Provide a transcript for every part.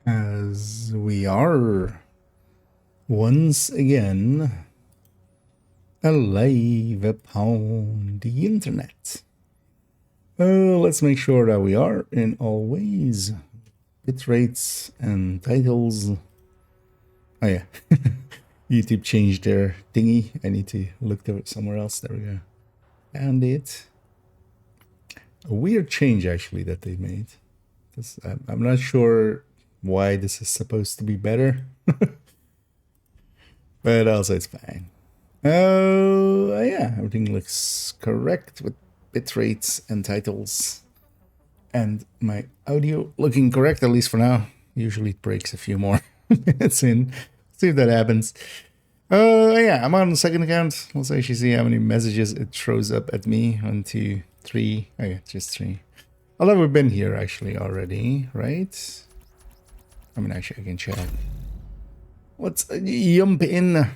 As we are once again alive upon the internet. Let's make sure that we are in all ways. Bit rates and titles. Oh yeah, YouTube changed their thingy. I need to look somewhere else. There we go. Found it. A weird change actually that they made. I'm not sure why this is supposed to be better, but also it's fine. Oh, yeah, everything looks correct with bit rates and titles. And my audio looking correct, at least for now. Usually it breaks a few more minutes in. Let's see if that happens. Yeah, I'm on the second account. Let's actually see how many messages it throws up at me. 1, 2, 3. Oh yeah, just 3. Although we've been here actually already, right? I mean, actually I can check. Let's jump in.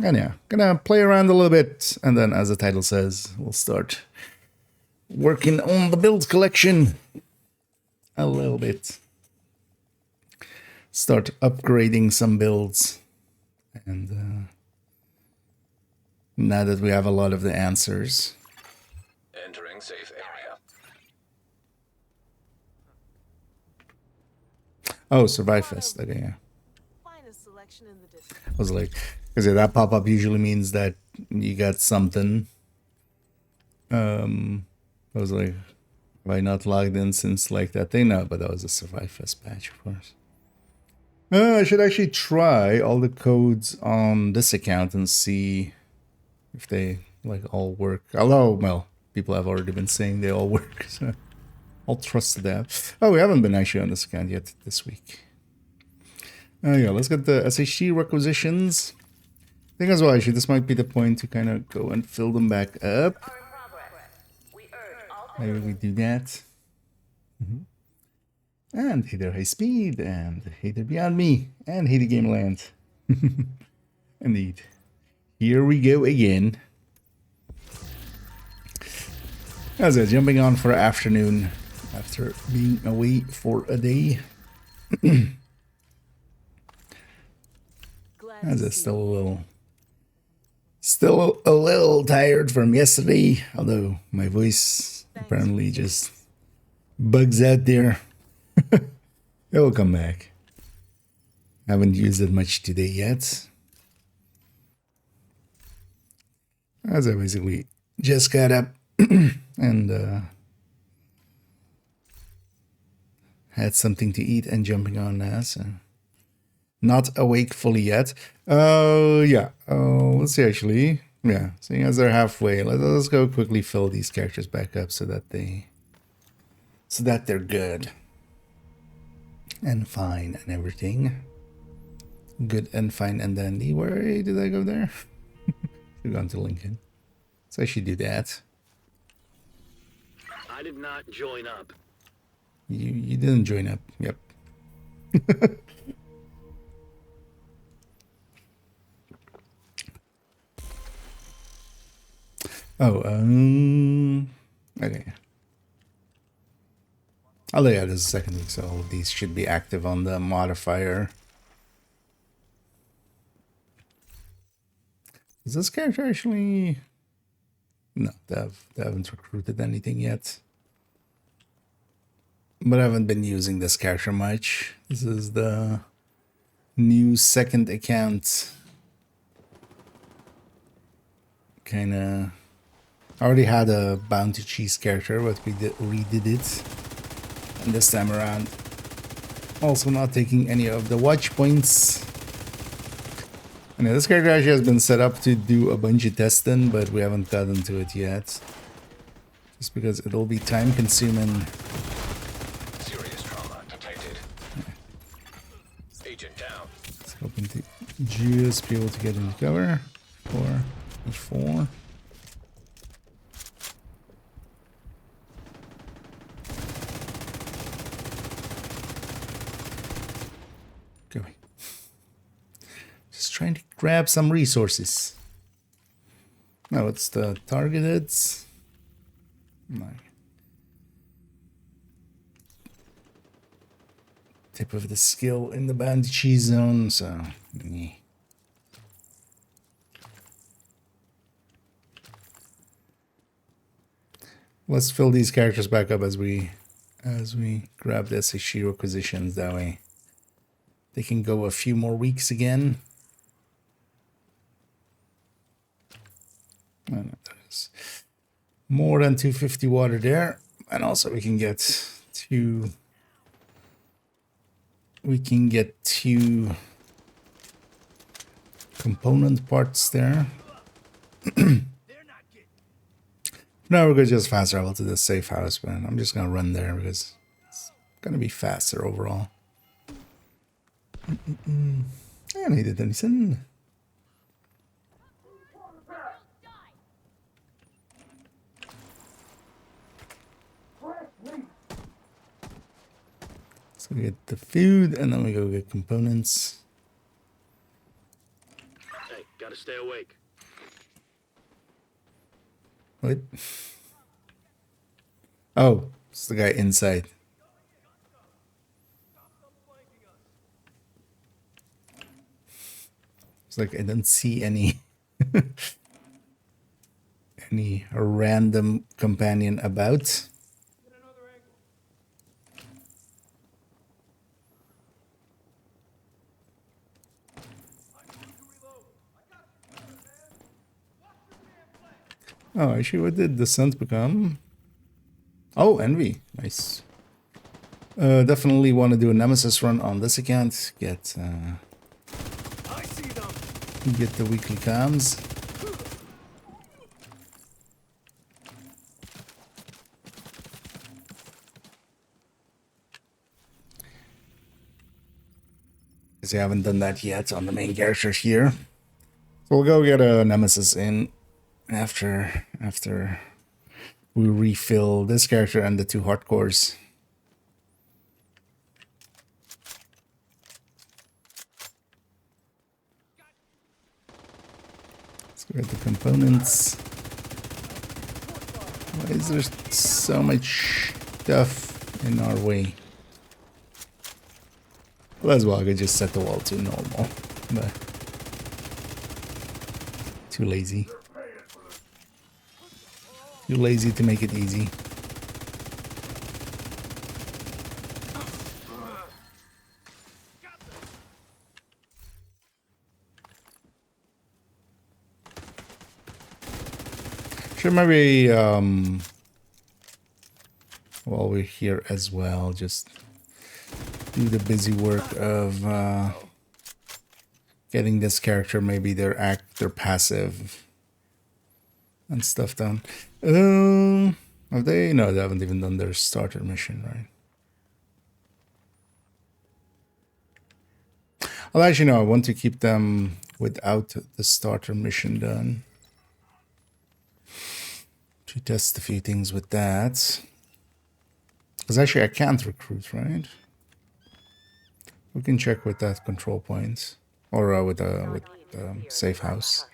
And yeah, gonna play around a little bit, and then as the title says, we'll start working on the build collection a little bit. Start upgrading some builds. And now that we have a lot of the answers. Entering safe area. Oh, Survive Fest. Okay, yeah. I was like, because yeah, that pop-up usually means that you got something. I was like, have I not logged in since like that thing? No, but that was a Survive Fest patch, of course. I should actually try all the codes on this account and see if they like all work. Although, well, people have already been saying they all work, so I'll trust that. Oh, we haven't been actually on this account yet this week. Yeah, let's get the SHT requisitions. I think as well, actually, this might be the point to kind of go and fill them back up. Maybe we do that. And hey there, High Speed, and hey there, Beyond Me, and hey the Game Land. Indeed. Here we go again. As I jumping on for afternoon after being away for a day. As it's still a little tired from yesterday, although my voice apparently just bugs out there. It will come back. Haven't used it much today yet. As I basically just got up and had something to eat and jumping on now, so not awake fully yet. Yeah. Let's see actually. Yeah, seeing as they're halfway, let's go quickly fill these characters back up so that they're good and fine and everything. Good and fine and dandy. Where did I go there? Should gone to Lincoln. So I should do that. I did not join up. You didn't join up. Yep. Oh, okay. Oh yeah, this is the second week, so all of these should be active on the modifier. Is this character actually... No, they haven't recruited anything yet. But I haven't been using this character much. This is the new second account. Kinda... I already had a Bounty Cheese character, but we redid it. And this time around, also not taking any of the watch points. And yeah, this character actually has been set up to do a bunch of testing, but we haven't gotten to it yet. Just because it'll be time consuming. Serious trauma detected. Yeah. Agent down. Just hoping to just be able to get into cover. 4. Going. Just trying to grab some resources. Now it's the targeted. No. tip of the skill in the bandage zone, so yeah. Let's fill these characters back up as we grab the SHE requisitions. That way they can go a few more weeks again. And there's more than 250 water there, and also we can get two component parts there. No, we're gonna just fast travel to the safe house, but I'm just gonna run there because it's gonna be faster overall. And I did anything. So we get the food, and then we go get components. Hey, gotta stay awake. What? Oh, it's the guy inside. It's like I don't see any any random companion about. Oh, actually, what did the scent become? Oh, Envy. Nice. Definitely want to do a Nemesis run on this account. Get the weekly comms. Because I haven't done that yet on the main characters here. So we'll go get a Nemesis in after we refill this character and the 2 hardcores. Let's go get the components. Why is there so much stuff in our way? Well, as well, I could just set the wall to normal, but too lazy. Too lazy to make it easy. Should maybe, while we're here as well, just do the busy work of getting this character, maybe their passive and stuff done. Have they? No, they haven't even done their starter mission, right? Well, actually, no, I want to keep them without the starter mission done. To test a few things with that. Because actually I can't recruit, right? We can check with that control point. Or with safe house.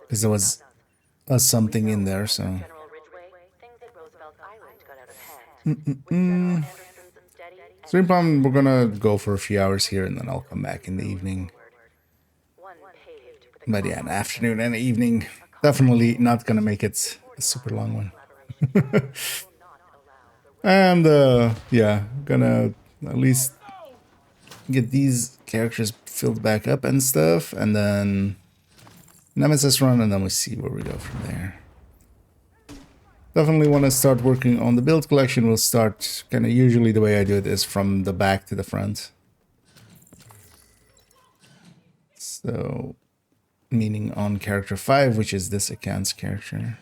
Because there was something in there, so... Stream plan, we're gonna go for a few hours here and then I'll come back in the evening. But yeah, an afternoon and evening. Definitely not gonna make it a super long one. And yeah, gonna at least get these characters filled back up and stuff, and then Nemesis run, and then we see where we go from there. Definitely want to start working on the build collection. We'll start kind of, usually the way I do it is from the back to the front. So, meaning on character 5, which is this account's character.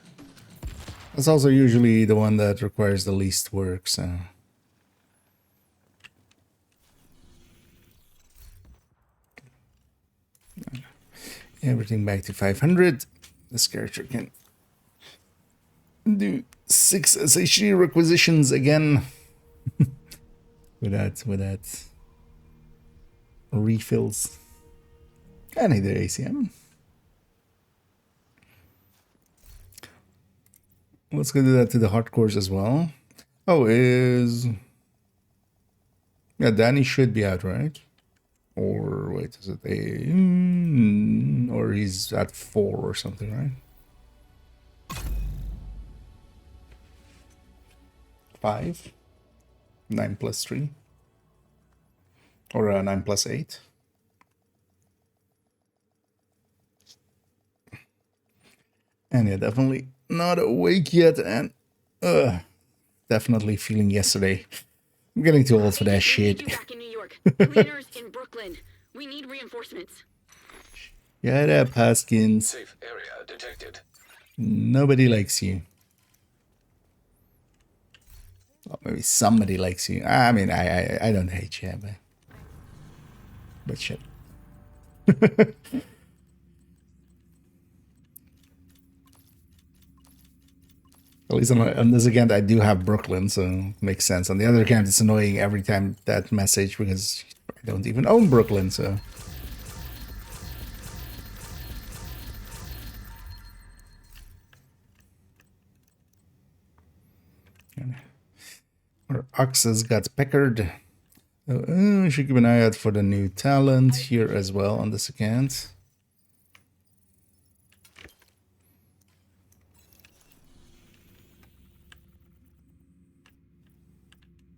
That's also usually the one that requires the least work, so... Everything back to 500. This character can do 6 SHE requisitions again. without refills. And either ACM. Let's go do that to the hardcores as well. Oh, Yeah, Danny should be out, right? Or wait, is it a... or he's at 4 or something, right? 5? 9 plus 3? Or 9 plus 8? And yeah, definitely not awake yet, and definitely feeling yesterday. I'm getting too old for that We need shit. you back in New York. Cleaners in Brooklyn. We need reinforcements. Shut up, Haskins. Safe area detected. Nobody likes you. Well, maybe somebody likes you. I mean, I don't hate you, but shit. At least on this account, I do have Brooklyn, so it makes sense. On the other account, it's annoying every time that message because I don't even own Brooklyn, so. Our oxes got peckered. We should keep an eye out for the new talent here as well on this account.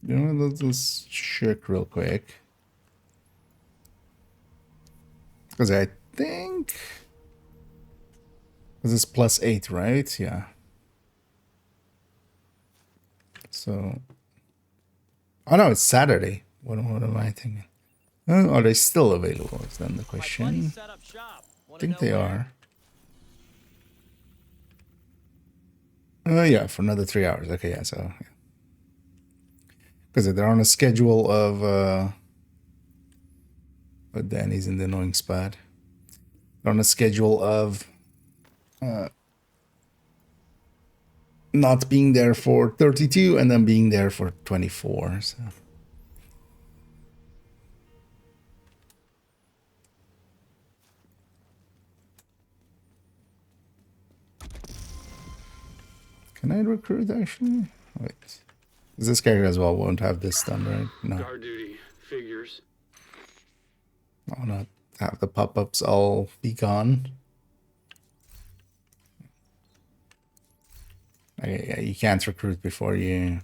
You know, let's just check real quick. Because I think... This is +8, right? Yeah. So... Oh no, it's Saturday. What am I thinking? Oh, are they still available? Is then the question. I think they are. Oh yeah, for another 3 hours. Okay, yeah, so... Because they're on a schedule of... But Danny's in the annoying spot. They're on a schedule of... not being there for 32 and then being there for 24, so... Can I recruit, actually? Wait. This character as well won't have this done, right? No. Guard duty. Figures. I'll not have the pop-ups all be gone. Okay, yeah, you can't recruit before you...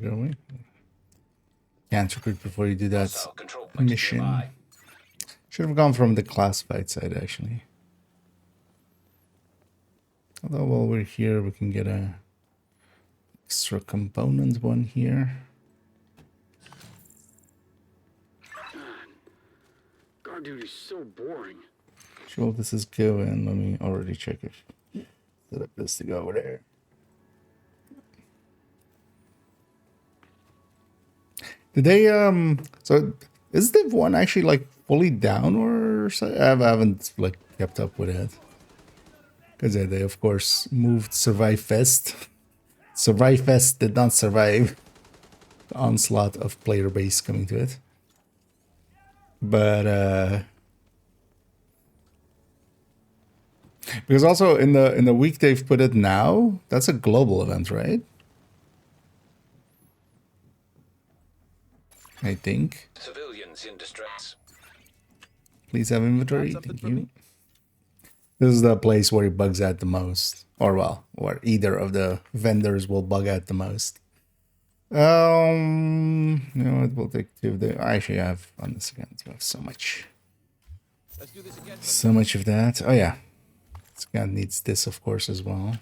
Go away. Can't recruit before you do that Hostile control point mission. nearby. Should have gone from the classified side, actually. Although while we're here, we can get a extra component one here. Guard duty's so boring. Sure, this is going. Let me already check if set up this to go over there. Did they so is Div 1 actually like fully down or so? I haven't like kept up with it. Because they of course moved Survive Fest. Survive Fest did not survive the onslaught of player base coming to it. But because also in the week they've put it now, that's a global event, right? I think. Civilians in distress. Please have inventory. Thank you. This is the place where it bugs out the most. Or well, where either of the vendors will bug out the most. You know, it will take 2 of the... I actually have on this account. You have so much. Let's do this again. So much of that. Oh yeah. This account needs this, of course, as well.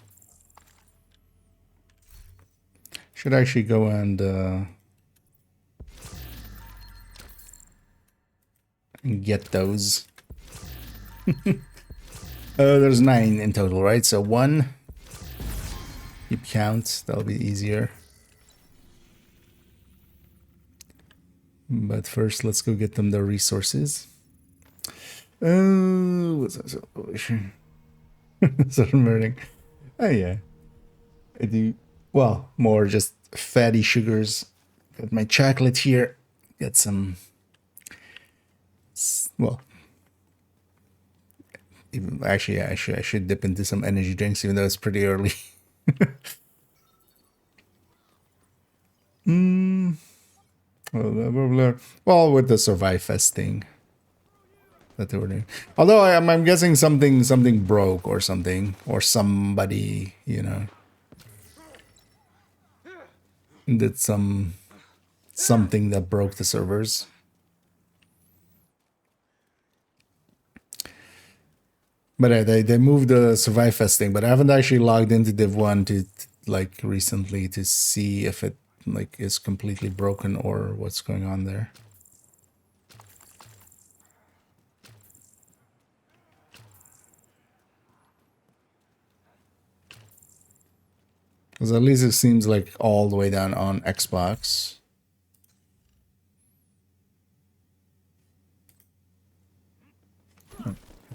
Should actually go and get those. There's 9 in total, right? So 1. Keep count. That'll be easier. But first, let's go get them their resources. What's that? Sort of burning. Oh yeah, I do. Well, more just fatty sugars. Got my chocolate here. Get some. Well, Even actually, yeah, I should dip into some energy drinks, even though it's pretty early. Well, with the Survive Fest thing that they were doing. Although I'm guessing something broke or something, or somebody, you know, did something that broke the servers. But they moved the Survive Fest thing, but I haven't actually logged into Div 1 to like recently to see if it like is completely broken or what's going on there. Because at least it seems like all the way down on Xbox.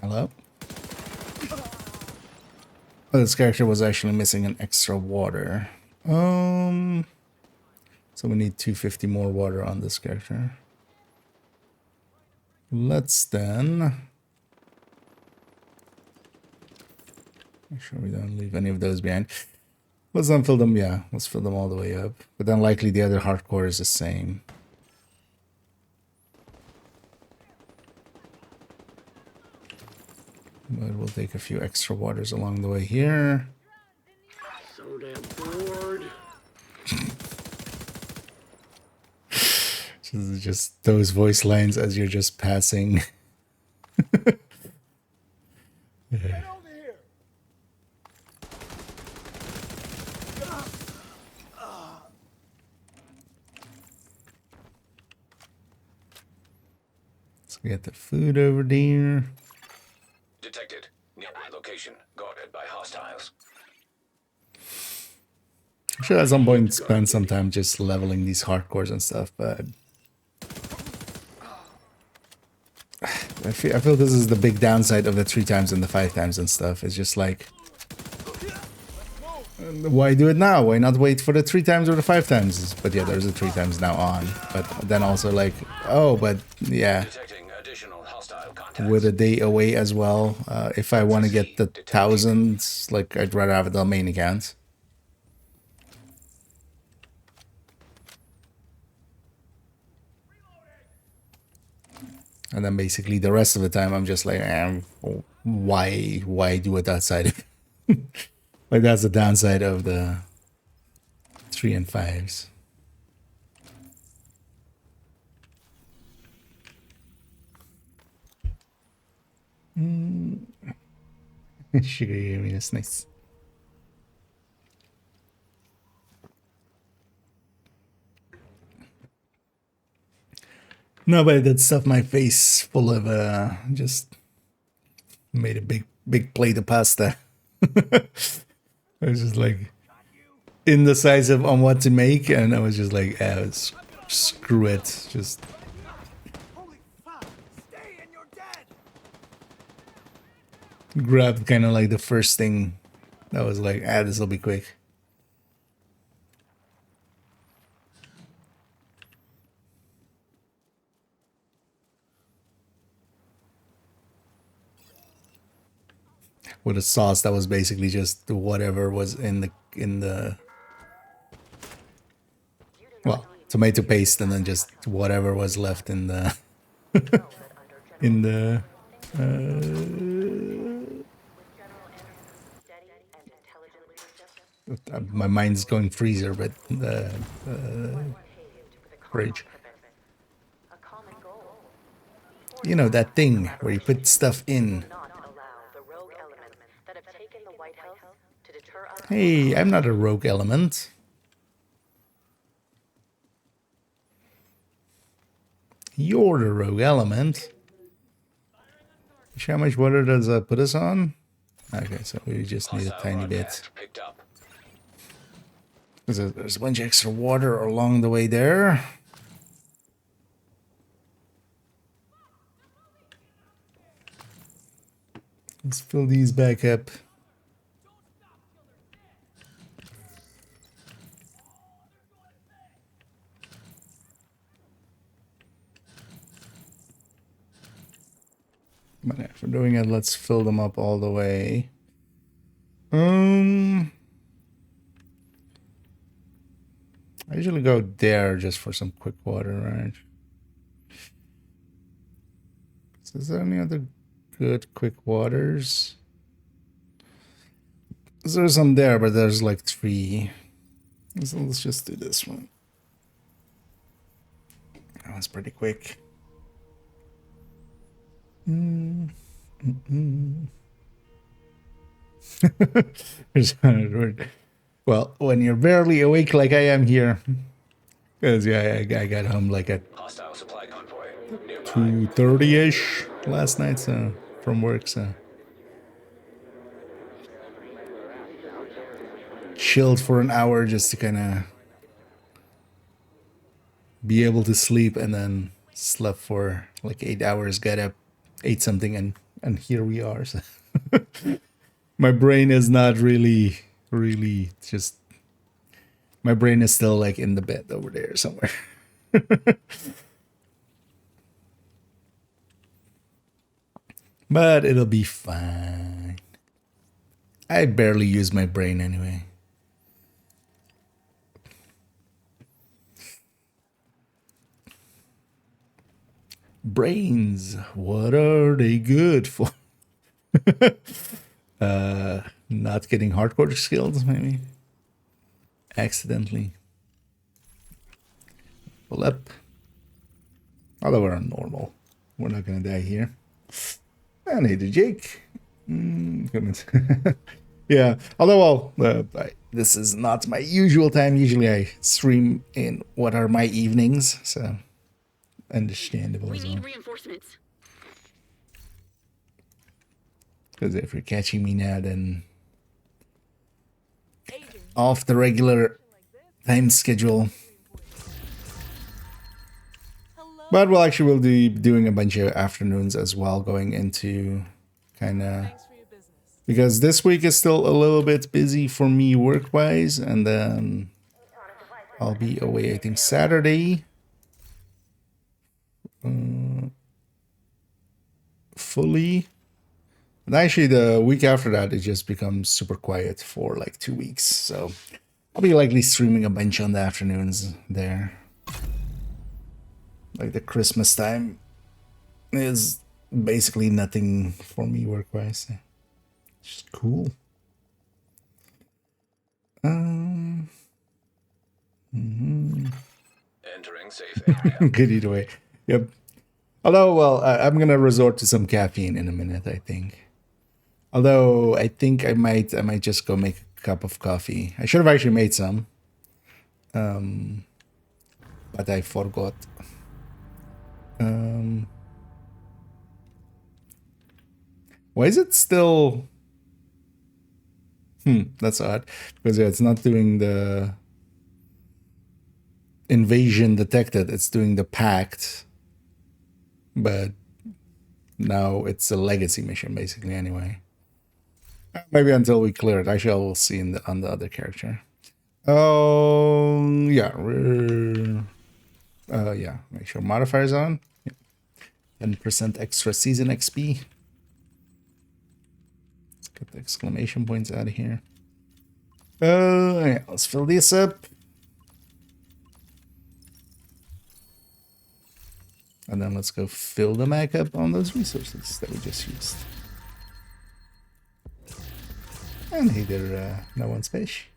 Hello? Oh, this character was actually missing an extra water. So we need 250 more water on this character. Let's then make sure we don't leave any of those behind. Let's then fill them, yeah, let's fill them all the way up. But then likely the other hardcore is the same. But we'll take a few extra waters along the way here. So damn bored. Just those voice lines as you're just passing. Get over here. Let's get the food over there. Detected. Nearby location. Guarded by hostiles. I should at some point spend some time just leveling these hardcores and stuff, but I feel this is the big downside of the 3 times and the 5 times and stuff. It's just like, why do it now? Why not wait for the 3 times or the 5 times? But yeah, there's a 3 times now on. But then also like, oh, but yeah, Detecting additional hostile contacts. with a day away as well. If I want to get the 1,000, like I'd rather have it on main account. And then basically the rest of the time I'm just like, why do it outside? Like that's the downside of the 3 and 5s. Sugar yummy, that's nice. No, but that stuff my face full of just made a big plate of pasta. I was just like indecisive on what to make, and I was just like, screw it, just Holy fuck! Stay and you're dead. grabbed kind of like the first thing that was like, this will be quick. With a sauce that was basically just whatever was in the well, tomato paste, and then just whatever was left in the in the my mind's going freezer, but the fridge. You know, that thing where you put stuff in. Hey, I'm not a rogue element. You're the rogue element. How much water does that put us on? Okay, so we just need a Hostile tiny bit. broadcast picked up. There's a bunch of extra water along the way there. Let's fill these back up. But yeah, for doing it, let's fill them up all the way. I usually go there just for some quick water, right? So is there any other good quick waters? There's some there, but there's like 3. So let's just do this one. That was pretty quick. Well, when you're barely awake like I am here, because yeah, I got home like at Hostile supply convoy nearby. 2:30ish last night, so from work, so chilled for an hour just to kind of be able to sleep, and then slept for like 8 hours, got up, ate something, and here we are. So my brain is not really just, my brain is still like in the bed over there somewhere. But it'll be fine. I barely use my brain anyway. Brains, what are they good for? Not getting hardcore skills, maybe. Accidentally. Pull up. Although we're on normal. We're not gonna die here. And hey, Jake. Goodness. Yeah. Although, well, this is not my usual time. Usually I stream in what are my evenings, so understandable We as well. need reinforcements. Because if you're catching me now, then off the regular time schedule. But we'll be doing a bunch of afternoons as well, going into kind of, because this week is still a little bit busy for me work-wise, and then I'll be away, I think, Saturday. Fully. And actually, the week after that, it just becomes super quiet for like 2 weeks. So I'll be likely streaming a bunch on the afternoons there. Like the Christmas time is basically nothing for me work-wise. Just cool. Entering safe area. Good either way. Yep. Although, well, I'm gonna resort to some caffeine in a minute, I think. Although I think I might just go make a cup of coffee. I should have actually made some. But I forgot. Why is it still? That's odd. Because yeah, it's not doing the invasion detected. It's doing the pact. But now it's a legacy mission, basically, anyway. Maybe until we clear it. Actually, I will see on the other character. Oh, yeah. Yeah. Make sure modifiers on. 10% extra season XP. Let's get the exclamation points out of here. Yeah, let's fill this up. And then let's go fill the back up on those resources that we just used. And hey there, no one's fish.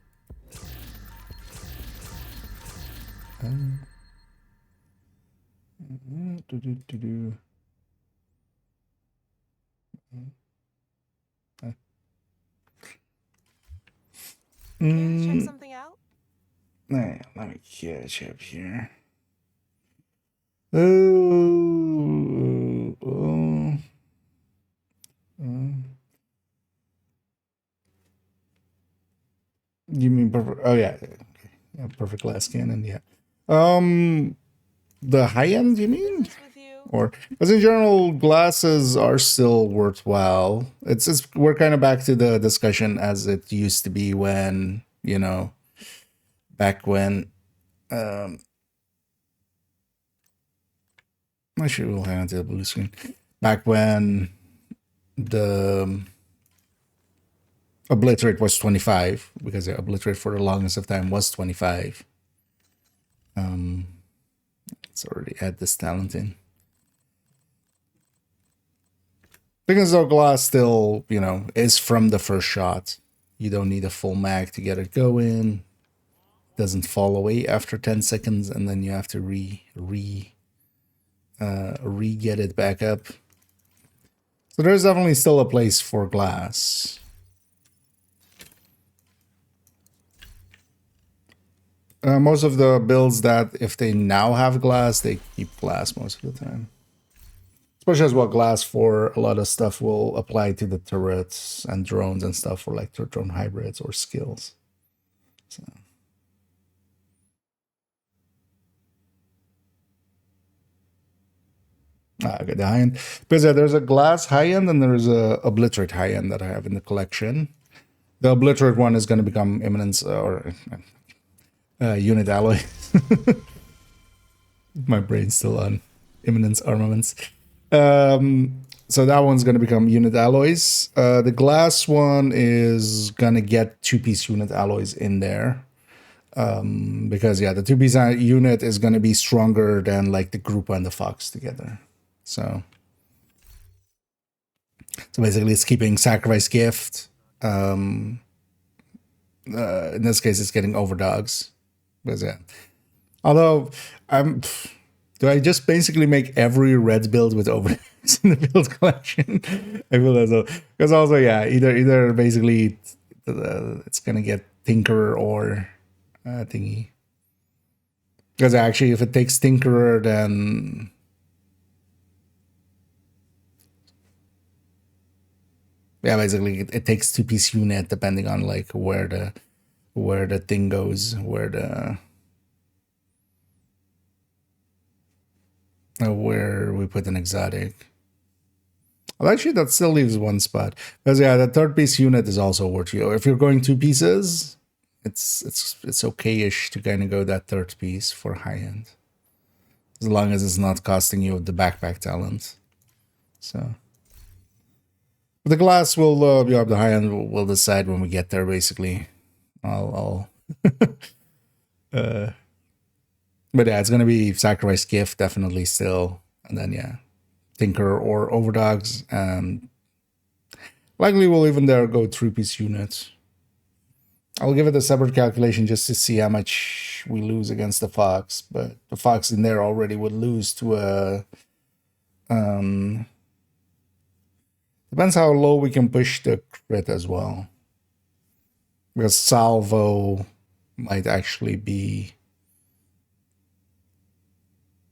Check something out? Let me catch up here. Oh. You mean perfect? Oh yeah, okay. Yeah, perfect glass cannon. Yeah. The high end, you mean? With you? Or, because in general, glasses are still worthwhile. It's we're kind of back to the discussion as it used to be when, you know, back when. Actually, we'll hang on to the blue screen. Back when the obliterate was 25, because the obliterate for the longest of time was 25. Let's already add this talent in. Because though glass still, you know, is from the first shot. You don't need a full mag to get it going. Doesn't fall away after 10 seconds, and then you have to re-get it back up. So there's definitely still a place for glass. Most of the builds that, if they now have glass, they keep glass most of the time. Especially as well, glass for a lot of stuff will apply to the turrets and drones and stuff for like drone hybrids or skills. So. Okay, the high end. Because there's a glass high end and there's a obliterate high end that I have in the collection. The obliterate one is going to become imminence or unit alloy. My brain's still on imminence armaments. So that one's going to become unit alloys. The glass one is going to get 2-piece unit alloys in there. Because yeah, the 2-piece unit is going to be stronger than like the group and the fox together. So basically it's keeping sacrifice gift. In this case, it's getting overdogs. Because yeah. Although do I just basically make every red build with overdogs in the build collection? I feel as though, because also yeah, either basically it's gonna get Tinkerer or thingy. Because actually, if it takes Tinkerer, then yeah, basically it takes 2-piece unit depending on like where the thing goes, where we put an exotic. Well, actually, that still leaves one spot. Because yeah, the 3rd-piece unit is also worth you. If you're going 2 pieces, it's okay-ish to kind of go that 3rd piece for high end, as long as it's not costing you the backpack talent. So. The glass will be up the high end. We'll decide when we get there. Basically, I'll but yeah, it's gonna be sacrifice gift definitely still, and then yeah, Tinker or overdogs, and likely we'll even there go 3-piece units. I'll give it a separate calculation just to see how much we lose against the fox, but the fox in there already would lose to a depends how low we can push the crit as well. Because salvo might actually be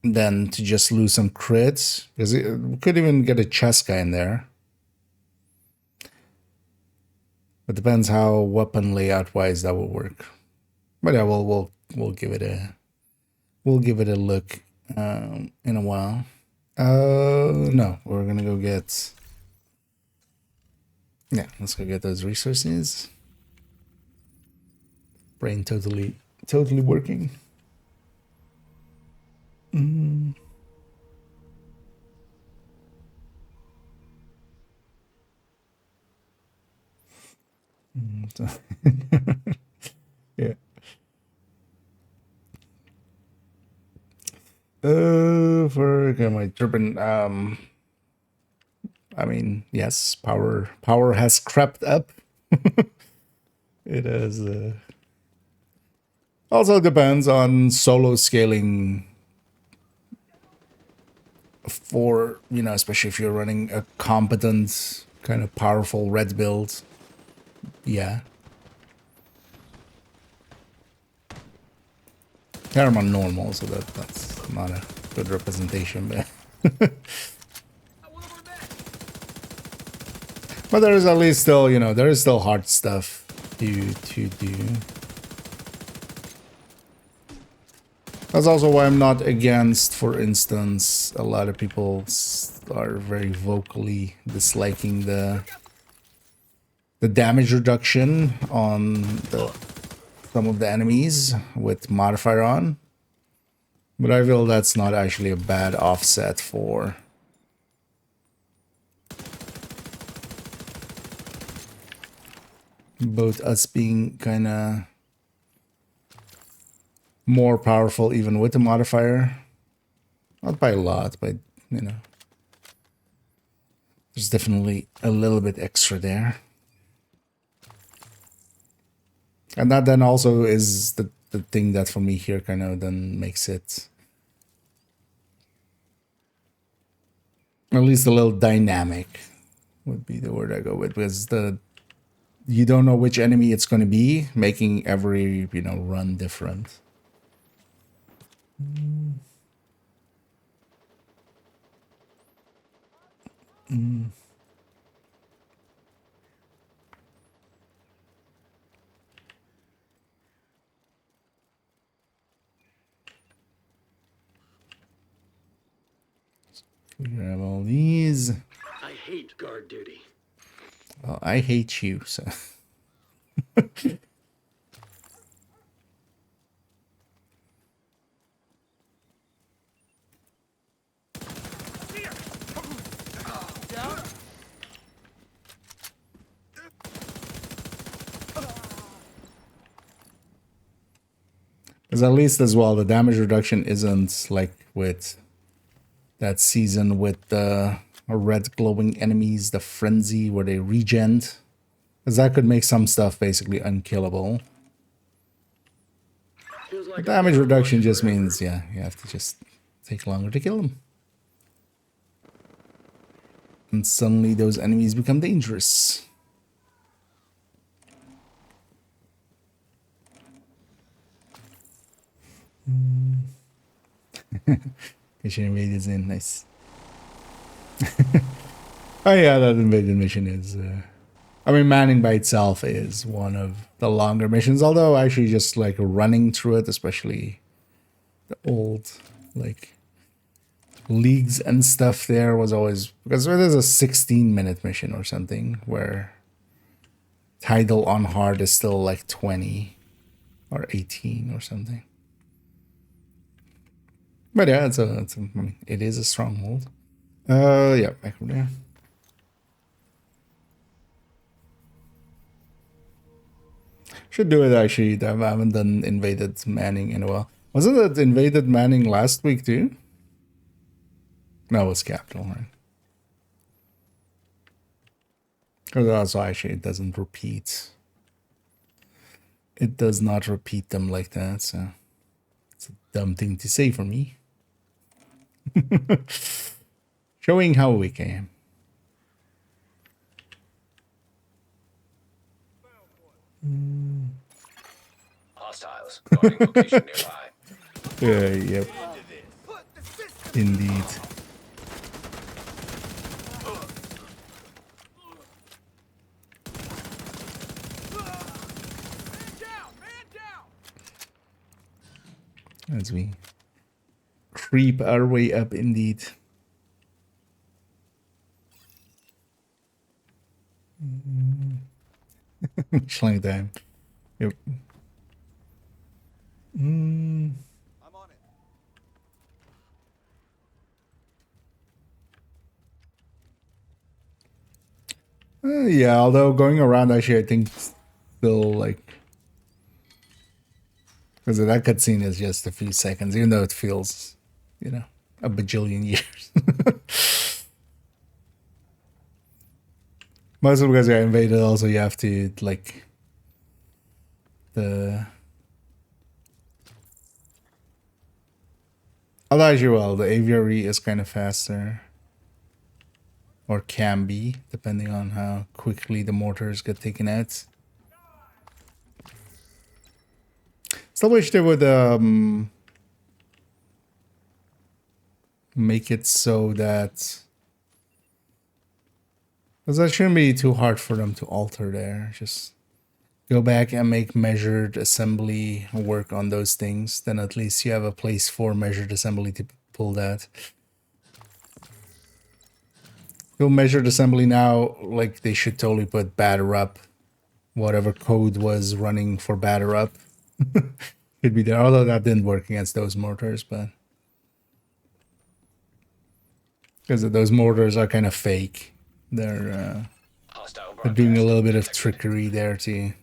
then to just lose some crits. Because we could even get a chest guy in there. It depends how weapon layout wise that will work. But yeah, we'll give it a look in a while. No, we're gonna go get. Yeah, let's go get those resources. Brain totally working. Yeah. For my turbine, I mean, yes, power has crept up. It has. Also depends on solo scaling. For especially if you're running a competent, kind of powerful red build, yeah. I'm on normal, so that's not a good representation, but. But there is at least still, there is still hard stuff to do. That's also why I'm not against, for instance, a lot of people are very vocally disliking the damage reduction on some of the enemies with modifier on. But I feel that's not actually a bad offset for both us being kind of more powerful even with the modifier. Not by a lot, but you know, there's definitely a little bit extra there. And that then also is the thing that for me here kind of then makes it at least a little dynamic would be the word I go with, because you don't know which enemy it's going to be, making every, you know, run different. We grab all these. I hate guard duty. Well, I hate you, so. Because at least as well, the damage reduction isn't like with that season with the red glowing enemies, the frenzy where they regen. Because that could make some stuff basically unkillable. Feels like The damage I've reduction watched just forever. means, yeah, you have to just take longer to kill them. And suddenly those enemies become dangerous. Mission invaders in, nice. Oh yeah, that invaded mission is... I mean, Manning by itself is one of the longer missions, although actually just like running through it, especially the old like leagues and stuff there was always, because it is a 16-minute mission or something where Tidal on hard is still like 20 or 18 or something. But yeah, I mean, it is a stronghold. Yeah, back over there. Should do it actually. I haven't done Invaded Manning in a while. Wasn't it Invaded Manning last week too? No, it was Capital, right? Because also actually it doesn't repeat. It does not repeat them like that, so it's a dumb thing to say for me. Showing how weak I am. Hostiles. Guarding location nearby. Yep. Indeed. As we creep our way up, indeed. Schlang time. Yep. I'm on it. Yeah, although going around, actually, I think still like. Because that cutscene is just a few seconds, even though it feels, you know, a bajillion years. Mostly because you're invaded, also you have to, like, although as well, the aviary is kind of faster. Or can be, depending on how quickly the mortars get taken out. Still wish they would make it so that, because that shouldn't be too hard for them to alter there. Just go back and make measured assembly work on those things. Then at least you have a place for measured assembly to pull that. Go measured assembly now, like they should totally put batter up. Whatever code was running for batter up. Could be there, although that didn't work against those mortars, but because those mortars are kind of fake. They're Hostile They're doing a little bit of trickery there to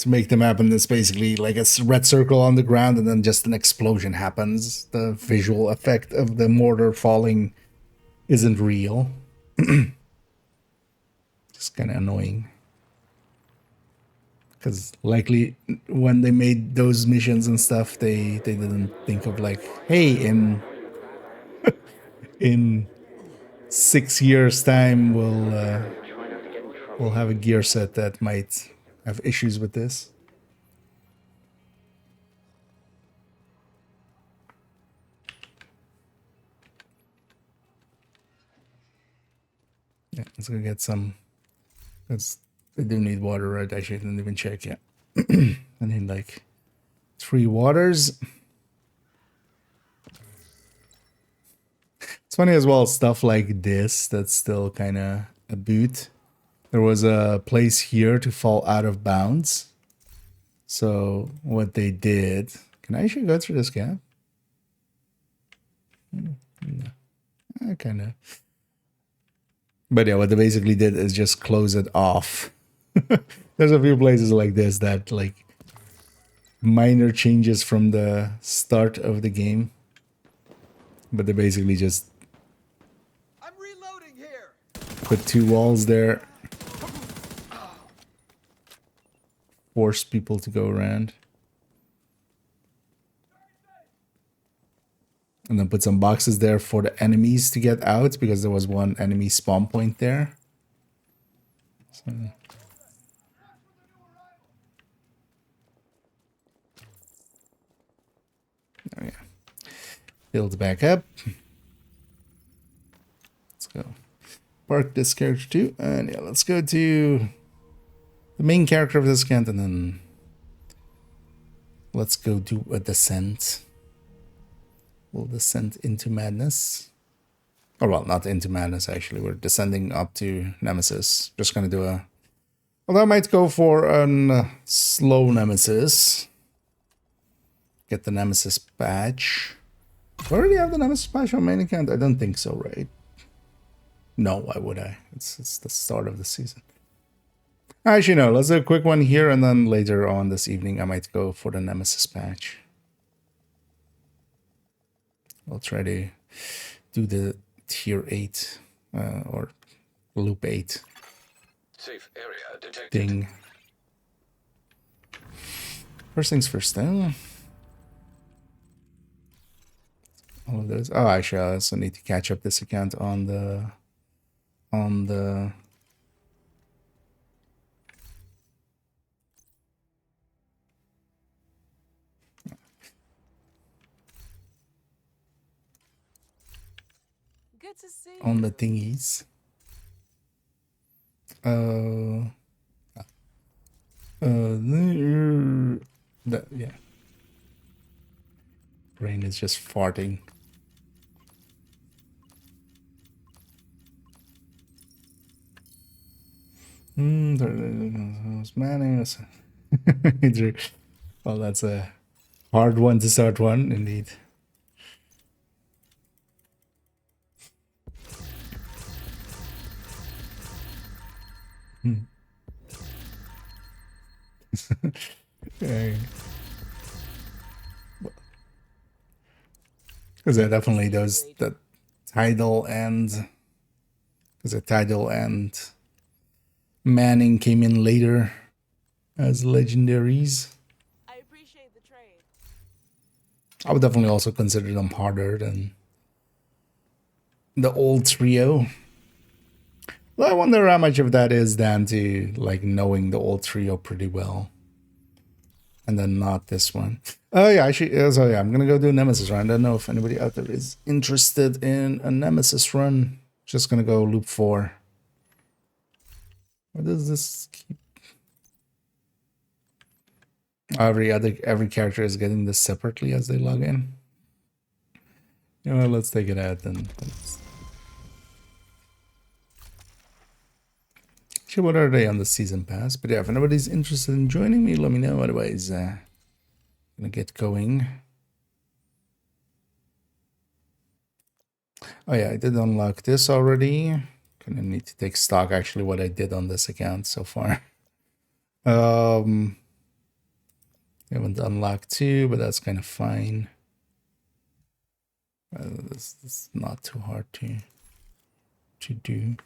make them happen. It's basically like a red circle on the ground and then just an explosion happens. The visual effect of the mortar falling isn't real. It's kind of annoying. Because likely when they made those missions and stuff, they didn't think of like, hey, in 6 years' time we'll have a gear set that might have issues with this. Yeah, let's go get some. Because they do need water, right? Actually, I didn't even check yet. I need like 3 waters. It's funny as well, stuff like this that's still kind of a boot. There was a place here to fall out of bounds. So what they did... Can I actually go through this gap? No. Kind of. But yeah, what they basically did is just close it off. There's a few places like this that like minor changes from the start of the game. But they basically just I'm reloading here. put 2 walls there. Force people to go around. And then put some boxes there for the enemies to get out, because there was one enemy spawn point there. So. Oh yeah. Build back up. Let's go. Park this character too. And yeah, let's go to the main character of this account, and then let's go do a descent. We'll descend into madness. Or well, not into madness actually. We're descending up to Nemesis. Just gonna do a... Although I might go for a slow Nemesis. Get the Nemesis badge. Do I already have the Nemesis badge on main account? I don't think so, right? No, why would I? It's the start of the season. Actually, no. Let's do a quick one here, and then later on this evening I might go for the Nemesis badge. I'll try to do the tier 8 or loop 8 Safe area detected. thing. First things first, though. All of those. Oh, actually, I also need to catch up this account on the Good to see on the you. thingies. Yeah. Brain is just farting. There's well, that's a hard one to start one, indeed. Because definitely those the Tidal and Manning came in later as legendaries. I appreciate the trade. I would definitely also consider them harder than the old trio. Well, I wonder how much of that is down to like knowing the old trio pretty well, and then not this one. Oh yeah, so yeah, I'm gonna go do a Nemesis run. I don't know if anybody out there is interested in a Nemesis run. Just gonna go loop 4. What does this keep? Every character is getting this separately as they log in. You know, let's take it out then. Actually, what are they on the season pass? But yeah, if anybody's interested in joining me, let me know. Otherwise, gonna get going. Oh yeah, I did unlock this already. Gonna need to take stock actually what I did on this account so far. Haven't unlocked 2, but that's kind of fine. This is not too hard to do.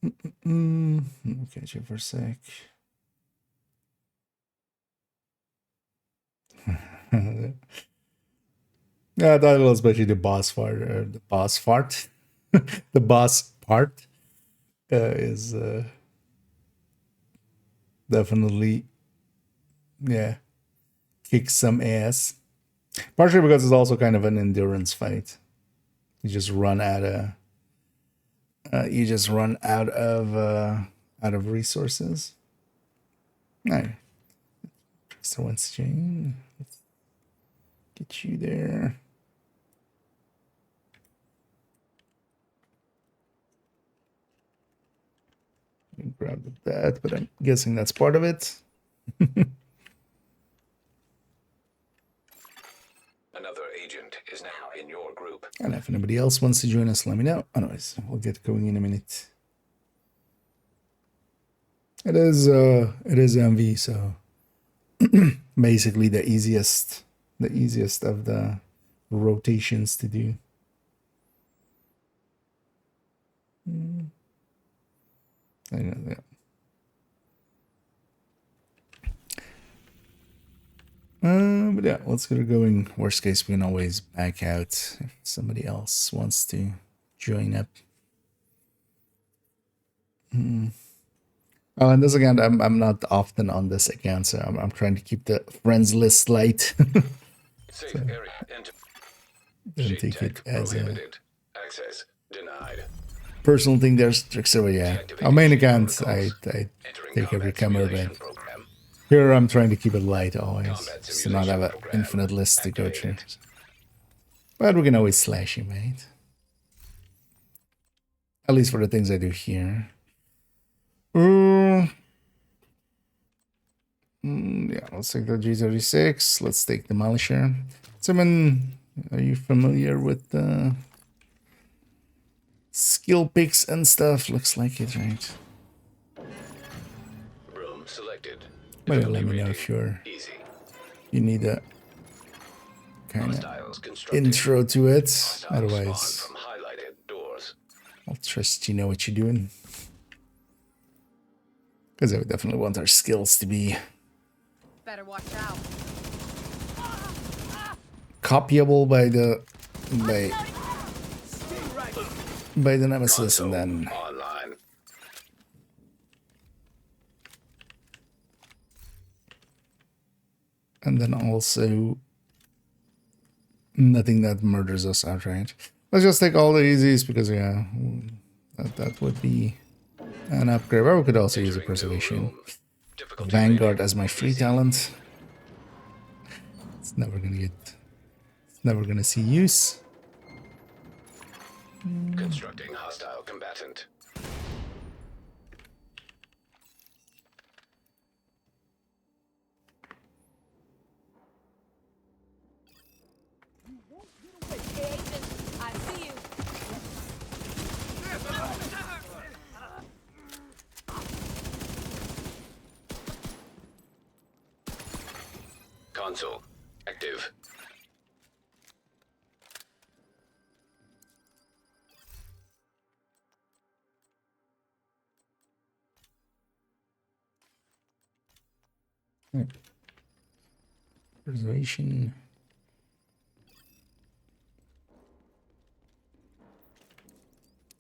Okay, you for a sec. Yeah, that was especially the boss fart, the boss fart, the boss part is definitely, yeah, kick some ass. Partially because it's also kind of an endurance fight. You just run out of, out of resources. No, Trickster wants to get you there. Grab that, but I'm guessing that's part of it. Another agent is now in your group. And if anybody else wants to join us, let me know. Otherwise, we'll get going in a minute. It is MV, so basically the easiest of the rotations to do. I know that. But yeah, let's get it going. Worst case, we can always back out if somebody else wants to join up. Oh, and this again, I'm not often on this account, so I'm trying to keep the friends list light. Safe area enter. Don't take it as a Prohibited. Access denied. personal thing. There's Trickster, but yeah. Our main account, I Entering take every combat camera, simulation but program. here I'm trying to keep it light always, Combat just to not have an simulation infinite list to go through. activated. But we can always slash him, mate. At least for the things I do here. Yeah, let's take the G36. Let's take the Demolisher. Simon, are you familiar with the skill picks and stuff? Looks like it, right? Room selected. But let Difficulty me know rating, if easy. you need a kind of Hostiles constructed. intro to it. Hostiles Otherwise, spawn from highlighted doors. I'll trust you know what you're doing. Because I would definitely want our skills to be Better watch out. copyable by the nemesis, and then Online. also nothing that murders us outright. Let's just take all the easies because yeah, that would be an upgrade. Or we could also use a preservation. Difficulty Vanguard as my free talent. It's never gonna see use. rating. Constructing hostile combatant. I see you. Console active. Preservation.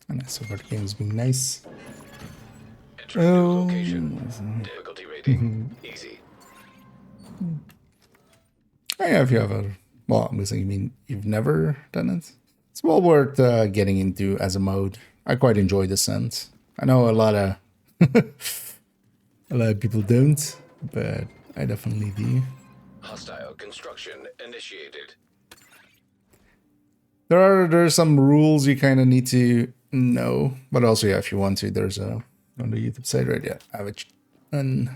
And so far the game is being nice. Entering new location. Difficulty rating easy. Oh, yeah, if you have a well, I'm guessing you mean you've never done it. It's well worth getting into as a mode. I quite enjoy Descent. I know a lot of people don't, but I definitely do. Hostile construction initiated. There are some rules you kind of need to know, but also yeah, if you want to, there's a on the YouTube site right. Yeah, I have it. And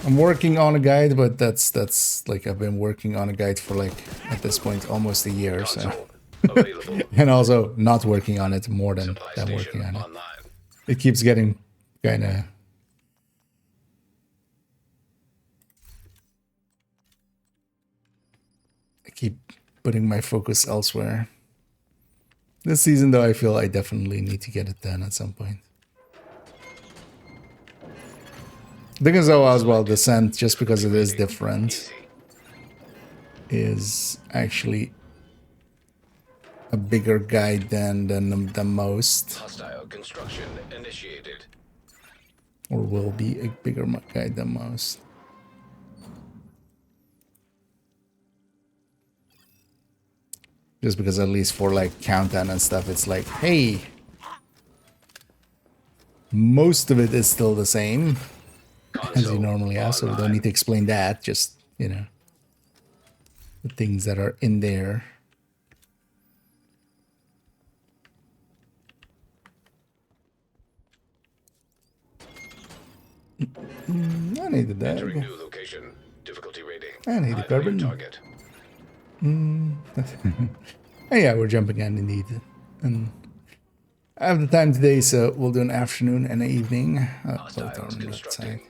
I'm working on a guide, but that's like I've been working on a guide for like at this point almost a year. So Console Available. And also not working on it more than Supply working station on it. online. It keeps getting kind of... I keep putting my focus elsewhere. This season, though, I feel I definitely need to get it done at some point. Thing is, though, as well, Descent, just because it is different, Easy. is actually a bigger guide than the most, Hostile construction initiated. or will be a bigger guide than most. Just because at least for like countdown and stuff, it's like, hey, most of it is still the same as you Console normally have, so we don't online. need to explain that. Just, you know, the things that are in there. I need the Entering dag. new location. Difficulty rating. I need the High value carbon. target. Oh yeah, we're jumping in indeed. And I have the time today, so we'll do an afternoon and an evening. Both are Hostiles on that side. constructing.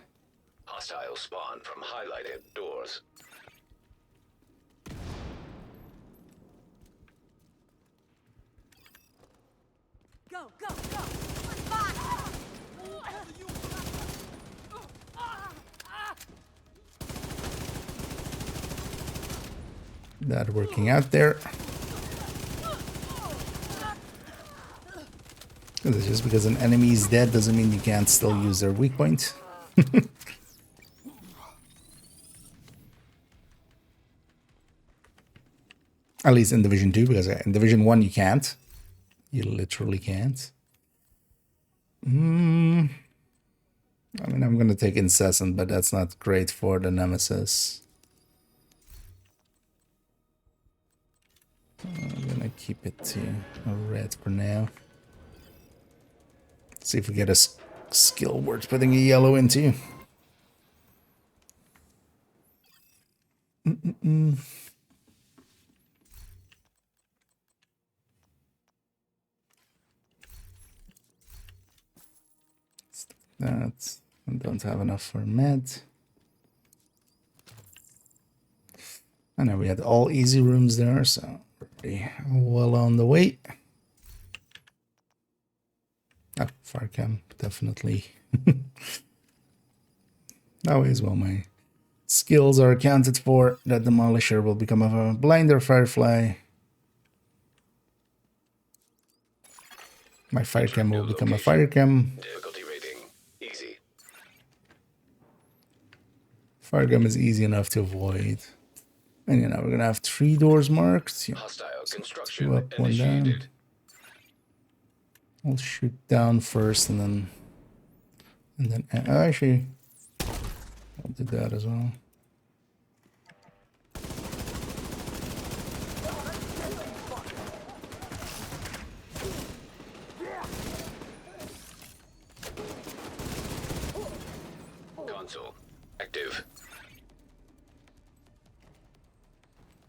Hostile spawn from highlighted doors. Go, go, go! Fine. That working out there. It's just because an enemy is dead doesn't mean you can't still use their weak point. At least in Division 2, because in Division 1 you can't. You literally can't. I mean, I'm gonna take Incessant, but that's not great for the Nemesis. I'm gonna keep it to a red for now. See if we get a skill worth putting a yellow into. That I don't have enough for med. I know we had all easy rooms there, so pretty well on the way. Oh, fire cam, definitely. That way as well, my skills are accounted for. That Demolisher will become a blinder Firefly. My fire cam will become a fire cam. Difficulty rating. Easy. Fire cam is easy enough to avoid. And you know, we're gonna have 3 doors marked. Yeah. Hostile Two construction up, 1 down. initiated. I'll shoot down first and then actually I'll do that as well. Console active.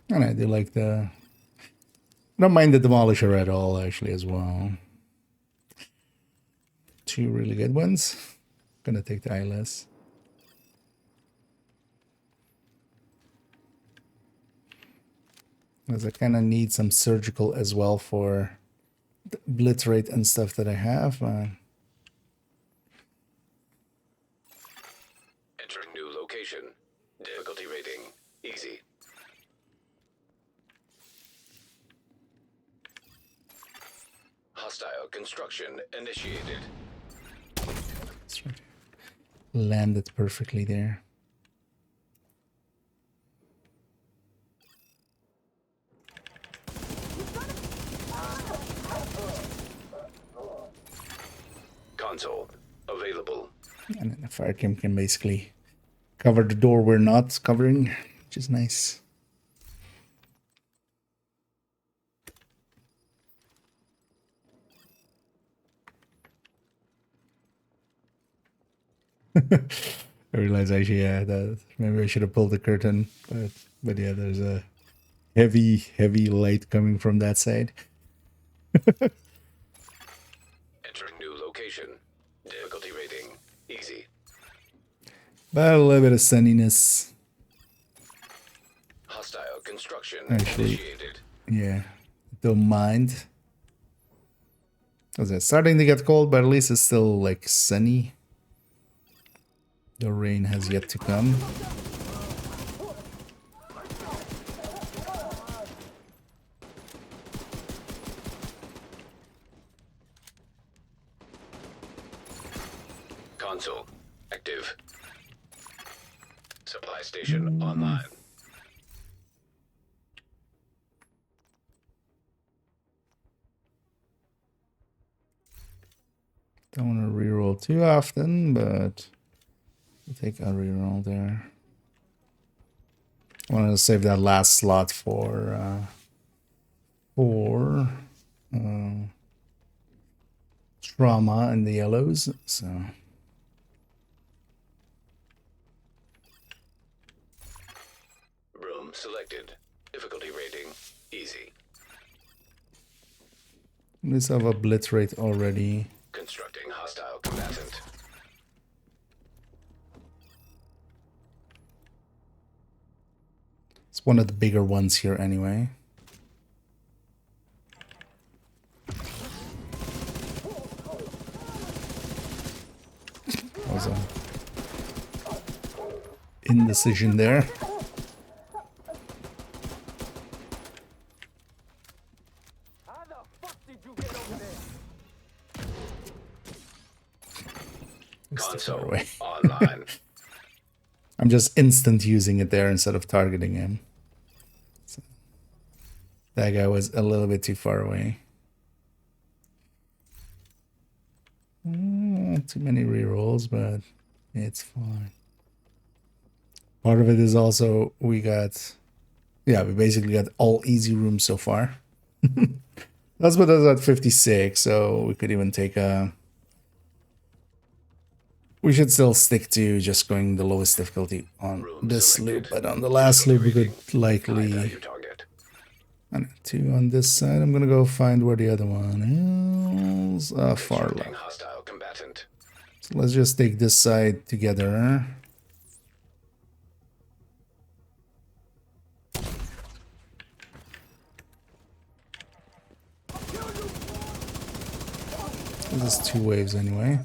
And I do like I don't mind the Demolisher at all, actually, as well. 2 really good ones. Gonna take the eyeless. Because I kind of need some surgical as well for the obliterate and stuff that I have. Entering new location. Difficulty rating. Easy. Hostile construction initiated. That's right. Landed perfectly there. Console available. And then the fire cam can basically cover the door we're not covering, which is nice. I realize actually, yeah, that maybe I should have pulled the curtain, but yeah, there's a heavy light coming from that side. Entering new location. Difficulty rating easy. But a little bit of sunniness. Hostile construction Actually. initiated. Yeah, don't mind. It's starting to get cold, but at least it's still like sunny. The rain has yet to come. Console active. Supply station online. Don't want to reroll too often, but I'll take a reroll there. I wanted to save that last slot for trauma and the yellows. So Room selected. Difficulty rating easy. let's have a blitz rate already. Constructing hostile combatant. It's one of the bigger ones here anyway. That was a indecision there. How the fuck did you get over there? It's too far Console away. online. I'm just instant using it there instead of targeting him. So, that guy was a little bit too far away. Too many rerolls, but it's fine. Part of it is also we basically got all easy rooms so far. That's what us at 56, so we could even take a... We should still stick to just going the lowest difficulty on this loop, but on the last loop we could High likely... value target. I know, 2 on this side. I'm gonna go find where the other one is. Far Constructing left. hostile combatant. So let's just take this side together. This is 2 waves anyway.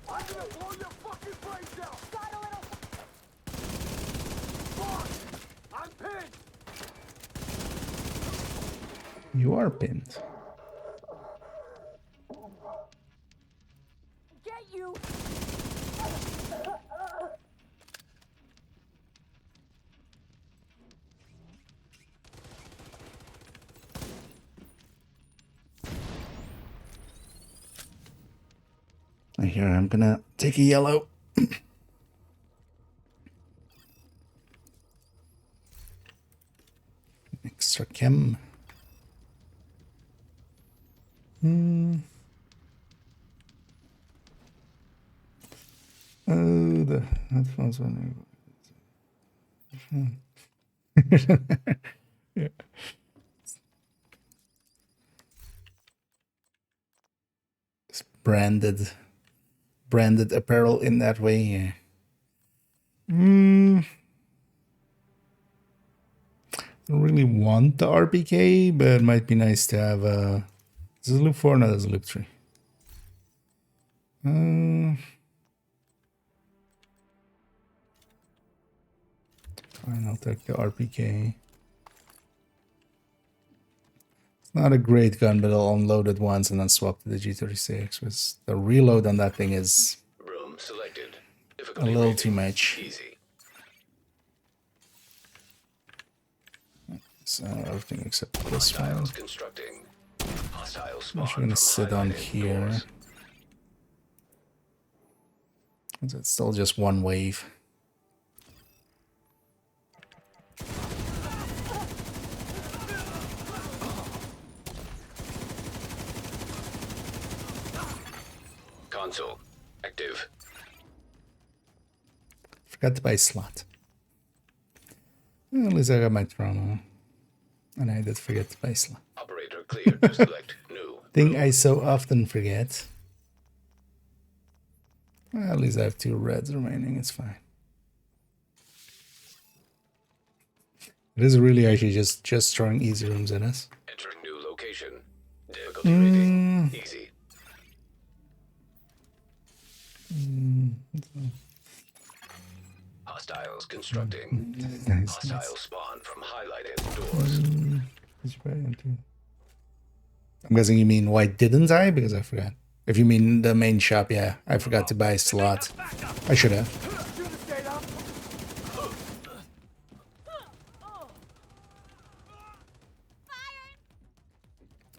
I'm gonna blow your fucking brains out! Fuck! I'm pinned! You are pinned. Get you! Here, I'm gonna take a yellow. Extra chem. Oh, the headphones on. Yeah. It's branded apparel in that way. Yeah. Don't really want the RPK, but it might be nice to have a. This is loop 4, no, this is loop 3. Fine, I'll take the RPK. It's not a great gun, but I'll unload it once and then swap to the G36. Because the reload on that thing is Room selected. a Difficulty little rating too much. easy. So everything except this one. Hostiles constructing. Hostile spawn I'm gonna from sit on highlighted here. doors. It's still just one wave. Console active. Forgot to buy a slot. Well, at least I got my trauma. And I did forget to buy a slot. Operator cleared to select new. Thing I so often forget. Well, at least I have 2 reds remaining. It's fine. It is really actually just throwing easy rooms at us. Entering new location. Difficulty rating easy. Hostiles constructing. Nice. Hostile spawn from highlighted doors. I'm guessing you mean why didn't I? Because I forgot. If you mean the main shop, yeah, I forgot to buy a slot. I should have.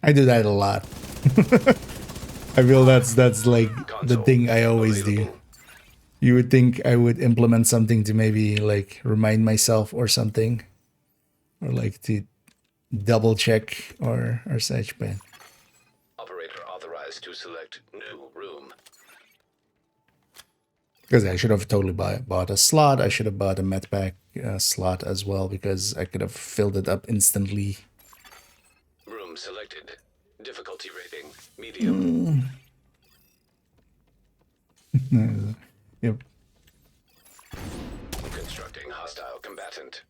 I do that a lot. I feel that's like the thing I always do. You would think I would implement something to maybe like remind myself or something, or like to double check or such, but Operator authorized to select new room. because I should have totally bought a slot. I should have bought a medpack slot as well because I could have filled it up instantly. Room selected. Difficulty rating medium. Yep. Constructing hostile combatant.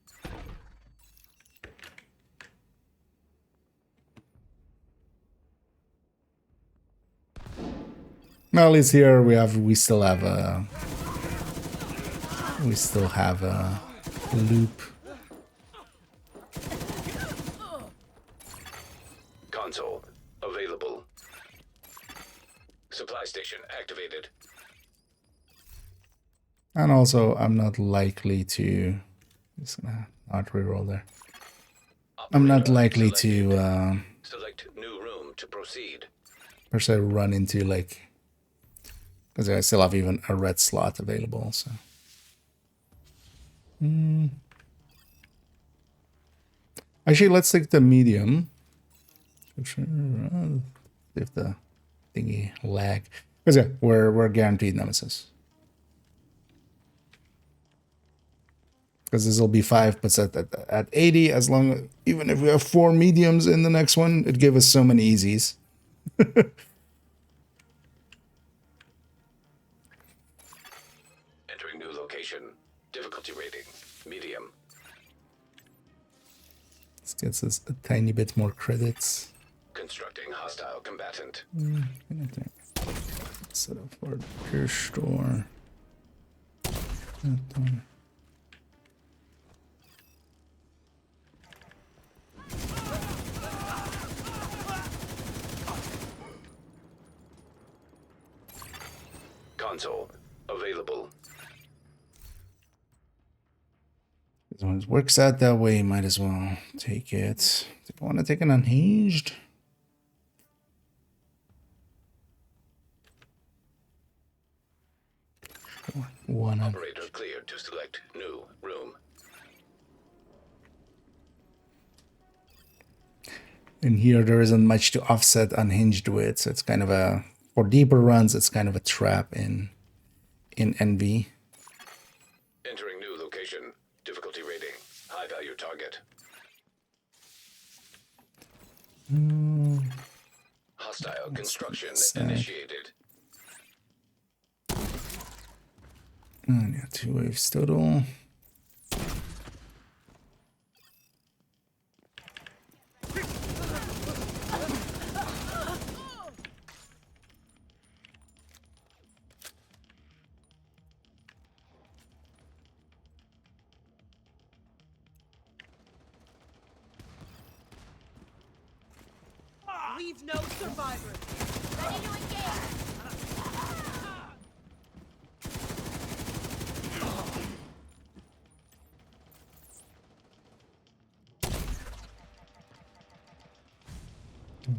Well, at least here we still have a loop. Console available. Supply station activated. And also, I'm not likely to. Just gonna not reroll there. I'm not Operator likely selected. to Select new room to proceed. per se run into like, because I still have even a red slot available. So. Actually, let's take the medium. If the thingy lag, because yeah, we're guaranteed nemesis. Because this will be 5, but at 80, as long even if we have 4 mediums in the next one, it gives us so many easies. Entering new location. Difficulty rating medium. This gets us a tiny bit more credits. Constructing hostile combatant. Set up for the pure store. Console available. As long as it works out that way, might as well take it. Do I want to take an unhinged? Sure. One on. Operator cleared to select new room. In here, there isn't much to offset unhinged with, so it's kind of a, for deeper runs, it's kind of a trap in NV. Entering new location. Difficulty rating high value target. Hostile construction initiated. Yeah, 2 waves total. Leave no survivors. Ready to engage.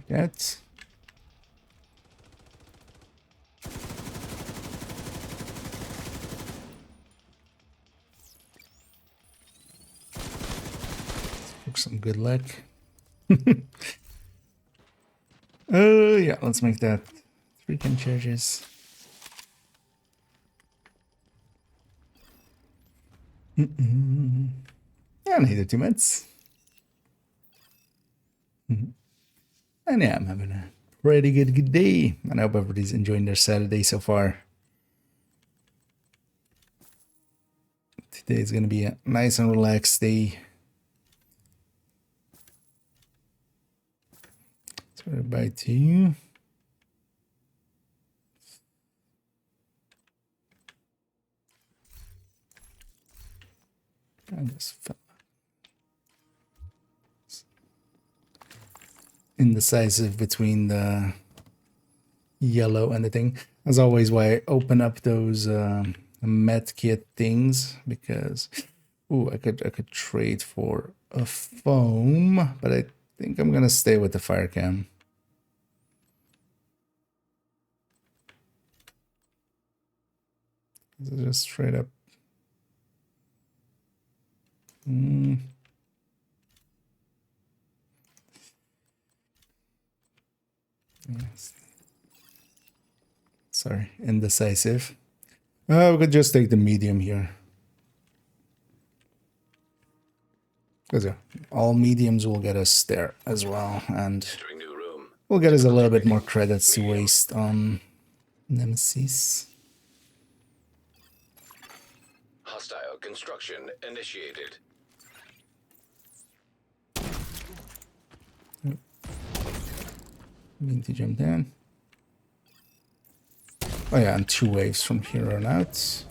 That. For some good luck. Yeah, let's make that 3 can charges. Yeah, neither 2 minutes. And yeah, I'm having a pretty good day. And I hope everybody's enjoying their Saturday so far. Today is going to be a nice and relaxed day. So bye to you. I just fell indecisive between the yellow and the thing. As always, why I open up those med kit things, because ooh, I could trade for a foam, but I think I'm gonna stay with the fire cam. Just straight up. Yes. Sorry, indecisive. We could just take the medium here. Because all mediums will get us there as well, and Entering new room. will get us a little bit more credits to waste on Nemesis. Hostile construction initiated. Need to jump down. Oh yeah, and 2 waves from here on out.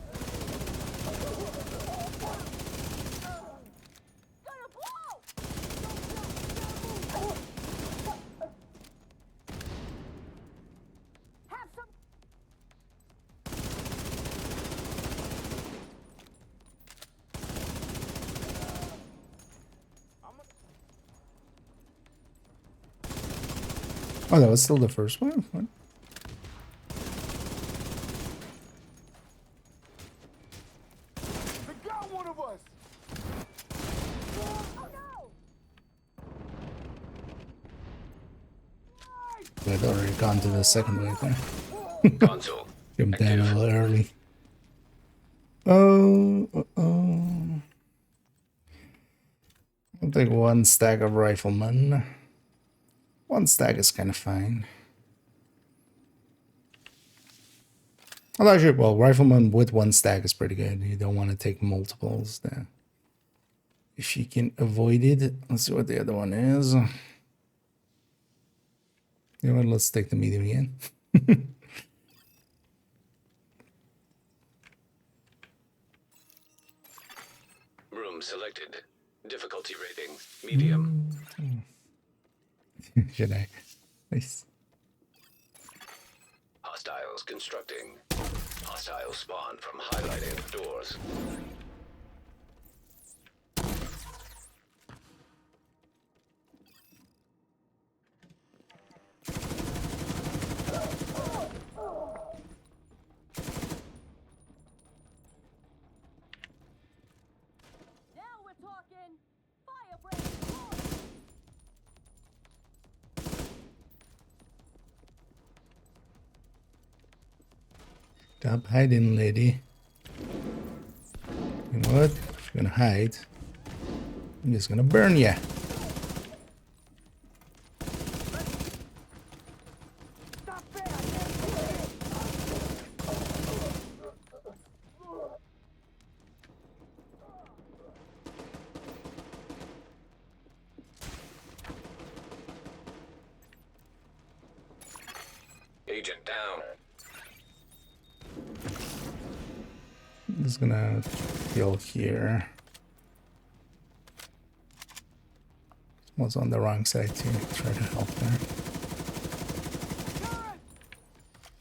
Oh, that was still the first one? What? They got one of us! Oh no! I'd already gone to the second wave there. Console. Jumped down a active. little early. Oh. I'll take 1 stack of riflemen. 1 stack is kind of fine. Although actually, well, rifleman with 1 stack is pretty good. You don't want to take multiples there. If you can avoid it. Let's see what the other one is. You know what? Let's take the medium again. Room selected. Difficulty rating. Medium. Should I? Nice. Hostiles constructing. Hostiles spawn from highlighted doors. Now we're talking. Fire break. Stop hiding, lady. You know what? If you're gonna hide, I'm just gonna burn ya. Agent down. I'm just gonna kill here. Was on the wrong side to try to help there.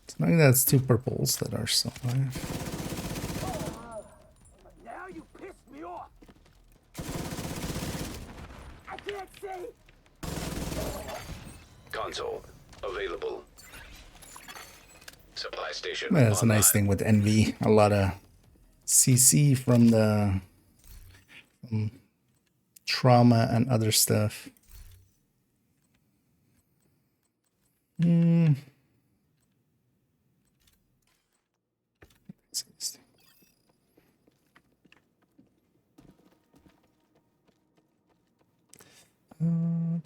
It's knowing that's 2 purples that are still alive. Now you pissed me off! I can't see! Console. Available. Supply station. Yeah, that's a nice thing with Envy. A lot of CC from the trauma and other stuff. Oh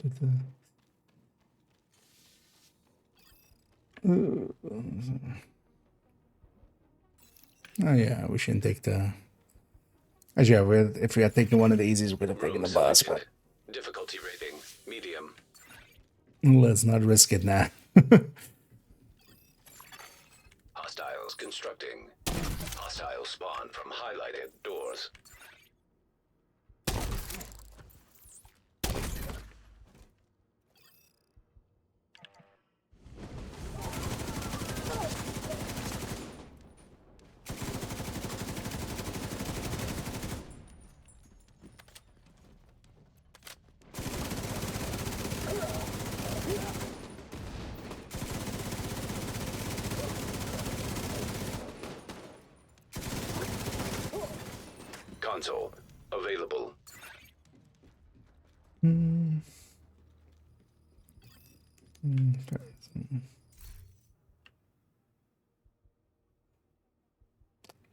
yeah, we shouldn't take the. Actually, yeah, if we had taken one of the easiest, we would have taken the Room boss, but selected. Difficulty rating medium. let's not risk it now. Hostiles constructing. Hostiles spawn from highlighted doors. Console available.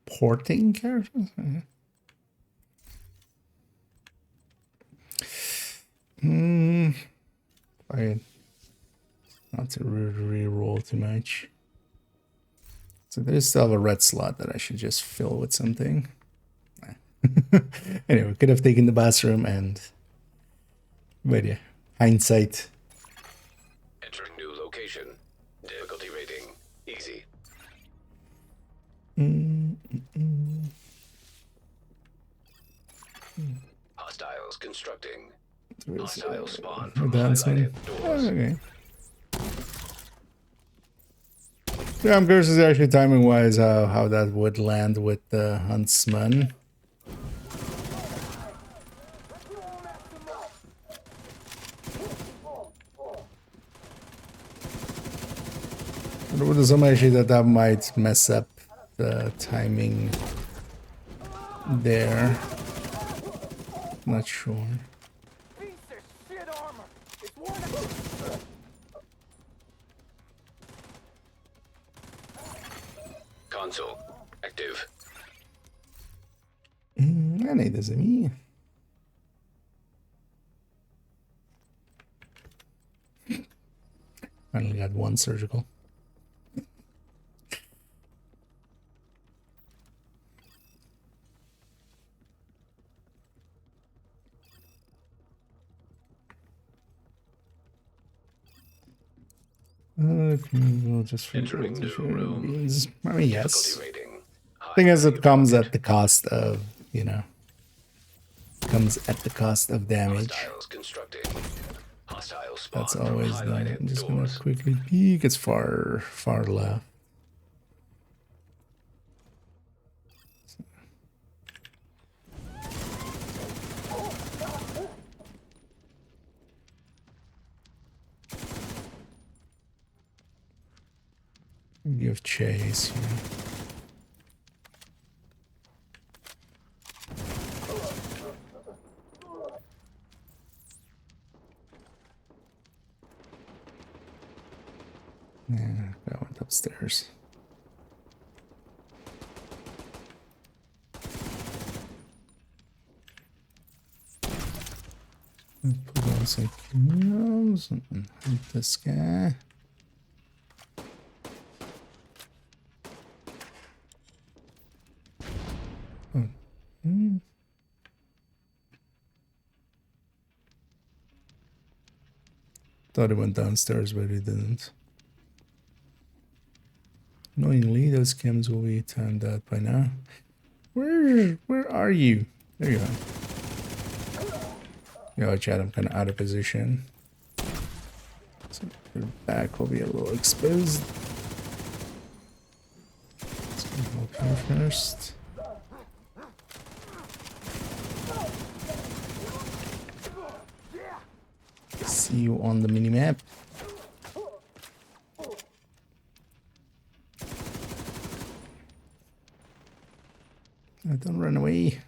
Porting characters? Fine. Not to re-roll too much. So there's still a red slot that I should just fill with something. Anyway, we could have taken the bathroom and... But yeah, hindsight. Entering new location. Difficulty rating easy. Hostiles constructing. Hostiles spawn from Dancing. highlighted doors. Okay. Yeah, I'm curious to see actually timing wise how that would land with the huntsman. There was some actually that might mess up the timing there. Not sure. Piece of shit armor. It's one of Console active. I need this in me. Finally got one surgical. We'll just Entering new room. I mean, yes. Difficulty rating. Thing is, it comes at the cost of, you know, comes at the cost of damage. Hostiles constructing. Hostiles spawn That's from always the. highlighted I'm just gonna doors. quickly peek. It's far left. Give chase. You know. Yeah, that went upstairs. Put on some kills and hunt this guy. Thought it went downstairs, but it didn't. Annoyingly, those chems will be timed out by now. Where are you? There you are. Yo, chat, I'm kind of out of position. So your back will be a little exposed. Let's go help you first. See you on the minimap. Don't run away.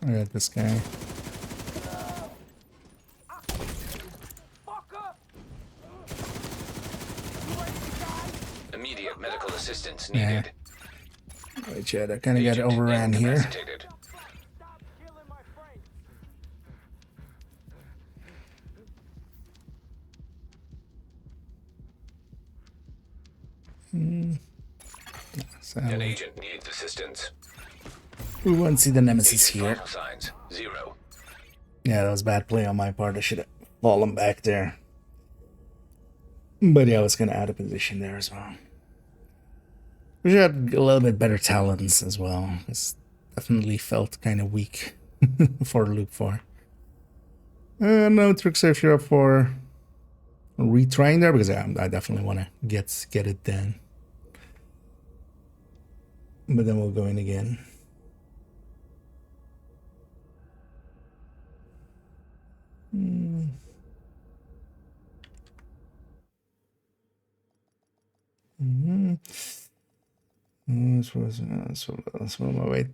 I got this guy. Immediate medical assistance needed. Right, Chad, I kind of got Agent overran here. incapacitated. Stop killing my friends. So An agent needs assistance. we won't see the Nemesis Agent here. vital signs 0. Yeah, that was bad play on my part. I should have fallen back there. But yeah, I was going to add a position there as well. We should have a little bit better talents as well. It's definitely felt kind of weak for Loop 4. No, Tricks, if you're up for retrying there, because I definitely want to get it done. But then we'll go in again. So my way.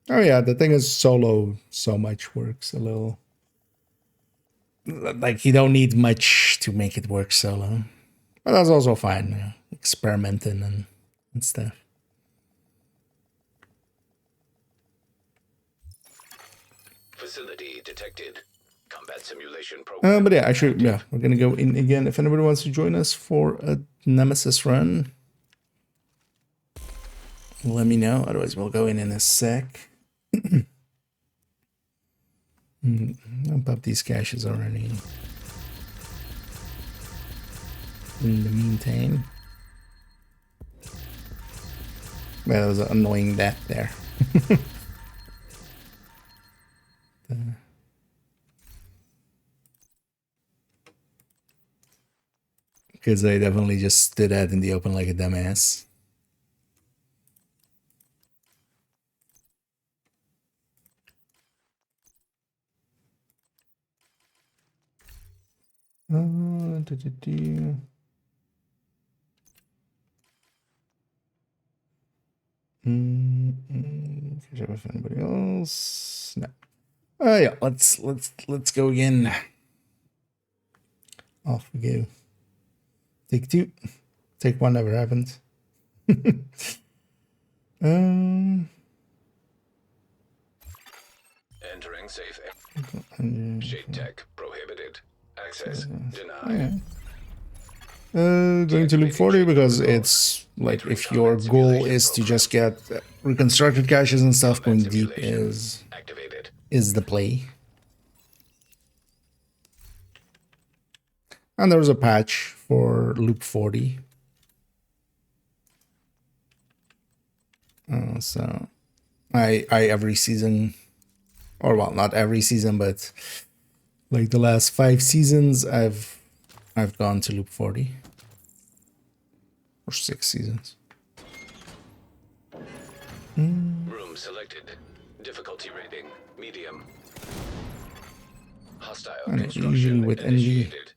Oh yeah, the thing is, solo so much works a little. Like you don't need much to make it work solo, but that's also fine. You know, experimenting and stuff. Facility detected. Combat simulation program. But yeah, actually, yeah, we're gonna go in again. If anybody wants to join us for a Nemesis run, let me know. Otherwise, we'll go in a sec. I'll pop these caches already. In the meantime, well, that was an annoying death there. Because I definitely just stood out in the open like a dumbass. Catch up with anybody else? No. Oh yeah, let's go again. Off we go. Take 2. Take 1 never happened. Entering safe. Shade tech prohibited. Access denied. Going to Loop 40 because it's like if your goal is to just get reconstructed caches and stuff, going deep Activated. is the play. And there's a patch for Loop 40. So I every season, or well, not every season, but like the last 5 seasons, I've gone to Loop 40. Or 6 seasons. Room selected. Difficulty rating medium. Hostile And construction usually with NV. initiated.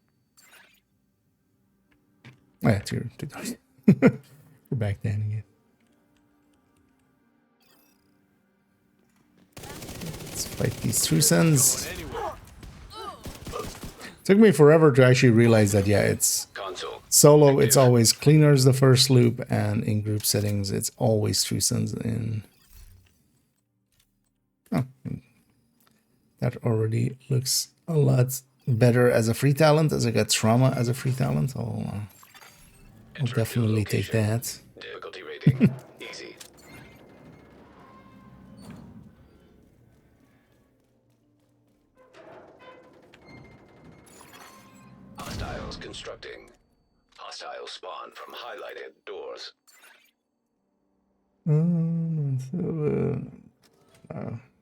Oh yeah, 2,000. We're back down again. Let's fight these True Sons. Took me forever to actually realize that, yeah, it's Console. solo, Active. it's always cleaners the first loop, and in group settings, it's always True Sons in. Oh, that already looks a lot better as a free talent, as I got trauma as a free talent. I'll Enter new definitely take location. that. Difficulty rating easy. Hostiles constructing. Hostiles spawn from highlighted doors.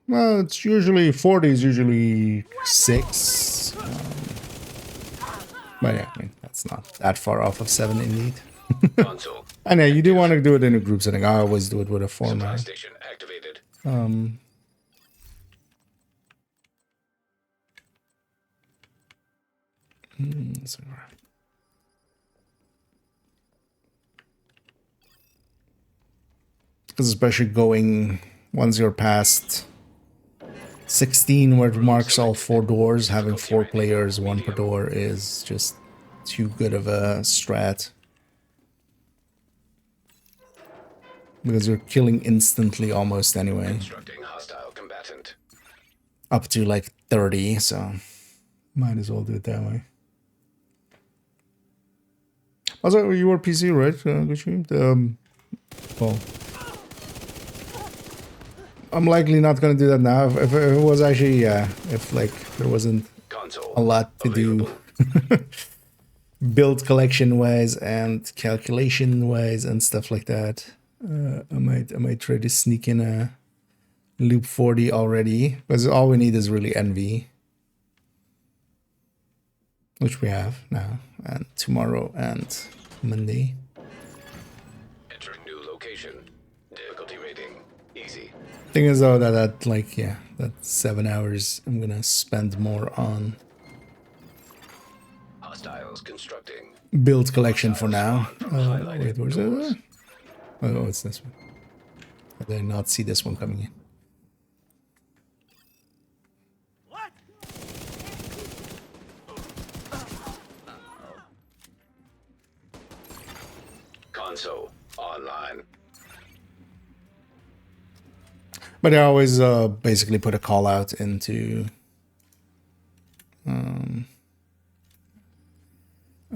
Well, it's usually 40 is usually 6. But yeah, I mean, that's not that far off of 7 indeed. Console. I know you do want to do it in a group setting. I always do it with a Supply format. station activated. Because especially going once you're past 16, where it marks all 4 doors, having 4 players, 1 per door is just too good of a strat. because you're killing instantly almost anyway. Constructing hostile combatant. Up to like 30, so might as well do it that way. Also, you were PC, right, Gucci? Well, I'm likely not gonna do that now. If it was actually, yeah, if like there wasn't Console a lot to do, build collection wise and calculation wise and stuff like that, I might try to sneak in a loop 40 already, because all we need is really NV, which we have now, and tomorrow and Monday. Entering new location. Difficulty rating. Easy. Thing is though that like, yeah, that 7 hours I'm gonna spend more on Hostiles constructing. build collection for now. Highlighted Wait, where's doors. it? Oh, it's this one. I did not see this one coming in. What? Console online. But I always basically put a call out into I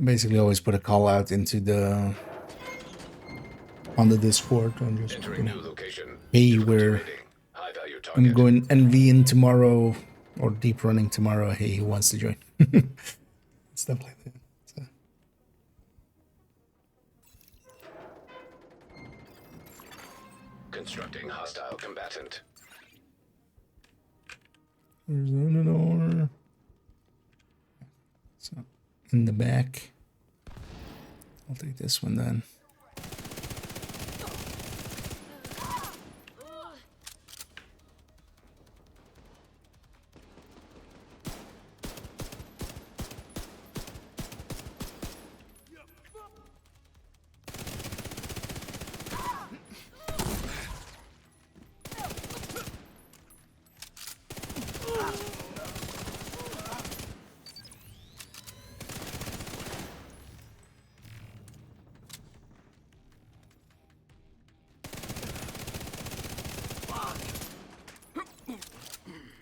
basically always put a call out into the on the Discord and just, you Entering new know, location. hey, Difficulty we're rating. High value I'm target. going NV in tomorrow or deep running tomorrow. Hey, who wants to join? Stuff like that. So. Constructing hostile combatant. There's another. So in the back. I'll take this one then.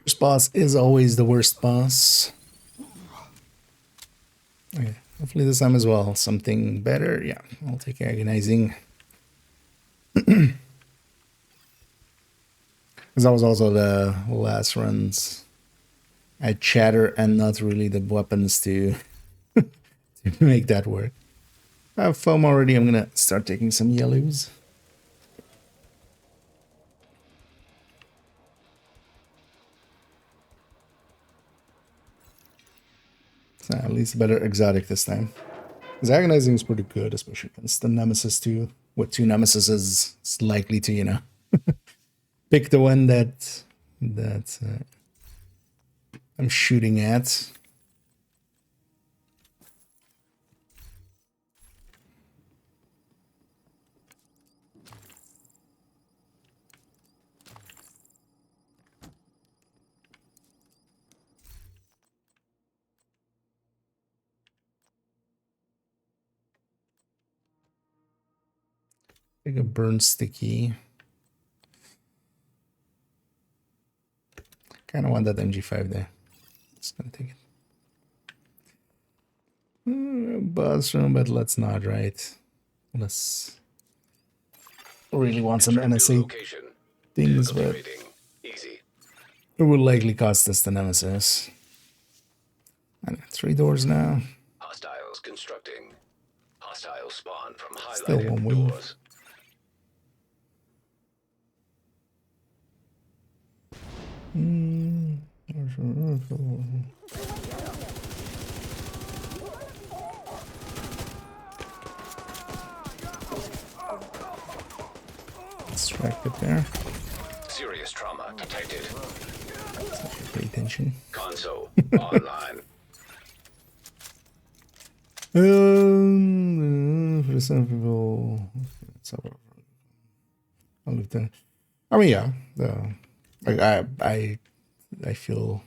First boss is always the worst boss. Okay, hopefully this time as well. Something better. Yeah, I'll take agonizing. Because that was also the last runs. I had chatter and not really the weapons to, to make that work. I have foam already. I'm gonna start taking some yellows. So at least a better exotic this time. Because agonizing is pretty good, especially against the nemesis too. With two nemesis is it's likely to, you know, pick the one that I'm shooting at. Take a burn sticky. Kind of want that MG5 there. Just gonna take it. Buzz room, but let's not, right? Let's really want some Entering new NSA location. things, Difficulty but rating. Easy. it will likely cost us the nemesis. And 3 doors now. Hostiles constructing. Hostile spawn from Still one highlighted wing. doors. Distracted there. Serious trauma detected. Pay attention. Console online. For some people, let's have I'll leave that. I mean, yeah, I feel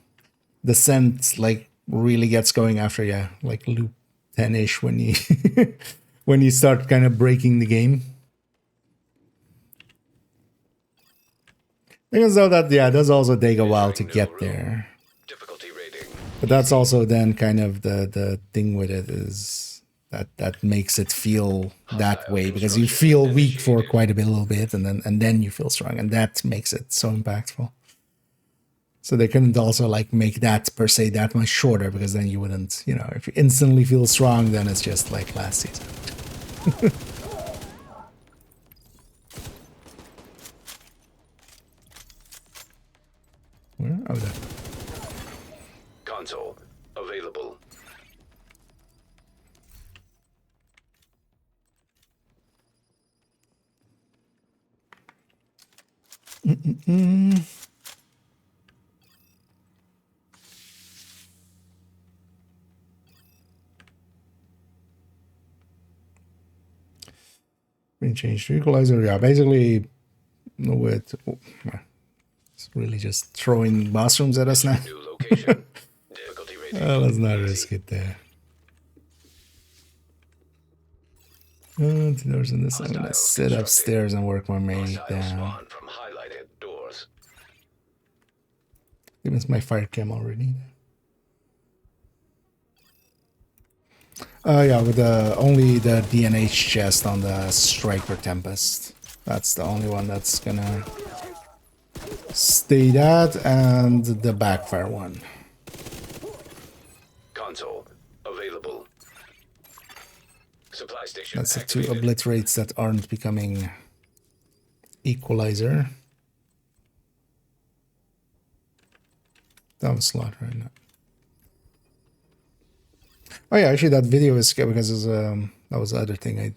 the scent like really gets going after, yeah, like loop 10-ish when you when you start kind of breaking the game. Thing is though that yeah, it does also take a while to get there. Difficulty rating. But that's also then kind of the thing with it is that makes it feel that way because you feel weak for quite a little bit and then you feel strong and that makes it so impactful. So they couldn't also like make that per se that much shorter because then you wouldn't, you know, if you instantly feel strong, then it's just like last season. Where? Oh, there. Console available. We changed the equalizer. Yeah, basically, with it's really just throwing bathrooms at us now. New location. Difficulty rating. Let's not risk it there. Doors in this. I'm gonna sit upstairs and work my main Hostile down. spawn from highlighted doors. Even my fire cam already. Yeah, with only the DNH chest on the Striker Tempest. That's the only one that's gonna stay that, and the backfire one. Console available. Supply station. That's the two activated. obliterates that aren't becoming equalizer. That was slot right now. Oh yeah, actually that video is good because it's, that was the other thing.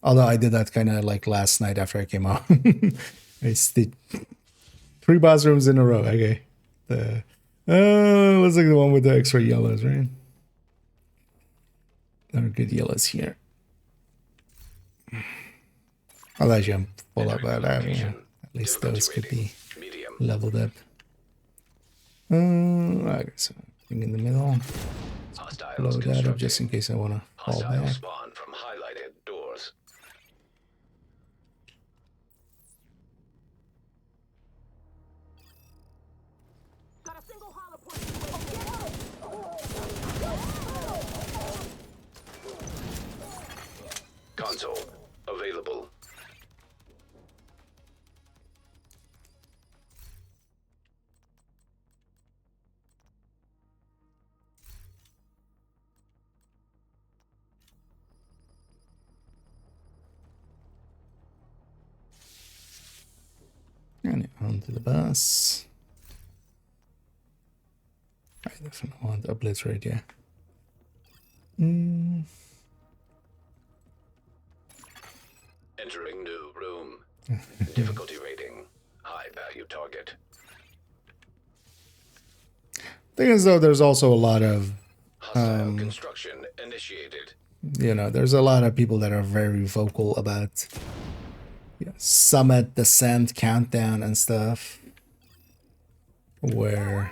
Although I did that kind of like last night after I came out. I stayed 3 bathrooms in a row. Okay. Looks like the one with the extra yellows, right? There are good yellows here. I'll let you pull up that. Yeah. At least those could be Medium. leveled up. Okay, so in the middle. Hostiles Blow that up constructing. just in case I want to fall Hostile back. spawn from highlighted doors. Got a single hollow point. Console available. And onto the bus. I definitely want to obliterate, yeah. Entering new room. Difficulty rating. High value target. Thing is, though, there's also a lot of, Hostile construction initiated. you know, there's a lot of people that are very vocal about summit descent countdown and stuff, where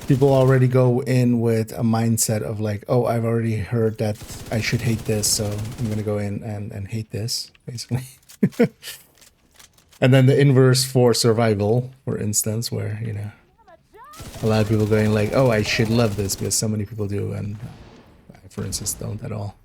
people already go in with a mindset of like, oh, I've already heard that I should hate this, so I'm gonna go in and hate this, basically. And then the inverse for survival, for instance, where, you know, a lot of people going like, oh, I should love this because so many people do, and I, for instance, don't at all.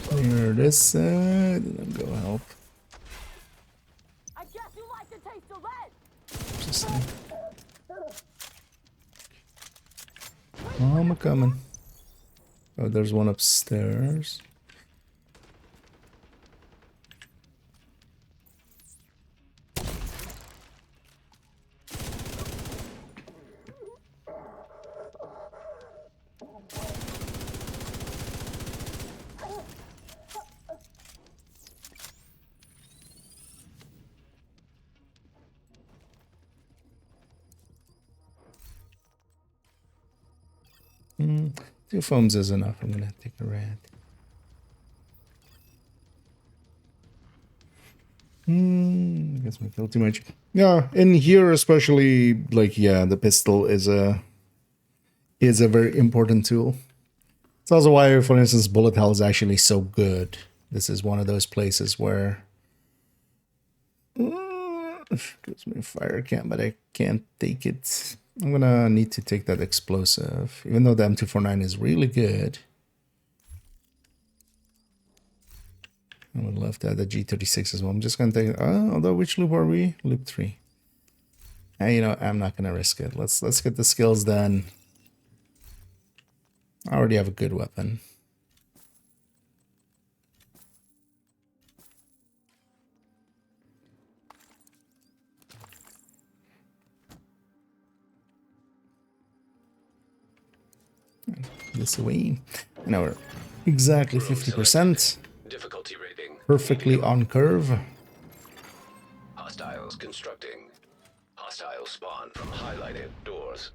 Clear this side, and then go help. I guess you like the taste of lead. Just oh, I'm coming. Oh, there's one upstairs. Two foams is enough. I'm gonna take a red. I guess we killed too much. Yeah, in here especially, like, yeah, the pistol is a is a very important tool. It's also why, for instance, bullet hell is actually so good. This is one of those places where gives me a fire can, but I can't take it. I'm gonna need to take that explosive, even though the M249 is really good. I would love to add the G36 as well. I'm just gonna take. Although which loop are we? Loop 3. You know, I'm not gonna risk it. Let's get the skills done. I already have a good weapon. This way. Now we're exactly 50%. Difficulty rating. Perfectly on curve. Hostiles constructing. Hostiles spawn from highlighted doors.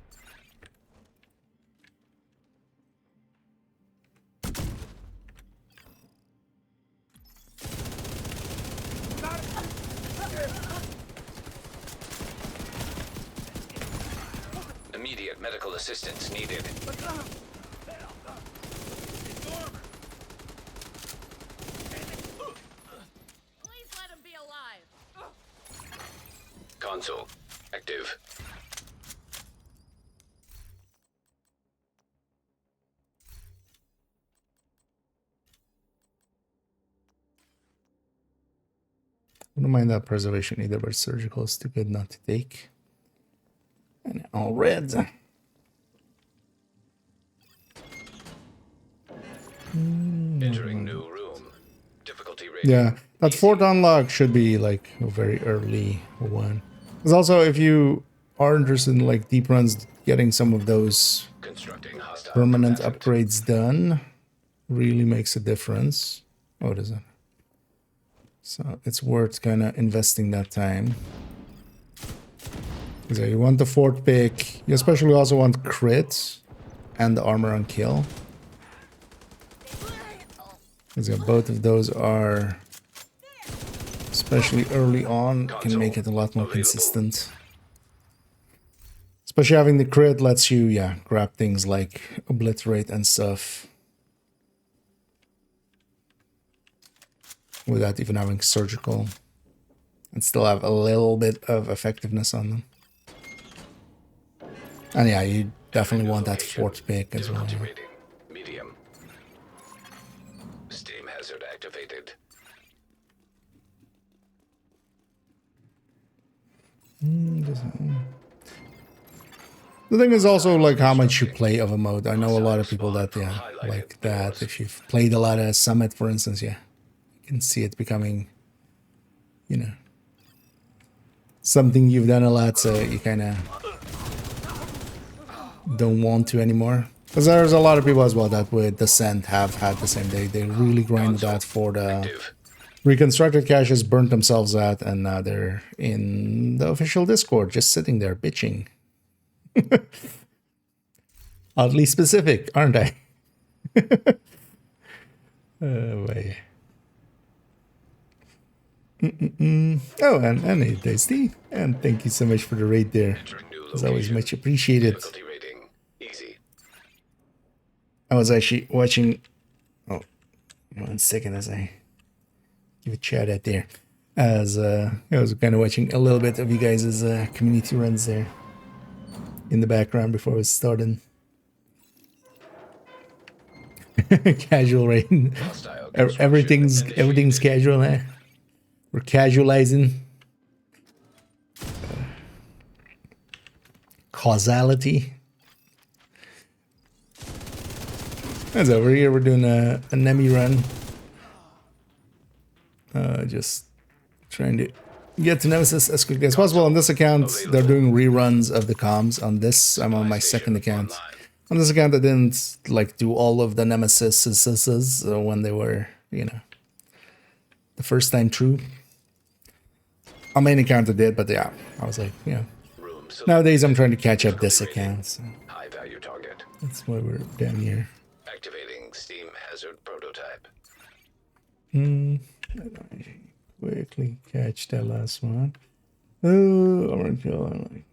Immediate medical assistance needed. Please let him be alive. Console active. I don't mind that preservation either, but surgical is too good not to take. And all red. Entering new room. Difficulty rating. Yeah, that fourth unlock should be like a very early one. Because also, if you are interested in like deep runs, getting some of those Constructing hostile permanent combatant. upgrades done really makes a difference. Oh, does it? So it's worth kind of investing that time. So you want the fourth pick. You especially also want crit and the armor on kill. Because both of those are, especially early on, can make it a lot more consistent. Especially having the crit lets you, yeah, grab things like obliterate and stuff without even having surgical, and still have a little bit of effectiveness on them. And yeah, you definitely want that fourth pick as well. Difficulty rating. Medium. Steam hazard activated. The thing is also like how much you play of a mode. I know a lot of people that, yeah, like that. If you've played a lot of Summit, for instance, yeah, you can see it becoming, you know, something you've done a lot, so you kind of don't want to anymore. Because there's a lot of people as well that with Descent have had the same day. They really grinded that for the Active. reconstructed caches, burnt themselves out, and now they're in the official Discord, just sitting there bitching. Oddly specific, aren't I? Way. Oh, and hey, Tasty. And thank you so much for the raid there. Entering new It's always location. much appreciated. Difficulty rating. Easy. I was actually watching. Oh, 1 second as I give a shout out there. As I was kind of watching a little bit of you guys' community runs there in the background before I was starting. Casual rain. Hostile Everything's casual now. We're casualizing. Causality. As over here, we're doing a Nemi run. Just trying to get to Nemesis as quickly as possible. On this account, they're doing reruns of the comms. On this, I'm on my second account. On this account, I didn't like do all of the Nemesis when they were, you know, the first time through. On main account, I did, but yeah, I was like, yeah. Room Nowadays, I'm trying to catch up this account. So high value target. that's why we're down here. Activating steam hazard prototype. Quickly catch that last one. Oh, I'm gonna kill him.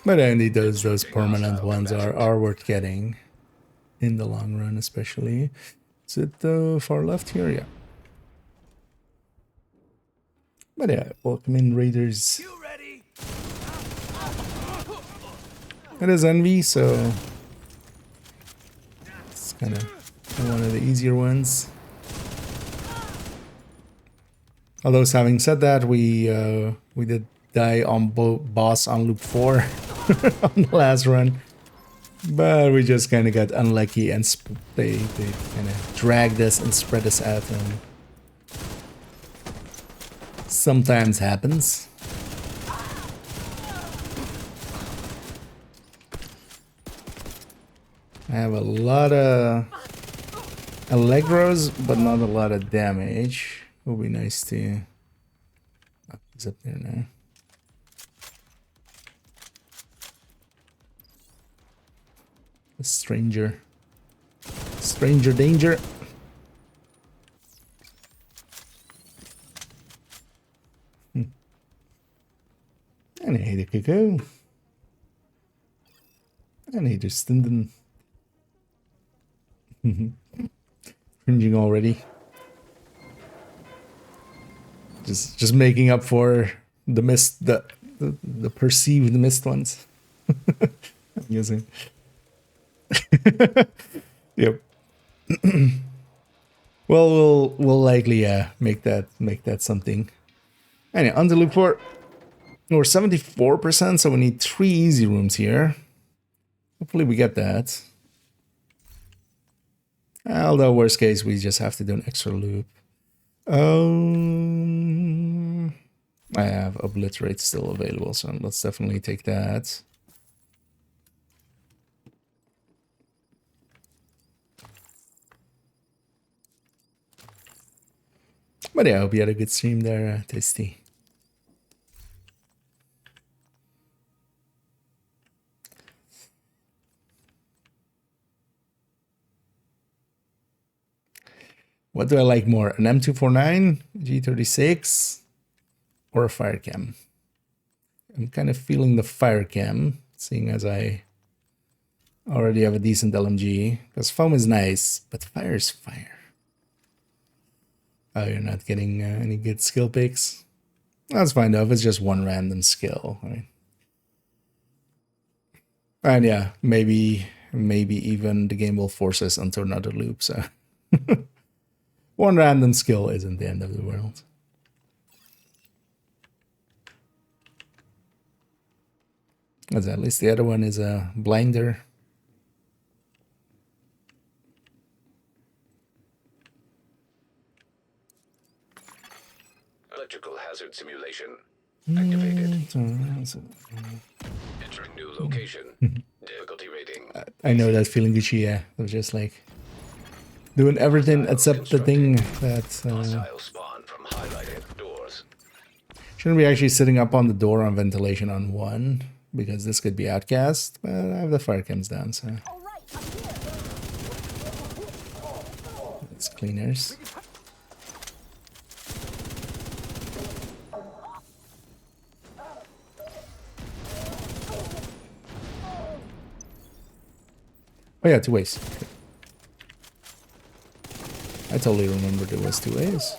But indeed, those permanent ones are worth getting in the long run, especially. Is it far left here? Yeah. But yeah, welcome in, Raiders. You ready? It is Envy, so it's kind of one of the easier ones. Although, having said that, we did die on boss on loop 4 on the last run, but we just kind of got unlucky and they kind of dragged us and spread us out, and sometimes happens. I have a lot of Allegros, but not a lot of damage. Would be nice to. Oh, he's up there now. A stranger. Stranger danger. And I hate a cuckoo. And I just didn't. Cringing already. Just making up for the missed the perceived missed ones. I'm guessing. Yep. Well, we'll likely make that something. Anyway, on to loop 4. We're 74%, so we need 3 easy rooms here. Hopefully we get that. Although worst case, we just have to do an extra loop. I have Obliterate still available, so let's definitely take that. But yeah, I hope you had a good stream there, Tasty. What do I like more, an M249, G36, or a Firecam? I'm kind of feeling the Firecam, seeing as I already have a decent LMG. Because foam is nice, but fire is fire. Oh, you're not getting any good skill picks? That's fine though, if it's just one random skill. Right? And yeah, maybe even the game will force us onto another loop, so... One random skill isn't the end of the world. As at least the other one is a blinder. Electrical hazard simulation activated. Entering new location. Difficulty rating. I know that feeling, Gucci, yeah. It was just like doing everything except the thing that Hostile spawn from highlighted doors. shouldn't be actually sitting up on the door on ventilation on 1, because this could be outcast, but I have the fire cams down, so it's cleaners. Oh yeah, 2 ways. Okay. I totally remember there was 2 ways.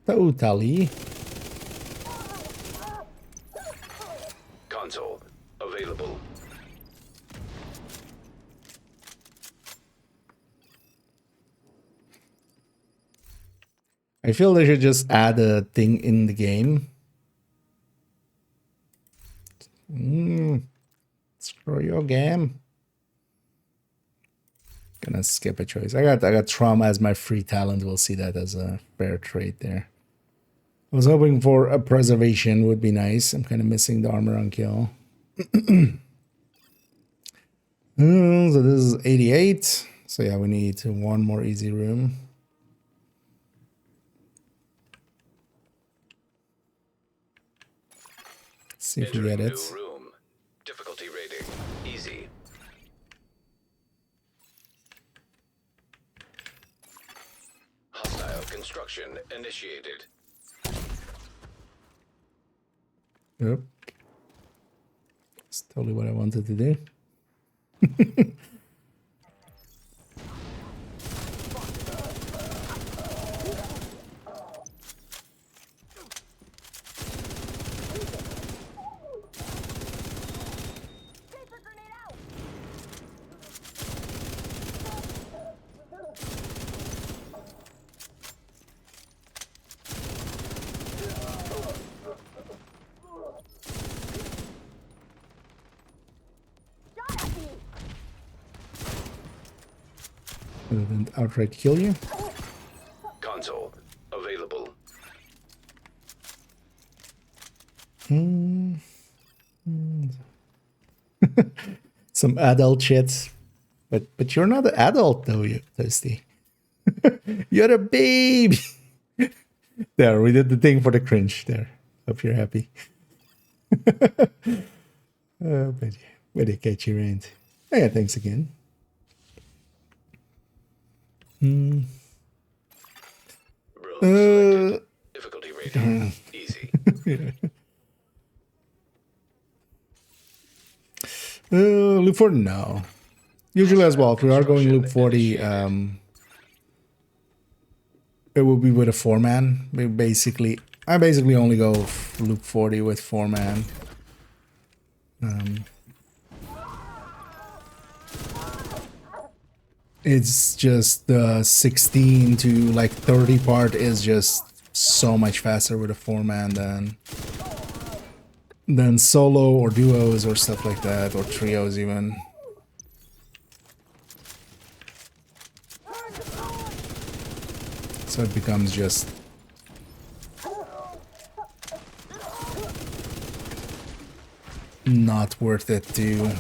Totally. Console available. I feel they should just add a thing in the game. Screw your game. Gonna skip a choice. I got trauma as my free talent. We'll see that as a fair trade there. I was hoping for a preservation would be nice. I'm kind of missing the armor on kill. So this is 88. So yeah, we need one more easy room. Let's see if we get it. New room. Difficulty rating easy. Hostile construction initiated. Yep. That's totally what I wanted to do. Paper grenade out. Shot at me. Rather than outright kill you. Console available. Some adult shit. But you're not an adult though, you Toasty. You're a baby. There, we did the thing for the cringe there. Hope you're happy. Oh, but they catch you around. Oh, yeah, thanks again. Bro selected. Difficulty rating easy. Loop 40, no. Usually as well, if we are going loop 40, it will be with a 4-man. I basically only go loop 40 with 4-man. It's just the 16 to like 30 part is just so much faster with a 4-man than solo or duos or stuff like that, or trios even. So it becomes just not worth it to.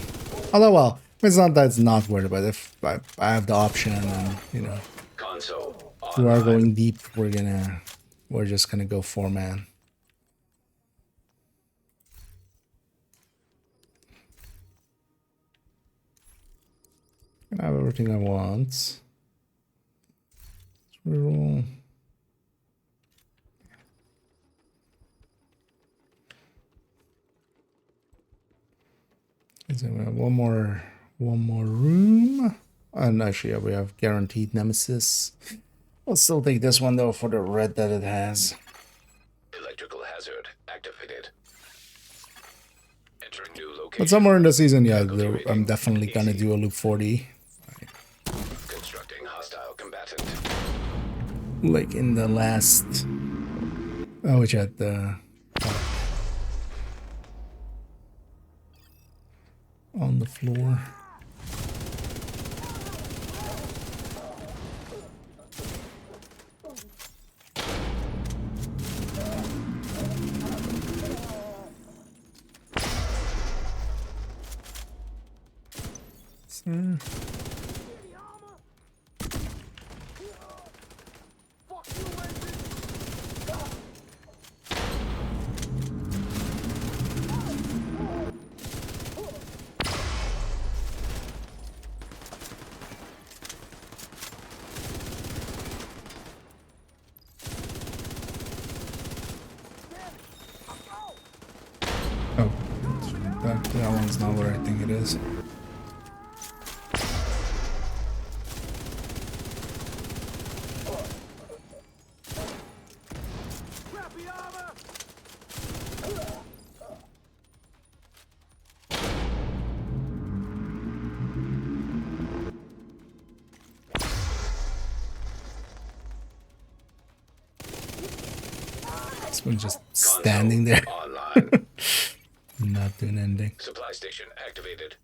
Although, well, it's not that it's not worth it, but if I have the option, and you know, Console if we are online. going deep, we're just gonna go 4-man. I have everything I want. Let's reroll. So we have one more room. And actually, yeah, we have guaranteed nemesis. I'll still take this one though for the red that it has. Electrical hazard activated. Entering new location. But somewhere in the season, yeah, I'm definitely gonna do a loop 40. Constructing hostile combatant. Like in the last. Oh, which at the. On the floor. Sir. Oh, that one's not where I think it is. Crappy armor! This one's just standing there, Online. not doing anything. Supply station activated.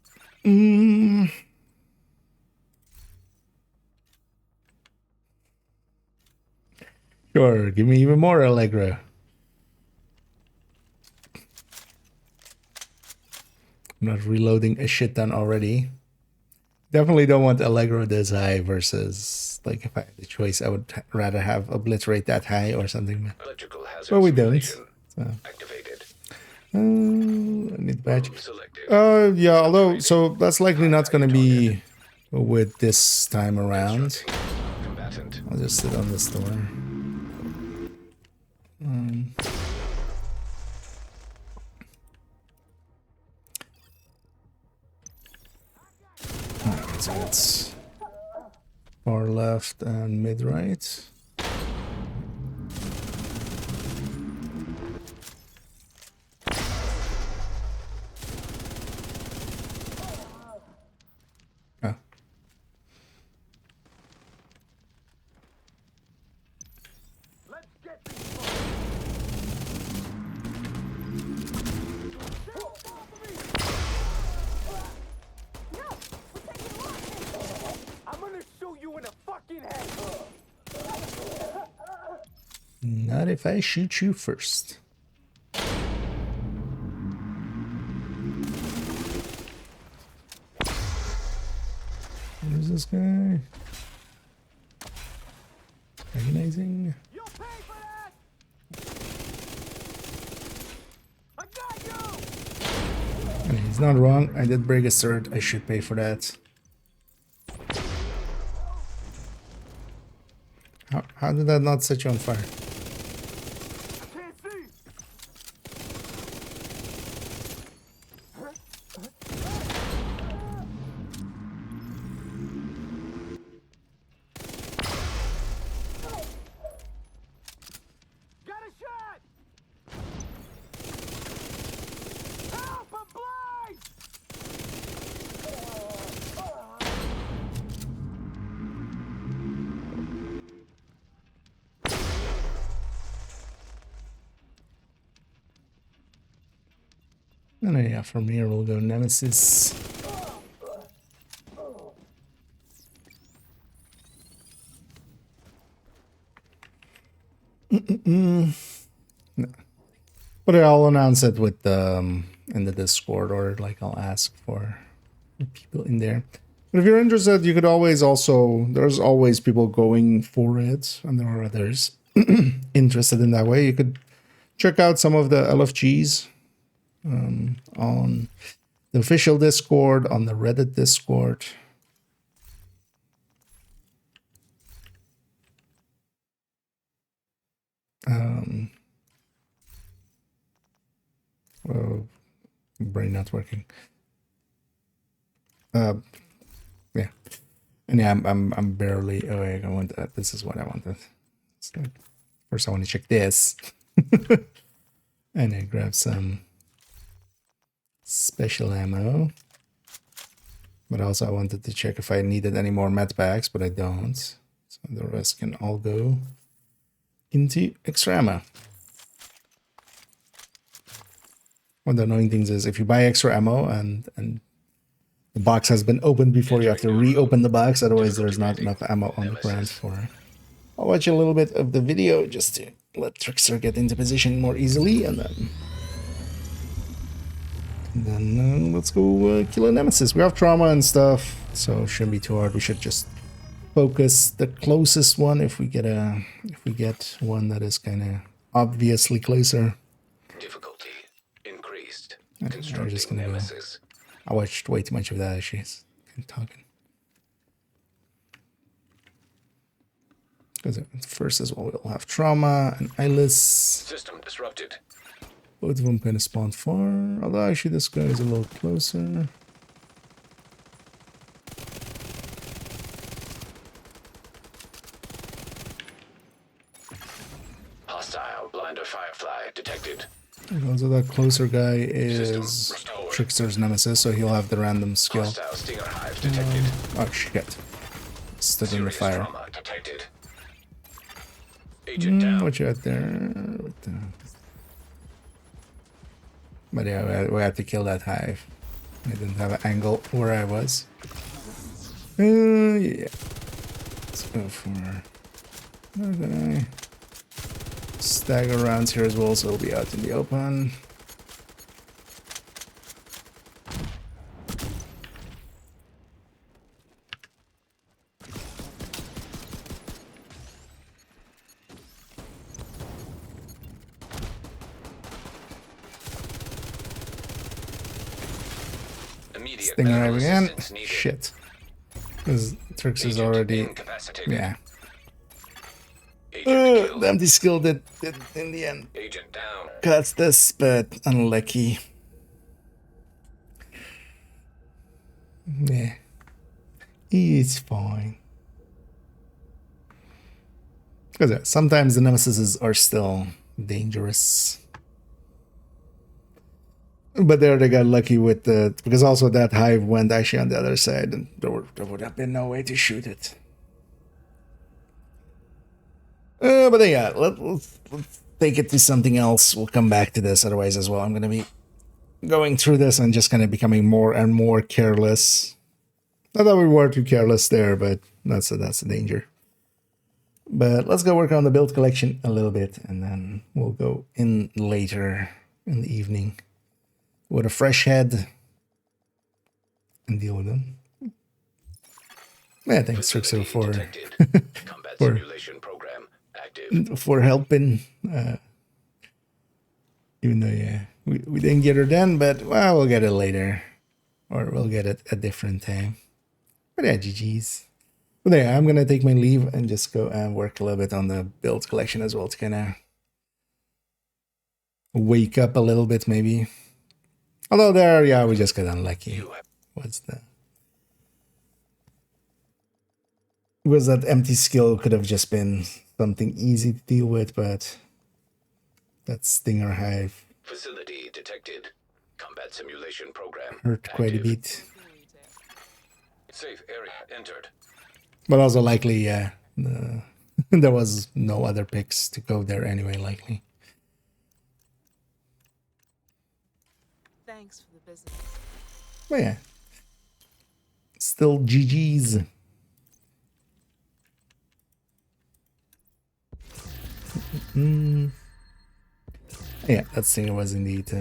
Sure, give me even more Allegro. I'm not reloading a shit ton already. Definitely don't want Allegro this high versus, like, if I had the choice, I would rather have Obliterate that high or something. Electrical hazard But we don't. simulation activated. I need the badge. Selected. Yeah, although, so that's likely not going to be with this time around. Combatant. I'll just sit on this door. left and mid right. Oh. Let's get these folks. I'm gonna shoot you in the fucking head. Not if I shoot you first. Where's this guy? Recognizing. You'll pay for that. I got you. And he's not wrong. I did break a sword. I should pay for that. How did that not set you on fire? Can't see. Got a shot. Help! I'm blind. And then, yeah, from here we'll go Nemesis. No. But I'll announce it with in the Discord, or like I'll ask for people in there. But if you're interested, you could always also, there's always people going for it, and there are others interested in that way. You could check out some of the LFGs on the official Discord, on the Reddit Discord. Oh, brain not working. Yeah, and yeah, I'm barely. Oh, I want that. This is what I wanted. So first, I want to check this, and I grab some special ammo. But also, I wanted to check if I needed any more med packs, but I don't. So the rest can all go into extra ammo. One of the annoying things is if you buy extra ammo and the box has been opened before, you have to reopen the box, otherwise there's not enough ammo on the ground for. I'll watch a little bit of the video just to let Trickster get into position more easily, and then let's go kill a Nemesis. We have trauma and stuff, so it shouldn't be too hard. We should just focus the closest one if we get one that is kind of obviously closer. Difficulty increased. I'm Constructing just gonna go. Nemesis. I watched way too much of that as she's talking. Because first as well, we'll have trauma and eyeless. System disrupted. Both of them kind of spawn far. Although actually this guy is a little closer. Hostile blinder firefly detected. And also that closer guy is System restored. Trickster's Nemesis, so he'll have the random skill. Hostile stinger hive detected. Oh shit. Stood in the Serious fire. trauma detected. Agent down. What you got there? What the... But yeah, we had to kill that hive. I didn't have an angle where I was. Yeah. Let's go for another guy. Stagger rounds here as well, so it'll be out in the open. Immediate Stinger medical again. assistance needed. Shit. Because Trix is Agent already. incapacitated. Yeah. Agent killed. The empty skill did in the end. Agent down. Cuts this, but unlucky. Yeah. It's fine. Because sometimes the nemesis are still dangerous. But there they got lucky with the, because also that hive went actually on the other side, and there would have been no way to shoot it. But then, yeah, let's take it to something else. We'll come back to this otherwise as well. I'm gonna be going through this and just kind of becoming more and more careless. Not that we were too careless there, but that's the danger. But let's go work on the build collection a little bit, and then we'll go in later in the evening with a fresh head and deal with them. Yeah, thanks, Trixo, for Combat simulation program active. for helping. Even though, yeah, we didn't get her then, but well, we'll get it later, or we'll get it a different time. But yeah, GG's. But yeah, I'm gonna take my leave and just go and work a little bit on the build collection as well to kind of wake up a little bit, maybe. Although there, yeah, we just got unlucky. What's that? Was that empty skill could have just been something easy to deal with, but that Stinger Hive Facility detected. Combat simulation program hurt quite a active. bit. Safe area entered. But also likely, yeah, there was no other picks to go there anyway, likely. Thanks for the business. But yeah, still GG's. Yeah, that Stinger was indeed...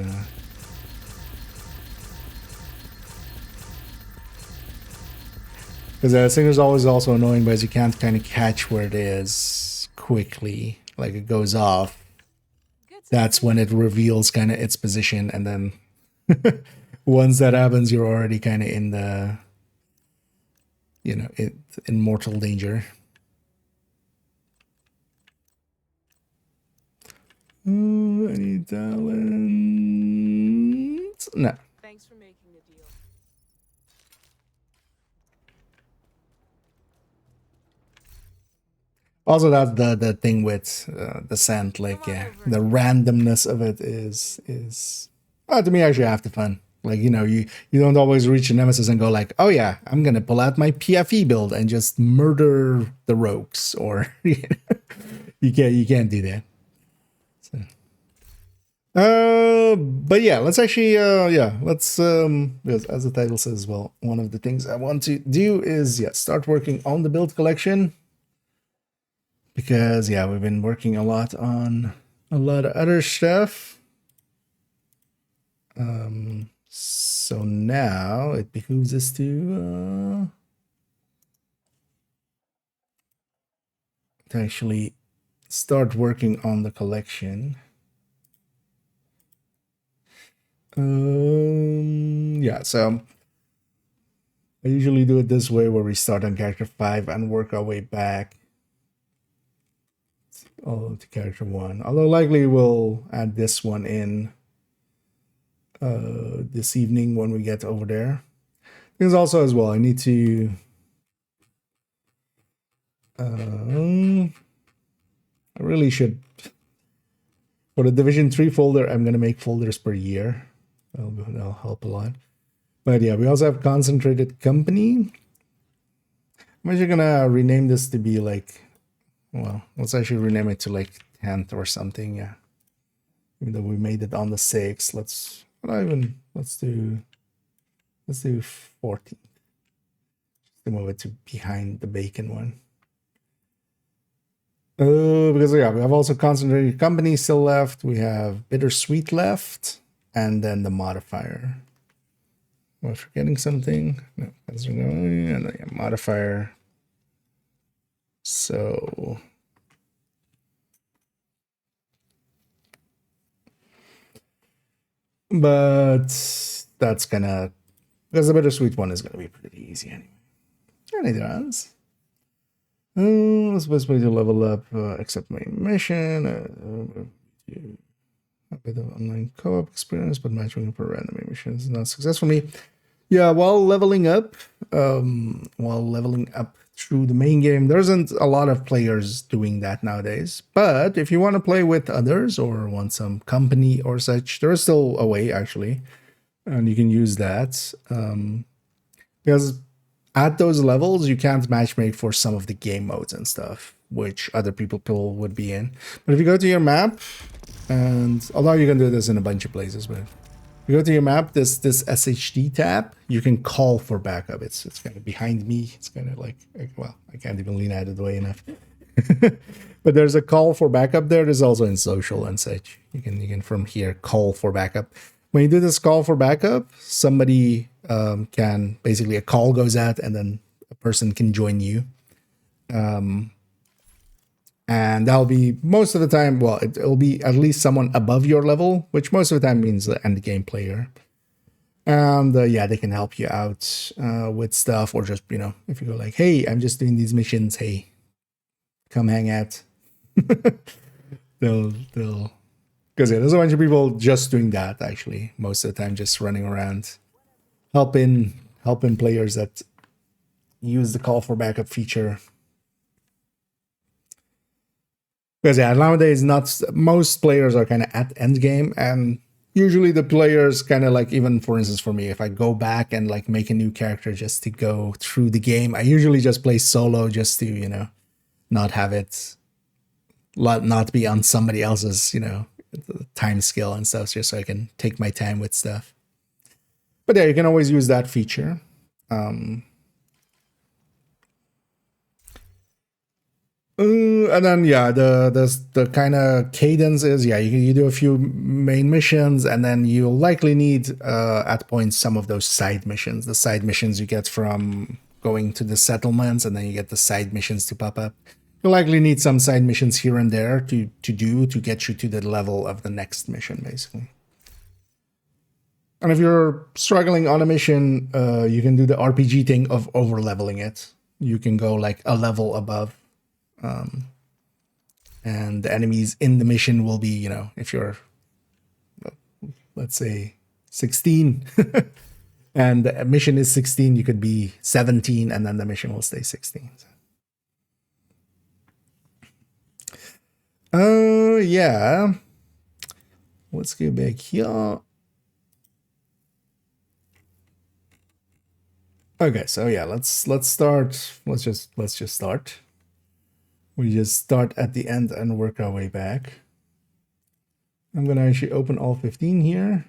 Because the Stinger's always also annoying because you can't kind of catch where it is quickly. Like it goes off. That's when it reveals kind of its position, and then once that happens, you're already kind of in the, you know, in mortal danger. Any talent? No. Thanks for making the deal. Also, that's the thing with the scent, like, yeah, the randomness of it is to me actually half the fun. Like, you know, you don't always reach a nemesis and go like, oh yeah, I'm gonna pull out my PFE build and just murder the rogues, or you can't do that. So. But yeah, let's actually let's because as the title says, well, one of the things I want to do is start working on the build collection. Because, yeah, we've been working a lot on a lot of other stuff. So now it behooves us to actually start working on the collection. Yeah, so I usually do it this way, where we start on character 5 and work our way back to character 1. Although likely we'll add this one in this evening when we get over there. Because also as well, I need to I really should, for the Division 3 folder, I'm gonna make folders per year. That'll help a lot. But yeah, we also have concentrated company. I'm actually gonna rename this to be like, well, let's actually rename it to like 10th or something, yeah. Even though we made it on the 6th, let's do 14th. Just to move it to behind the bacon one. Because yeah, we have also concentrated company still left. We have bittersweet left, and then the modifier. Am I forgetting something? No, and then yeah, modifier. So but that's gonna, because the bittersweet one is gonna be pretty easy anyway. Anything else? Supposed to level up, accept my mission. A bit of online co-op experience, but matching for random mission is not successful for me. Yeah, while leveling up through the main game. There isn't a lot of players doing that nowadays. But if you want to play with others or want some company or such, there is still a way actually, and you can use that because at those levels you can't matchmake for some of the game modes and stuff, which other people would be in. But if you go to your map, and although you can do this in a bunch of places, but you go to your map, this SHD tab, you can call for backup. It's kind of behind me. It's kind of like, well, I can't even lean out of the way enough. But there's a call for backup there. There's also in social and such. You can from here call for backup. When you do this call for backup, somebody can basically, a call goes out and then a person can join you. And that'll be most of the time, well, it'll be at least someone above your level, which most of the time means the end game player. And yeah, they can help you out with stuff, or just, you know, if you go like, hey, I'm just doing these missions, hey, come hang out. they'll, because yeah, there's a bunch of people just doing that actually, most of the time, just running around, helping players that use the call for backup feature. Because yeah, nowadays most players are kind of at end game, and usually the players kind of like, even for instance for me, if I go back and like make a new character just to go through the game, I usually just play solo just to, you know, not have it, not be on somebody else's, you know, time scale and stuff, just so I can take my time with stuff. But yeah, you can always use that feature. And then yeah, the kind of cadence is, yeah, you do a few main missions, and then you'll likely need at points some of those side missions. The side missions you get from going to the settlements, and then you get the side missions to pop up. You'll likely need some side missions here and there to get you to the level of the next mission, basically. And if you're struggling on a mission, you can do the RPG thing of over leveling it. You can go like a level above. And the enemies in the mission will be, you know, if you're, let's say 16 and the mission is 16, you could be 17 and then the mission will stay 16. Yeah, let's go back here. Okay, so yeah, let's start. Let's just start. We just start at the end and work our way back. I'm gonna actually open all 15 here.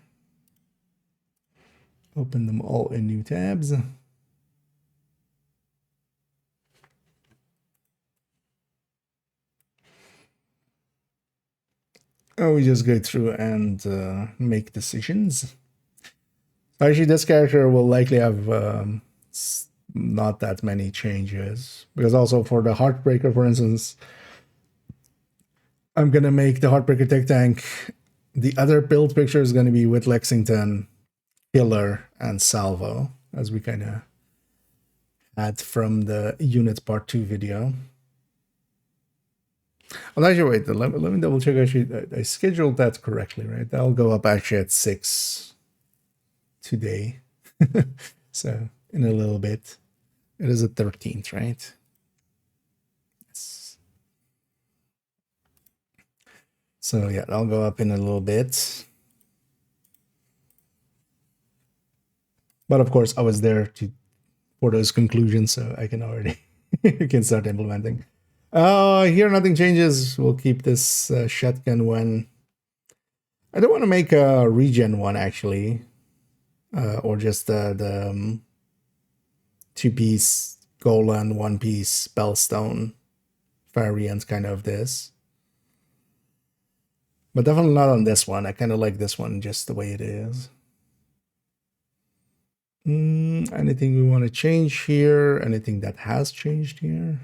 Open them all in new tabs. And we just go through and make decisions. Actually, this character will likely have not that many changes, because also for the Heartbreaker, for instance, I'm gonna make the Heartbreaker tech tank. The other build picture is gonna be with Lexington, Killer, and Salvo, as we kind of had from the Unit Part 2 video. I'll actually wait. Let me double check. Actually, I scheduled that correctly, right? That'll go up actually at 6 today. So in a little bit. It is the 13th, right? Yes. So yeah, I'll go up in a little bit. But of course, I was there for those conclusions, so I can already you can start implementing. Here nothing changes. We'll keep this shotgun one. I don't want to make a regen one actually, or just the 2-piece Golan, 1-piece Spellstone variant kind of this. But definitely not on this one. I kind of like this one just the way it is. Anything we want to change here? Anything that has changed here?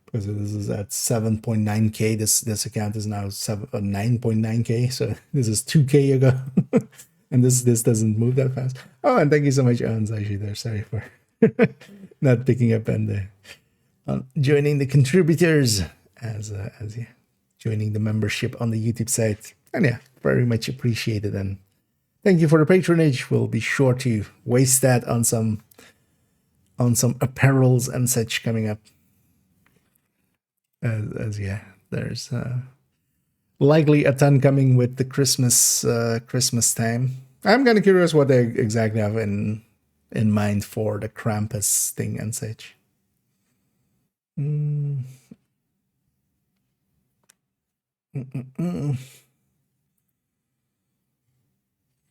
Because this is at 7.9k. This account is now 9.9k. So this is 2k ago. And this doesn't move that fast. Oh, and thank you so much, Owens, actually there. Sorry for not picking up and joining the contributors as yeah, joining the membership on the YouTube site. And yeah, very much appreciated. And thank you for the patronage. We'll be sure to waste that on some on some apparels and such coming up. As yeah, there's likely a ton coming with the Christmas time. I'm kind of curious what they exactly have in mind for the Krampus thing and such.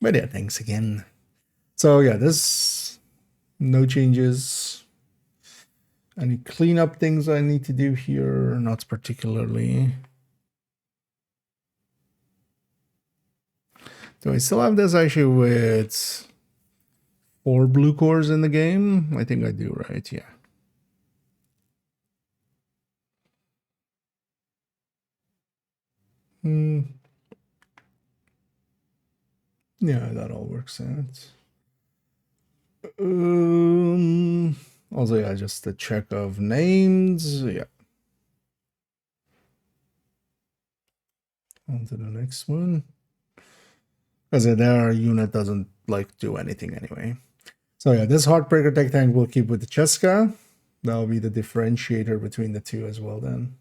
But yeah, thanks again. So yeah, this no changes. Any cleanup things I need to do here? Not particularly. Do I still have this issue with 4 blue cores in the game? I think I do, right? Yeah. Yeah, that all works out. Also, yeah, just a check of names. Yeah. On to the next one. Because their unit doesn't like do anything anyway. So yeah, this Heartbreaker tech tank will keep with the Cheska. That'll be the differentiator between the two as well then.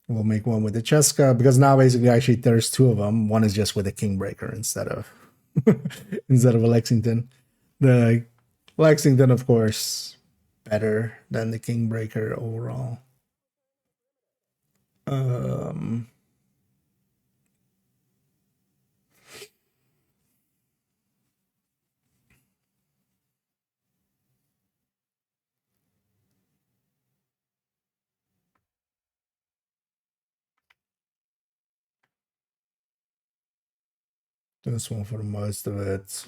We'll make one with the Cheska because now basically actually there's 2 of them. One is just with a Kingbreaker instead of instead of a Lexington. The Lexington, of course, better than the Kingbreaker overall. This one for most of it.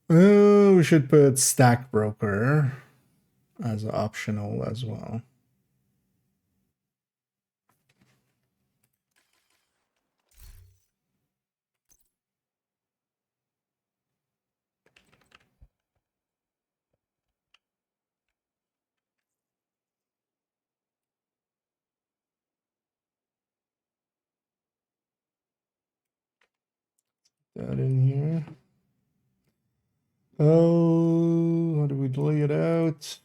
We should put Stack Broker as optional as well. That in here. Oh, how do we lay it out?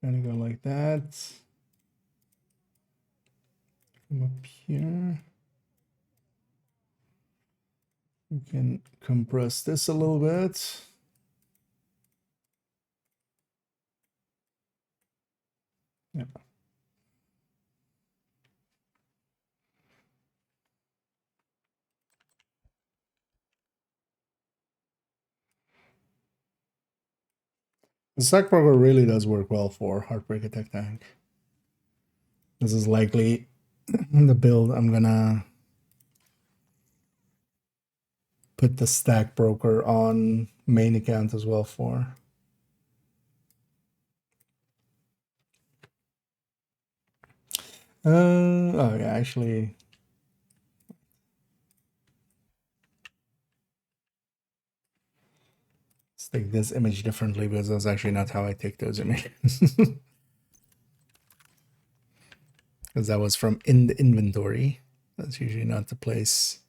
Gonna go like that. Come up here. We can compress this a little bit. Yeah. The Stack Broker really does work well for Heartbreaker tech tank. This is likely the build I'm gonna put the Stack Broker on main account as well for. Oh yeah, actually. Let's take this image differently because that's actually not how I take those images. Because that was from in the inventory. That's usually not the place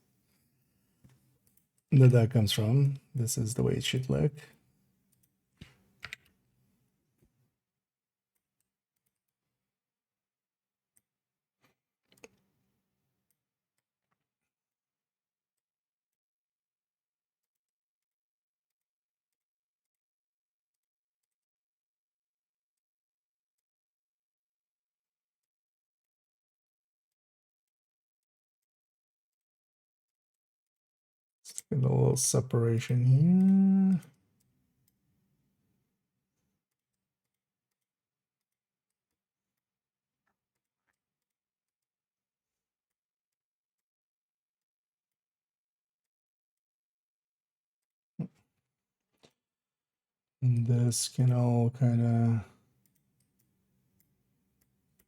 that comes from. This is the way it should look. Get a little separation here. And this can all kind of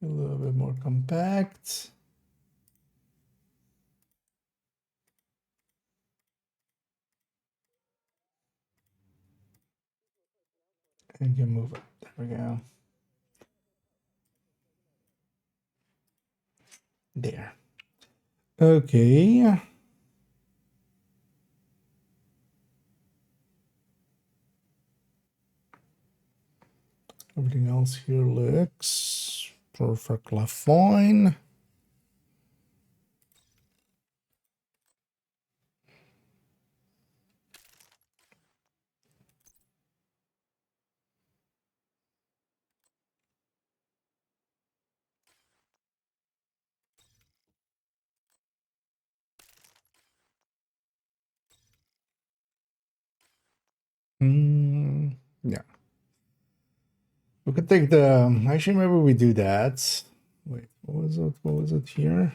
a little bit more compact. And you can move it. There we go. There. Okay. Everything else here looks perfectly fine. Yeah. We could take the... Actually, maybe we do that. Wait, what was it? What was it here?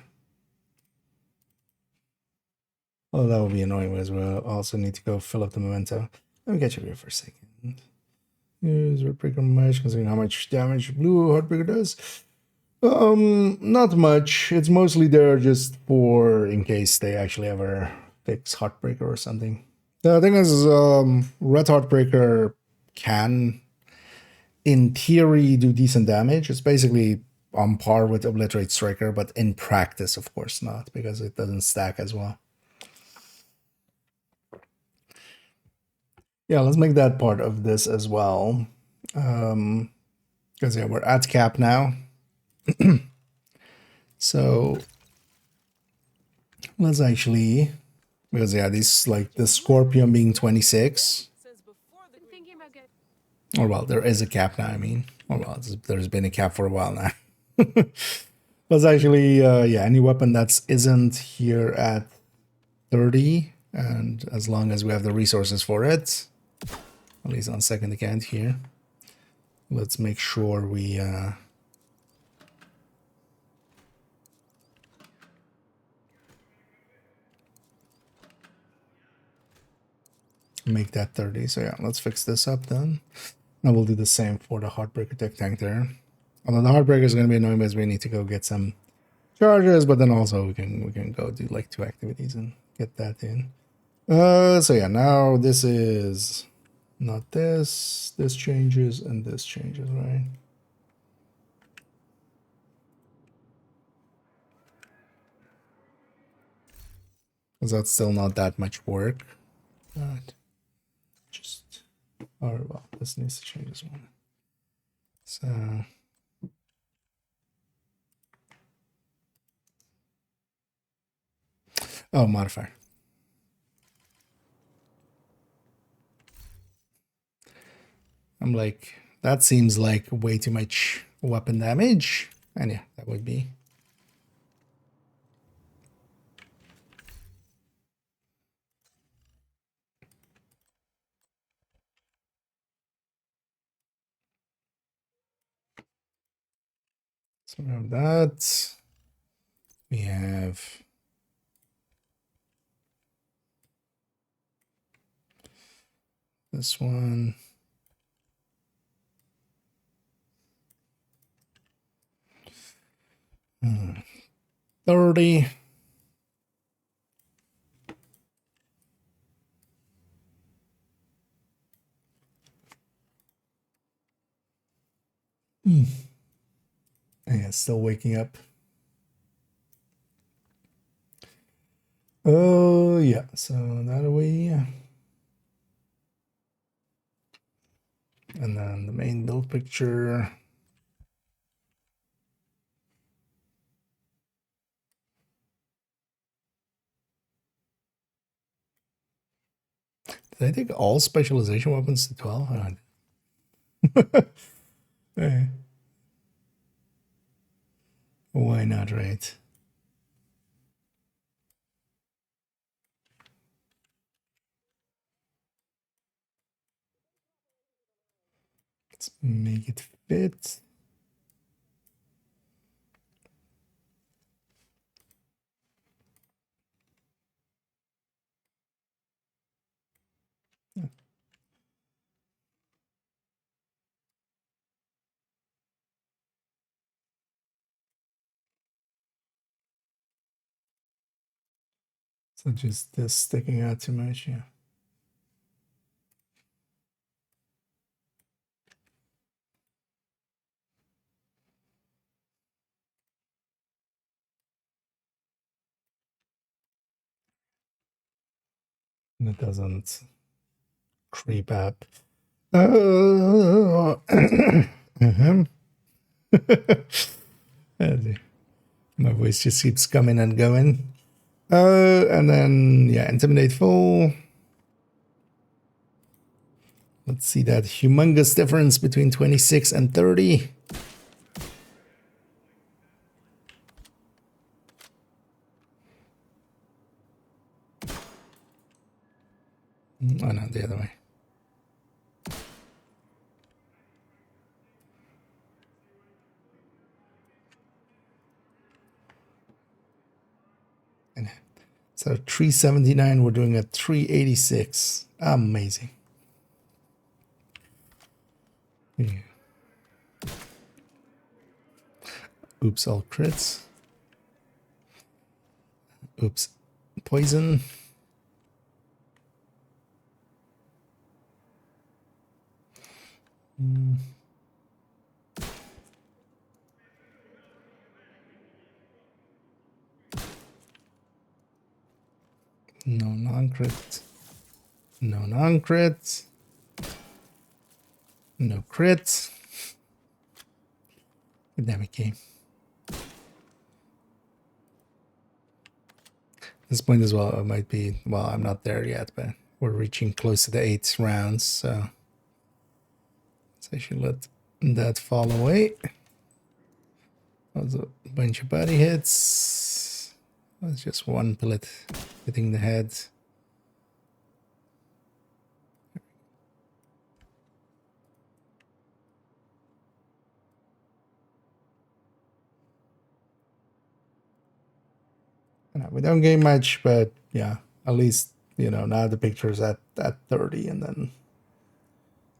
Oh, that would be annoying as well. Also need to go fill up the memento. Let me get you here for a second. Use Heartbreaker much, considering how much damage blue Heartbreaker does. Not much. It's mostly there just for in case they actually ever fix Heartbreaker or something. The thing is, Red Heartbreaker can, in theory, do decent damage. It's basically on par with Obliterate Striker, but in practice, of course not, because it doesn't stack as well. Yeah, let's make that part of this as well. Because yeah, we're at cap now. So let's actually, because yeah, these like the Scorpion being 26. Or well, there is a cap now, I mean. Or well, there's been a cap for a while now. Let's actually, yeah, any weapon that isn't here at 30, and as long as we have the resources for it, at least on second account here, let's make sure we make that 30. So yeah, let's fix this up then. And we'll do the same for the Heartbreaker Tech Tank there. Although the Heartbreaker is going to be annoying because we need to go get some charges, but then also we can go do like 2 activities and get that in. So yeah, now this is not this. This changes and this changes, right? Because that's still not that much work. But just, or well, this needs to change as well. So oh, modifier. I'm like, that seems like way too much weapon damage. And yeah, that would be. So we have that. We have this one. Hmm. 30. Yeah, still waking up. Oh, yeah. So that away. And then the main build picture. Did I take all specialization weapons to 12? Hey. Why not, right? Let's make it fit. So just this sticking out too much, yeah. And it doesn't creep up. And my voice just keeps coming and going. And then, yeah, Intimidate full. Let's see that humongous difference between 26 and 30. Oh no, the other way. And so 379, we're doing a 386. Amazing. Yeah. Oops, all crits. Oops, poison. No non-crit. No non-crit. No crit. Damn it, game. This point as well, it might be, well, I'm not there yet, but we're reaching close to the 8 rounds, so I should let that fall away. That was a bunch of body hits. That's just one bullet hitting the head. We don't gain much, but yeah, at least, you know, now the picture's at 30 and then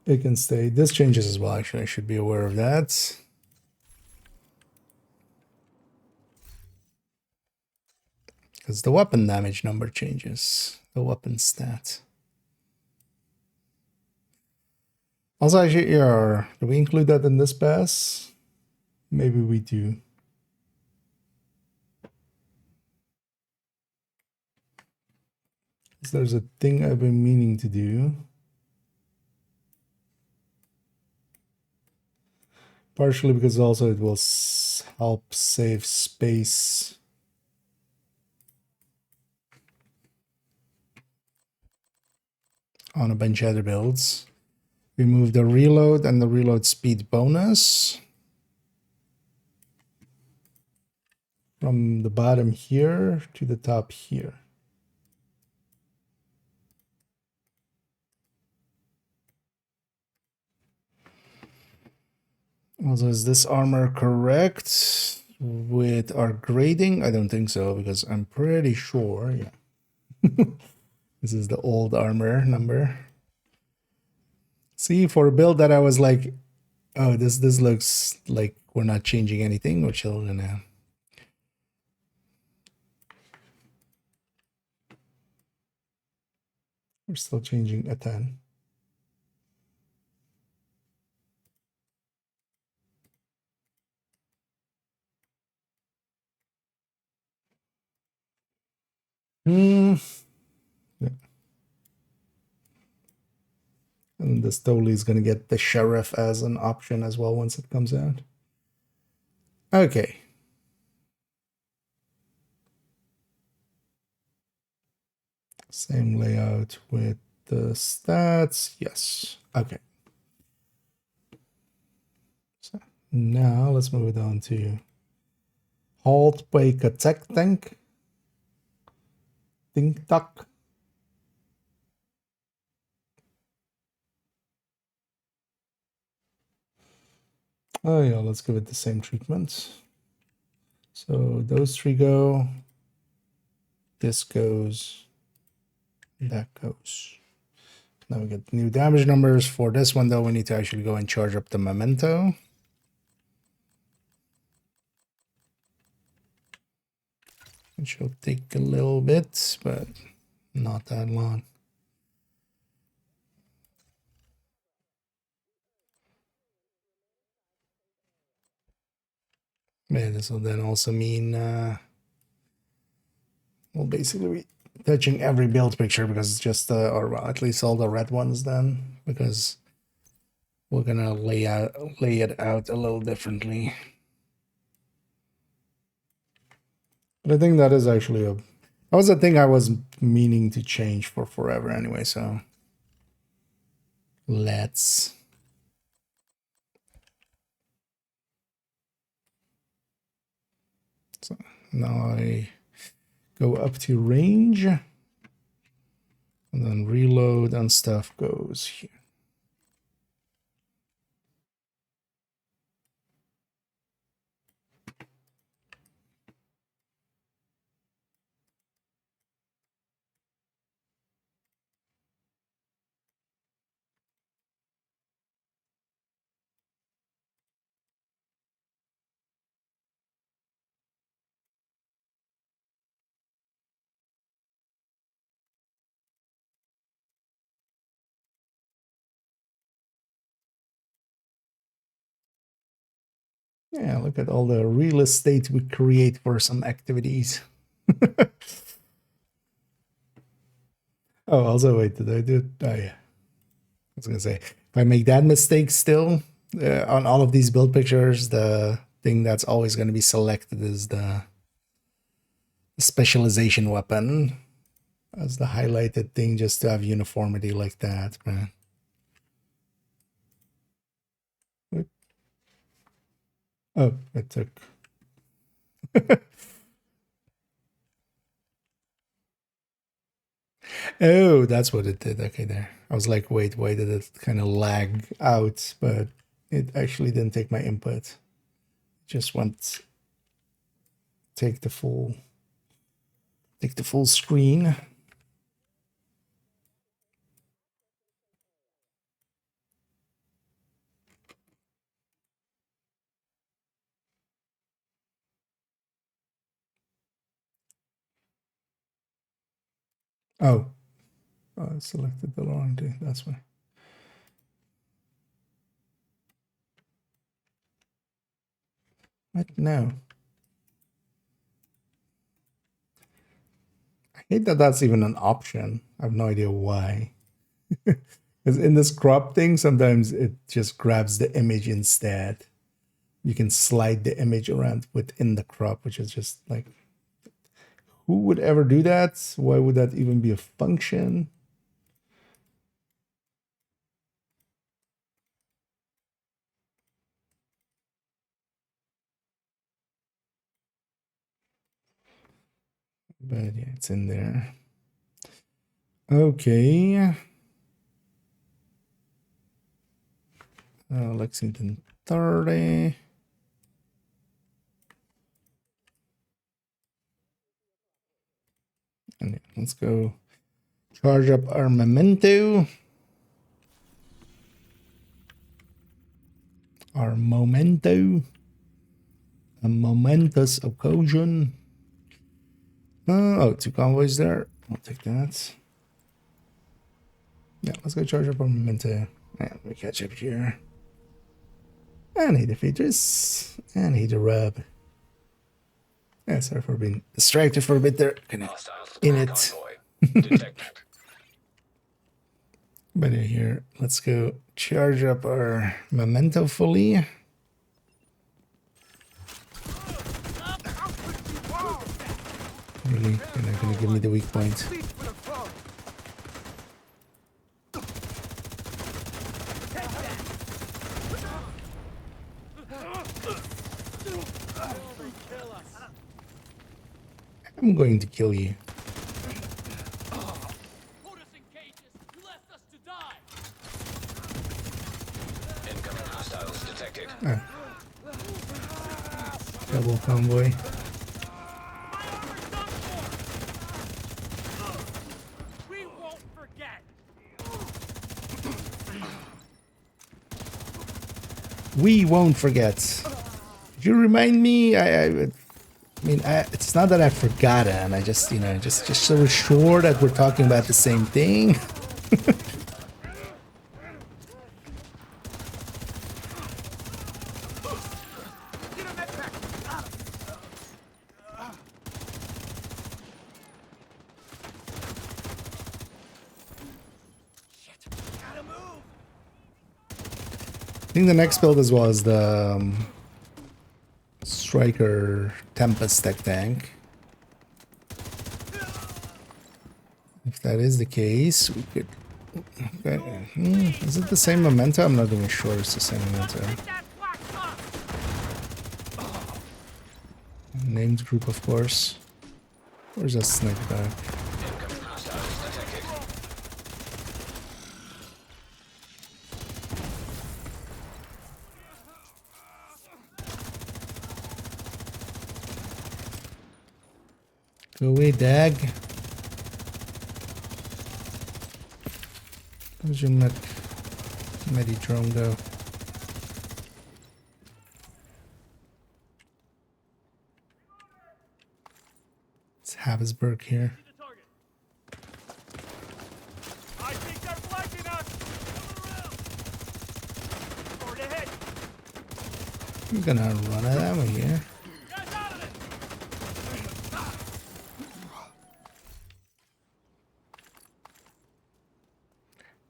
it can stay. This changes as well, actually. I should be aware of that. Because the weapon damage number changes. The weapon stat. Also, actually, do we include that in this pass? Maybe we do. There's a thing I've been meaning to do. Partially because also it will help save space. On a bunch of other builds. Remove the reload and the reload speed bonus. From the bottom here to the top here. Also, is this armor correct with our grading? I don't think so, because I'm pretty sure, yeah. This is the old armor number. See, for a build that I was like, oh, this looks like we're not changing anything, we're still gonna... We're still changing a 10. Yeah. And this totally is going to get the sheriff as an option as well once it comes out. Okay. Same layout with the stats. Yes. Okay. So now let's move it on to halt, break, attack, tank. Think tuck. Oh yeah, let's give it the same treatment. So those three go. This goes. That goes. Now we get new damage numbers. For this one though, we need to actually go and charge up the memento. Which will take a little bit, but not that long. Yeah, this will then also mean we'll basically be touching every build picture because it's just, or well, at least all the red ones then, because we're gonna lay it out a little differently. But I think that is actually that was a thing I was meaning to change for forever anyway, so let's so now I go up to range and then reload and stuff goes here. Yeah, look at all the real estate we create for some activities. Oh, also, wait, did I do it? Oh, yeah. I was going to say, if I make that mistake still, on all of these build pictures, the thing that's always going to be selected is the specialization weapon as the highlighted thing, just to have uniformity like that, man. Oh, it took. Oh, that's what it did. Okay, there. I was like, wait, why did it kind of lag out? But it actually didn't take my input. It just went take the full screen. Oh, I selected the wrong thing. That's why. What? No. I hate that that's even an option. I have no idea why. Because in this crop thing, sometimes it just grabs the image instead. You can slide the image around within the crop, which is just like, who would ever do that? Why would that even be a function? But yeah, it's in there. Okay. Lexington 30. And yeah, let's go charge up our memento. Our memento. A momentous occasion. Oh, 2 convoys there. I'll take that. Yeah, let's go charge up our memento. And we catch up here. And he defeaters. And he the rub. Yeah, sorry for being distracted for a bit there. Kind of in it. But here, let's go charge up our memento fully. Really, you're not gonna give me the weak point. I'm going to kill you. Put us in cages. You left us to die. Incoming hostiles detected. Ah. Double convoy. We won't forget. We won't forget. Did you remind me? I mean, it's not that I've forgotten. I just, you know, just so sure that we're talking about the same thing. think the next build as well is the Striker Tempest tech tank. If that is the case, we could... Okay. Is it the same memento? I'm not even sure it's the same memento. That black box! Named group, of course. Where's that sniper back? Incoming hostiles detected. Go away, Dag. Where's your nut? Medi drone go? It's Habsburg here. The target. I think they're flanking us! Forward ahead! I'm gonna run out of ammo here. Guys out of it!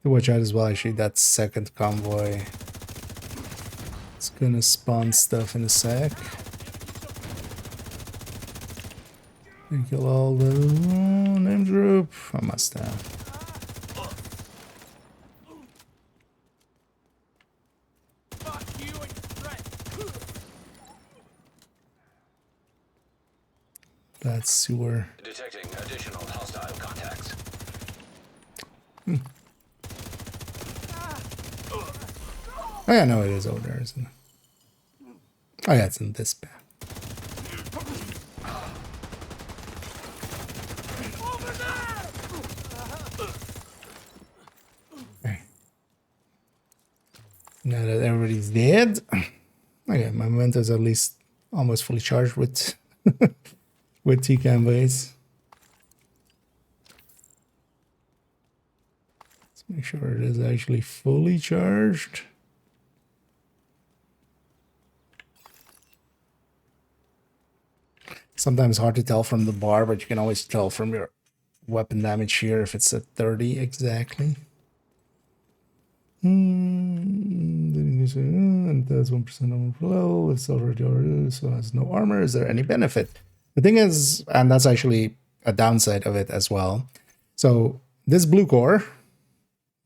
Watch out as well, actually, that second convoy. It's gonna spawn stuff in a sec. And kill all the name group. I must have. Fuck you and your threat! That's sewer. Detecting additional hostile contacts. Oh yeah, no, it is over there, isn't it? Oh yeah, it's in this path. Okay. Now that everybody's dead, okay, my memento is at least almost fully charged with with TCAM base. Let's make sure it is actually fully charged. Sometimes hard to tell from the bar, but you can always tell from your weapon damage here if it's at 30 exactly. And does 1% armor flow. It's already so has no armor. Is there any benefit? The thing is, and that's actually a downside of it as well. So this blue core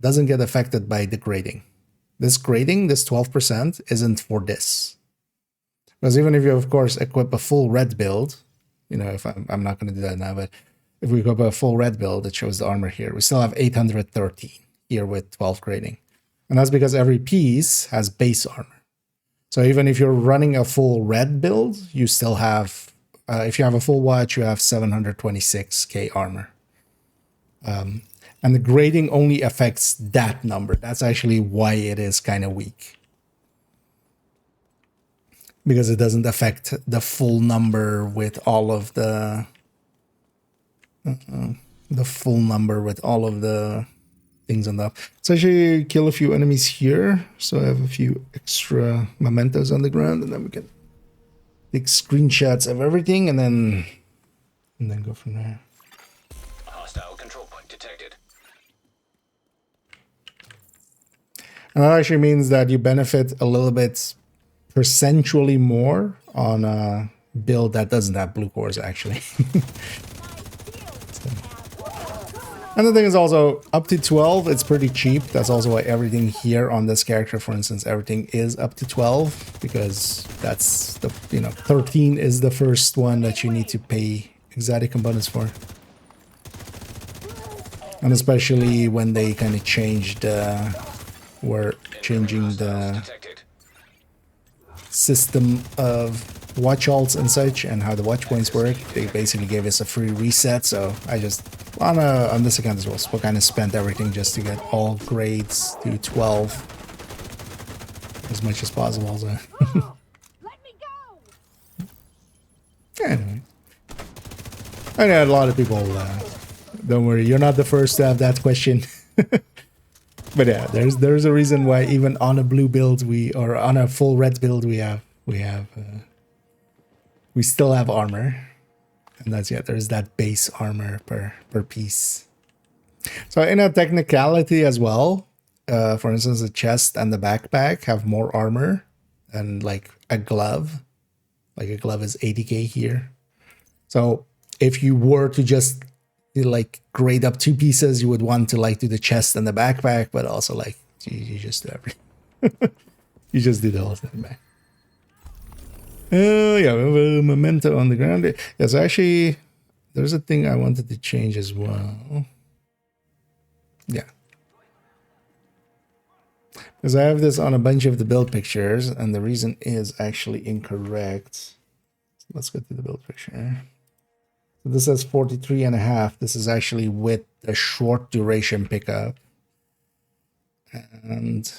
doesn't get affected by the grading. This grading, this 12%, isn't for this. Because even if you, of course, equip a full red build, you know, if I'm not going to do that now, but if we equip a full red build, it shows the armor here. We still have 813 here with 12 grading. And that's because every piece has base armor. So even if you're running a full red build, you still have, if you have a full watch, you have 726k armor. And the grading only affects that number. That's actually why it is kind of weak. Because it doesn't affect the full number with all of the full number with all of the things on top. So I actually kill a few enemies here, so I have a few extra mementos on the ground, and then we can take screenshots of everything, and then go from there. Hostile control point detected. And that actually means that you benefit a little bit percentually more on a build that doesn't have blue cores, actually. And the thing is also, up to 12, it's pretty cheap. That's also why everything here on this character, for instance, everything is up to 12, because that's the, 13 is the first one that you need to pay exotic components for. And especially when they kind of changed, were changing the system of watch alts and such, and how the watch points work. They basically gave us a free reset, so I just on this account as well, so I kind of spent everything just to get all grades to 12 as much as possible. So. Let me go. Anyway, I know a lot of people. Don't worry, you're not the first to have that question. But yeah, there's a reason why even on a blue build or on a full red build we still have armor, and that's there's that base armor per piece. So in a technicality as well, for instance, the chest and the backpack have more armor than like a glove. Like a glove is 80k here. So if you were to just like grade up 2 pieces, you would want to like do the chest and the backpack, but also like you just do everything. You just do the whole thing back. Oh yeah, we have a memento on the ground. Yes, actually, there's a thing I wanted to change as well. Yeah. Because I have this on a bunch of the build pictures, and the reason is actually incorrect. Let's go to the build picture. So this says 43.5. This is actually with a short duration pickup. And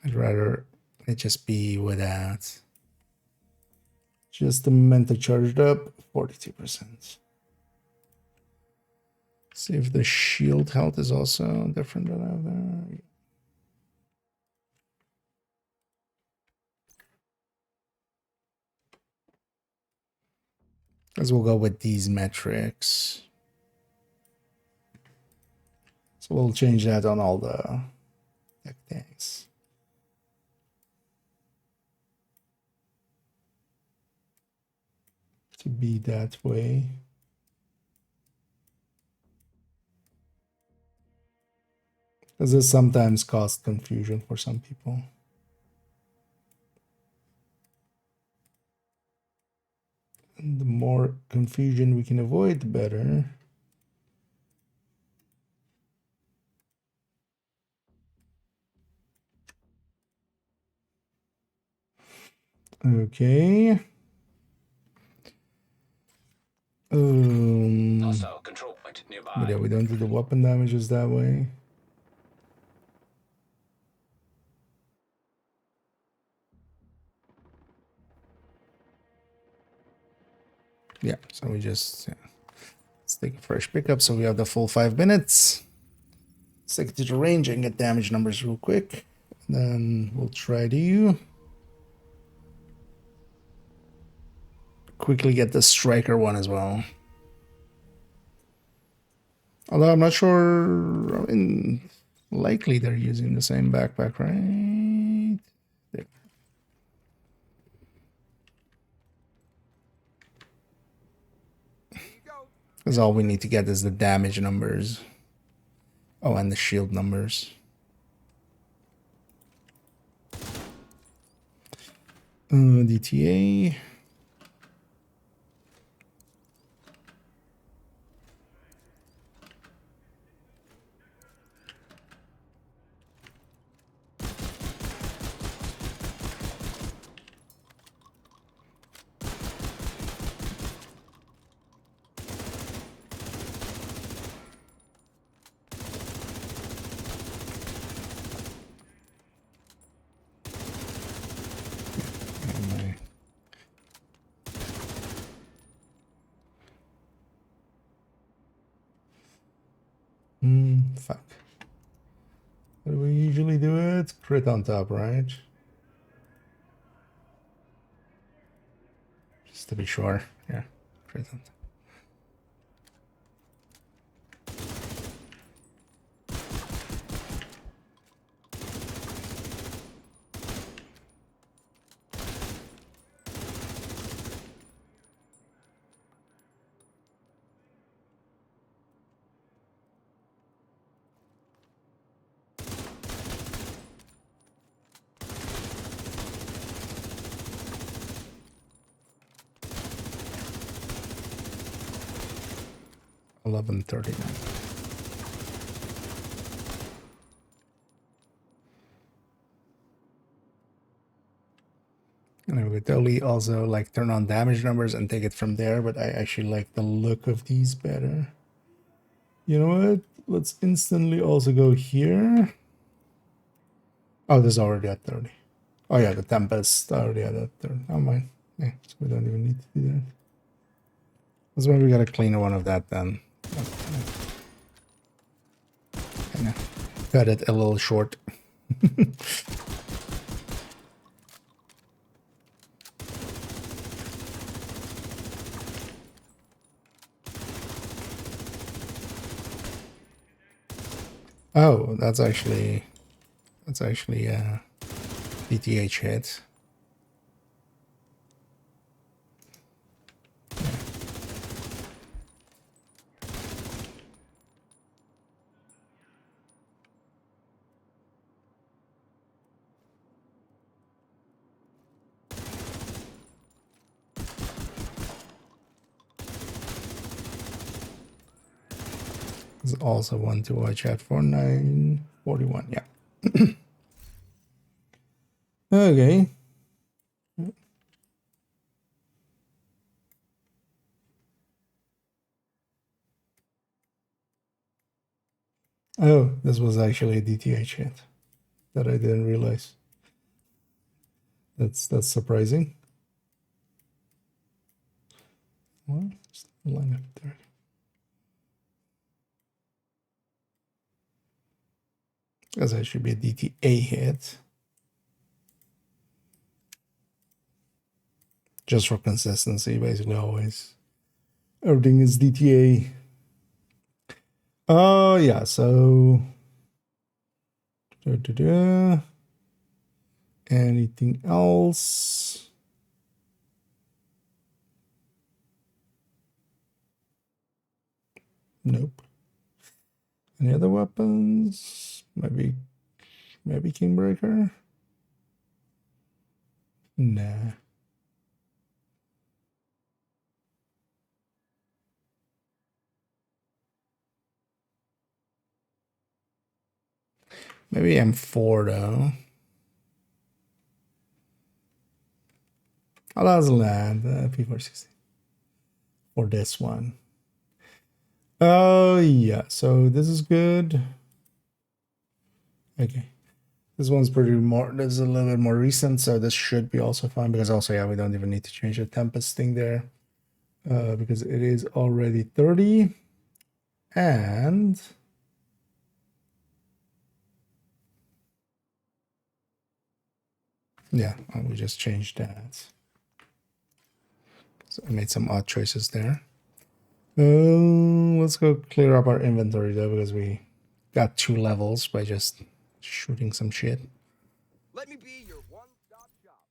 I'd rather it just be without. Just the memento charged up, 42%. See if the shield health is also different than out there. As we'll go with these metrics. So we'll change that on all the tech tags. To be that way. Because this sometimes causes confusion for some people. And the more confusion we can avoid, the better. Okay. Hostile control point nearby. But yeah, we don't do the weapon damages that way. Yeah, so we just let's take a fresh pickup so we have the full 5 minutes. Stick to the range and get damage numbers real quick. Then we'll try to quickly get the striker one as well. Although I'm not sure, I mean, likely they're using the same backpack, right? There. Because all we need to get is the damage numbers. Oh, and the shield numbers. DTA. Fuck. How do we usually do it? Crit on top, right? Just to be sure. Yeah, crit on top. $11.39. And I would totally also like turn on damage numbers and take it from there, but I actually like the look of these better. You know what? Let's instantly also go here. Oh, this is already at 30. Oh yeah, the Tempest already at 30. Oh mind. Yeah, so we don't even need to do that. That's why we got a cleaner one of that then. Kinda cut it a little short. Oh, that's actually a DTH hit. There's also one to watch out for 941. Yeah. Okay. Oh, this was actually a DTH hit that I didn't realize. That's surprising. Well, just line up there. Because that should be a DTA hit. Just for consistency, basically always. Everything is DTA. Oh, yeah, so... Anything else? Nope. Any other weapons? Maybe Kingbreaker? Nah. Maybe M4 though. Oh, that's land. P460 for this one. Oh yeah, so this is good. Okay, this one's pretty more. This is a little bit more recent, so this should be also fine because also yeah, we don't even need to change the Tempest thing there because it is already 30 and. Yeah, we just changed that. So I made some odd choices there. Let's go clear up our inventory though, because we got 2 levels by just shooting some shit. Let me be your one-stop shop.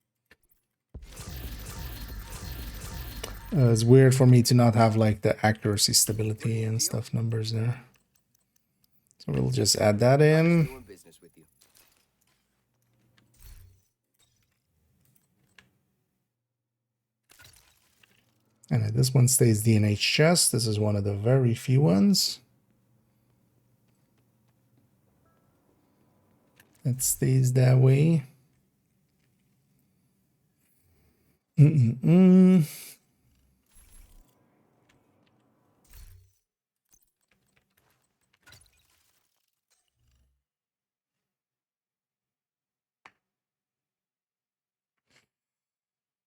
It's weird for me to not have like the accuracy, stability, and stuff numbers there. So we'll just add that in. Doing business with you. And this one stays DNH chest. This is one of the very few ones that stays that way.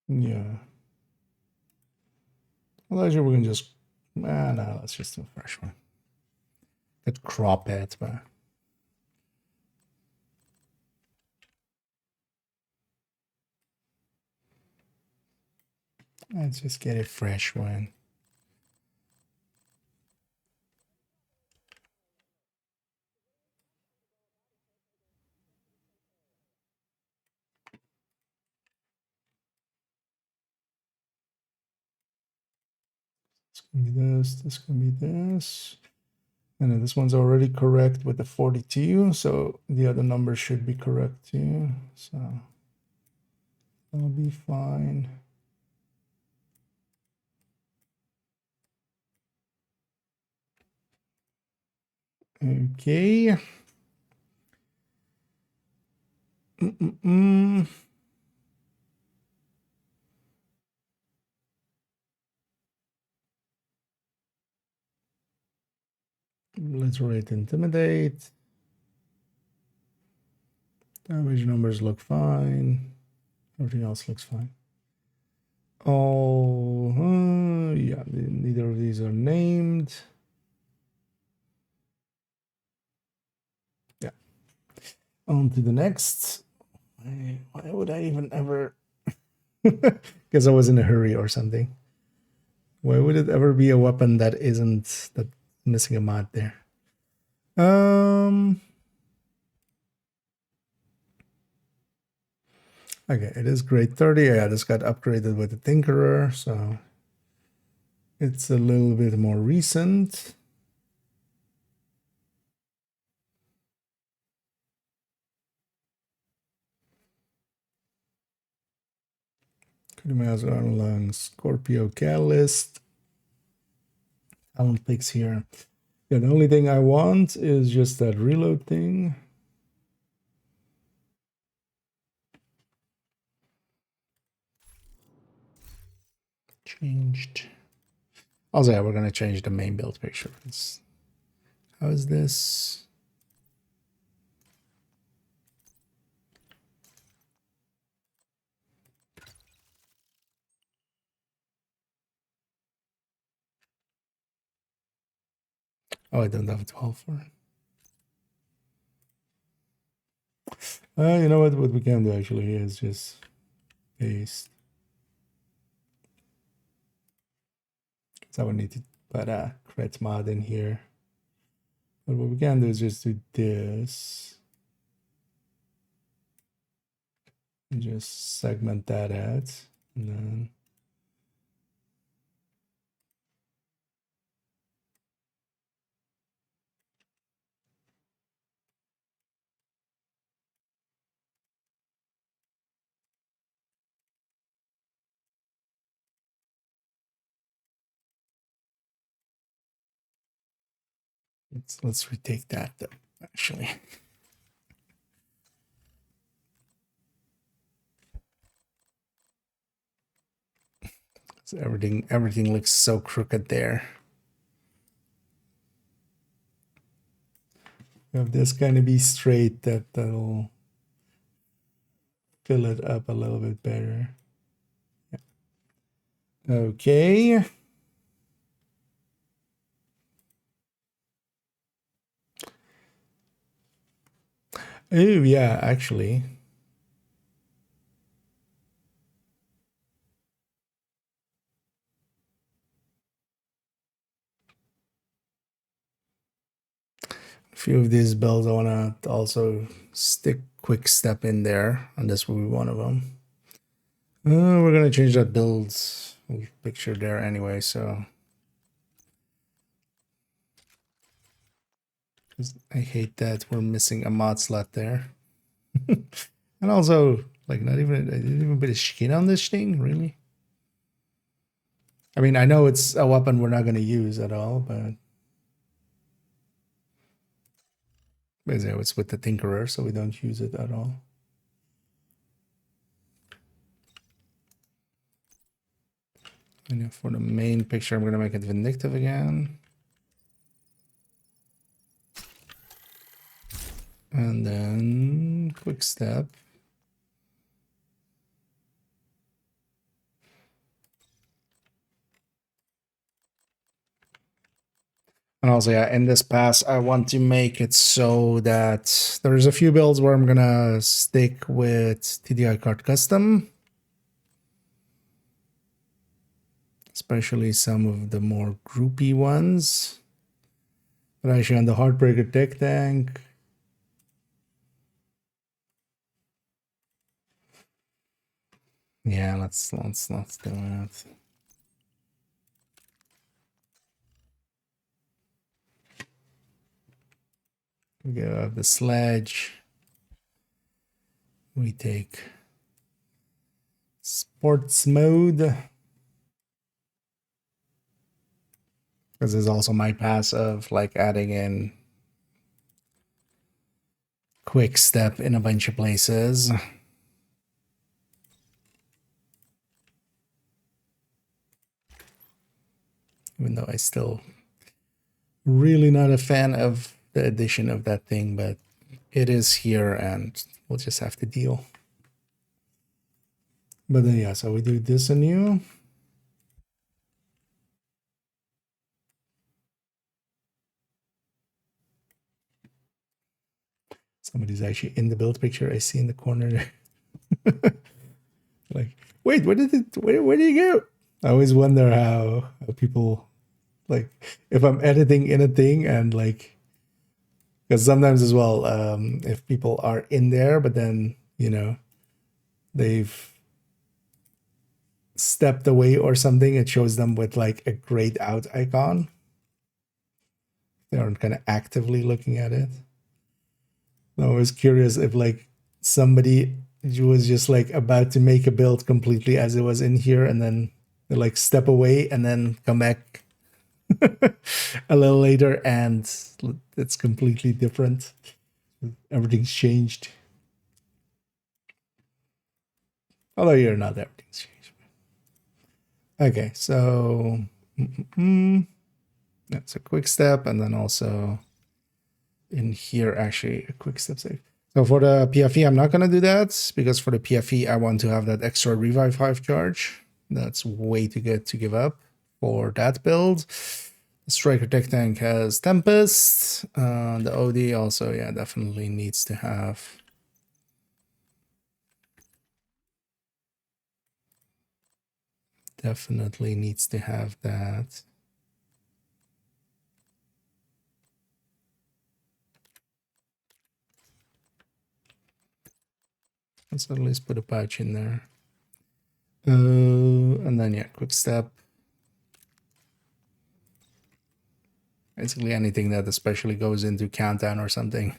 Yeah. Well, actually, we can just... no, let's just do a fresh one. Could crop it, but... Let's just get a fresh one. This can be this, this can be this. And then this one's already correct with the 42, so the other numbers should be correct too. So that'll be fine. Okay. Obliterate, intimidate. Damage numbers look fine. Everything else looks fine. Oh, yeah, neither of these are named. Yeah. On to the next. Why would I even ever? Because I was in a hurry or something. Why would it ever be a weapon that isn't that missing a mod there? Okay, it is grade 30. Yeah, this got upgraded with the Tinkerer, so it's a little bit more recent. Mouse along Scorpio Catalyst. Talent picks here. Yeah, the only thing I want is just that reload thing. Changed. Also, yeah, we're gonna change the main build picture. How is this? Oh, I don't have a 12 for it. You know what we can do actually is just paste. So I would need to put a cret mod in here. But what we can do is just do this. And just segment that out. And then let's retake that though, actually. So everything looks so crooked there. Have this kind of be straight, that'll fill it up a little bit better. Yeah. Okay. Oh yeah, actually. A few of these builds I want to also stick quick step in there, and this will be one of them. We're gonna change that build picture there anyway, so I hate that we're missing a mod slot there. And also, like, not even a bit of skin on this thing, really. I mean, I know it's a weapon we're not going to use at all, but it's with the Tinkerer, so we don't use it at all. And for the main picture, I'm going to make it Vindictive again. And then quick step. And also, yeah, in this pass, I want to make it so that there's a few builds where I'm gonna stick with TDI card custom. Especially some of the more groupy ones. But actually on the Heartbreaker Tech Tank, yeah, let's do it. We go the sledge. We take sports mode. Because there's also my pass of like adding in quick step in a bunch of places. Even though I still really not a fan of the addition of that thing, but it is here and we'll just have to deal. But then yeah, so we do this anew. Somebody's actually in the build picture. I see in the corner there. Like, wait, where did you go? I always wonder how people, like, if I'm editing in a thing and like, because sometimes as well, if people are in there, but then, you know, they've stepped away or something, it shows them with like a grayed out icon. They aren't kind of actively looking at it. I was curious if like somebody was just like about to make a build completely as it was in here, and then they like step away and then come back a little later and it's completely different. Everything's changed. Although you're not, everything's changed. Okay, so that's a quick step, and then also in here, actually a quick step save. So for the PFE, I'm not going to do that, because for the PFE, I want to have that extra revive 5 charge. That's way too good to give up for that build. The Striker Tech Tank has Tempest. The OD also, yeah, definitely needs to have. Definitely needs to have that. Let's at least put a patch in there. And then, yeah, quick step. Basically anything that especially goes into countdown or something.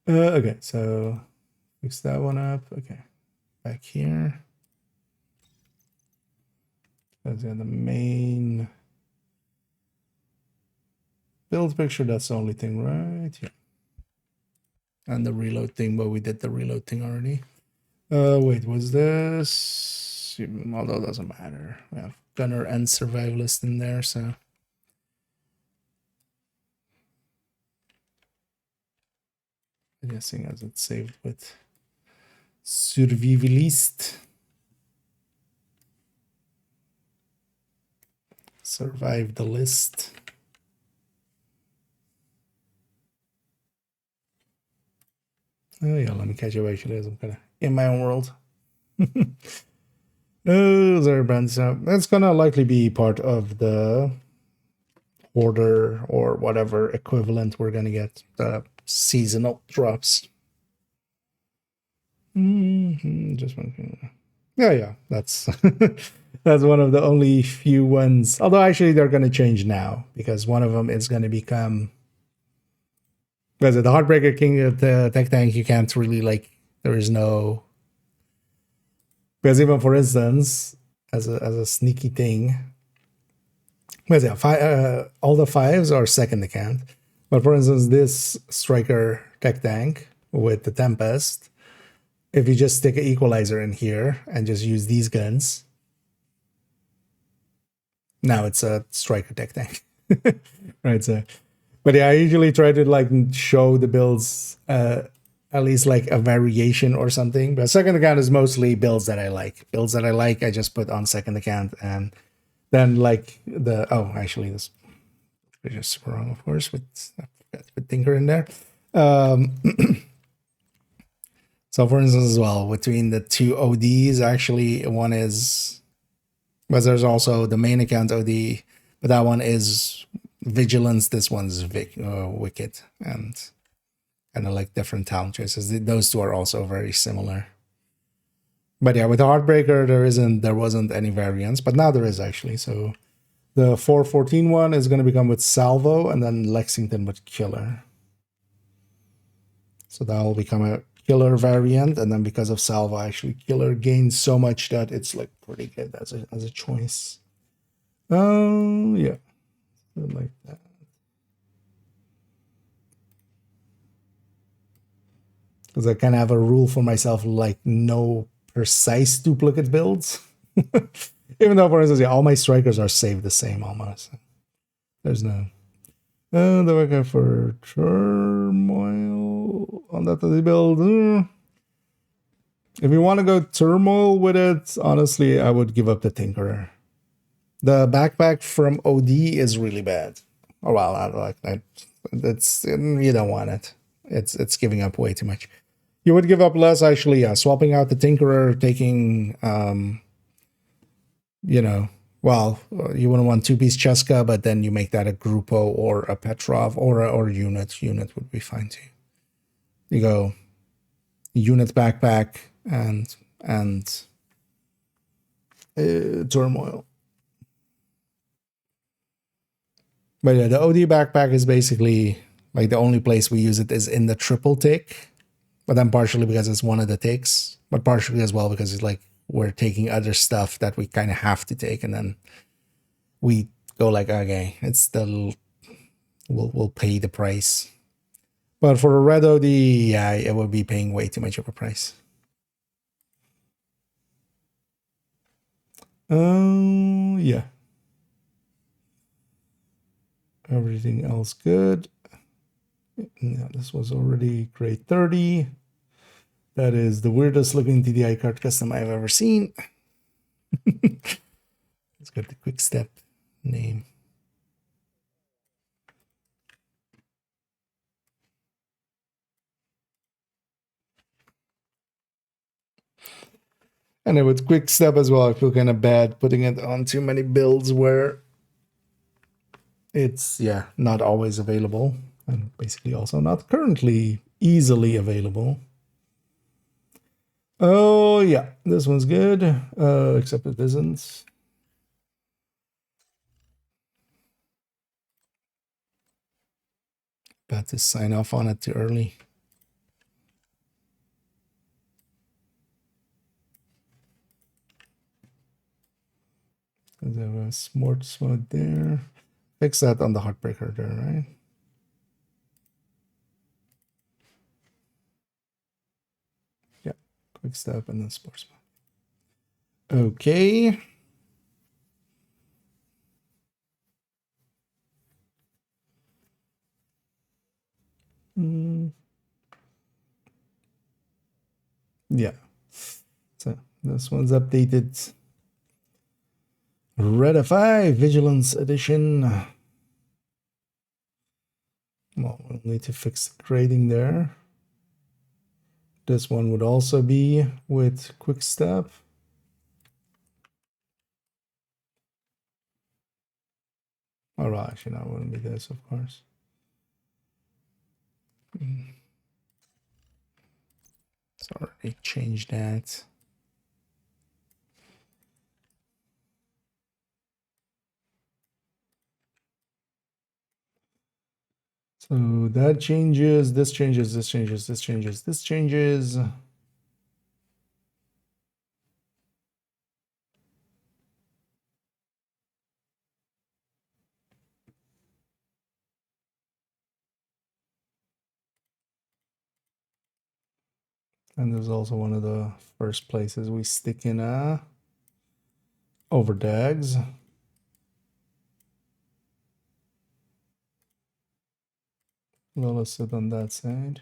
Okay, so fix that one up. Okay, back here. That's in the main build picture. That's the only thing right here. And the reload thing, but we did the reload thing already. Wait, was this? Although it doesn't matter. We have gunner and survivalist in there, so. I'm guessing as it's saved with survivalist. Survive the list. Oh yeah, let me catch you actually as I'm kind of in my own world. Oh, there, brands. That's gonna likely be part of the order or whatever equivalent we're gonna get. The seasonal drops. Just one thing. Yeah, that's that's one of the only few ones. Although actually they're gonna change now, because one of them is gonna become. Because the Heartbreaker King of the Tech Tank, you can't really like. There is no. Because even for instance, as a sneaky thing, because yeah, all the 5s are second account. But for instance, this Striker Tech Tank with the Tempest, if you just stick an equalizer in here and just use these guns, now it's a Striker Tech Tank, right? So, but yeah, I usually try to like show the builds. At least like a variation or something. But second account is mostly builds that I like. Builds that I like, I just put on second account. And then like the, oh, actually this is just wrong, of course, with Tinker in there. So for instance as well, between the two ODs, actually one is, but there's also the main account OD, but that one is Vigilance, this one's Wicked, and kind of like different talent choices. Those two are also very similar. But yeah, with the Heartbreaker, there wasn't any variance, but now there is actually. So the 414 one is going to become with Salvo, and then Lexington with Killer. So that will become a Killer variant, and then because of Salvo, actually Killer gains so much that it's like pretty good as a choice. Yeah, like that. Because I kind of have a rule for myself, like no precise duplicate builds. Even though, for instance, yeah, all my strikers are saved the same almost. There's no. The worker for Turmoil on that build. If you want to go Turmoil with it, honestly, I would give up the Tinkerer. The backpack from OD is really bad. Oh well, I like that. It's you don't want it. It's giving up way too much. You would give up less, actually, yeah. Swapping out the Tinkerer, taking, you know, well, you wouldn't want 2-piece Cheska, but then you make that a Grupo or a Petrov or a unit. Unit would be fine too. You go unit backpack and turmoil. But yeah, the OD backpack is basically like the only place we use it is in the triple take. But then partially because it's one of the takes, but partially as well because it's like we're taking other stuff that we kind of have to take, and then we go like, okay, it's still we'll pay the price. But for a red OD, yeah, it would be paying way too much of a price. Yeah. Everything else good. Yeah, this was already grade 30. That is the weirdest looking TDI card custom I've ever seen. It's got the quick step name. And then with quick step as well, I feel kind of bad putting it on too many builds where it's, yeah, not always available. And basically also not currently easily available. Oh, yeah, this one's good, except it isn't. About to sign off on it too early. There was smart mode there. Fix that on the heartbreaker there, right? Yeah, quick step and then sports mode. Okay. Yeah. So this one's updated. Redify Vigilance Edition. Well, we'll need to fix the grading there. This one would also be with quick step. Oh, well, actually, no, it wouldn't be this, of course. It's already changed that. So that changes, this changes, this changes, this changes, this changes. And there's also one of the first places we stick in overdags. Well, let's sit on that side.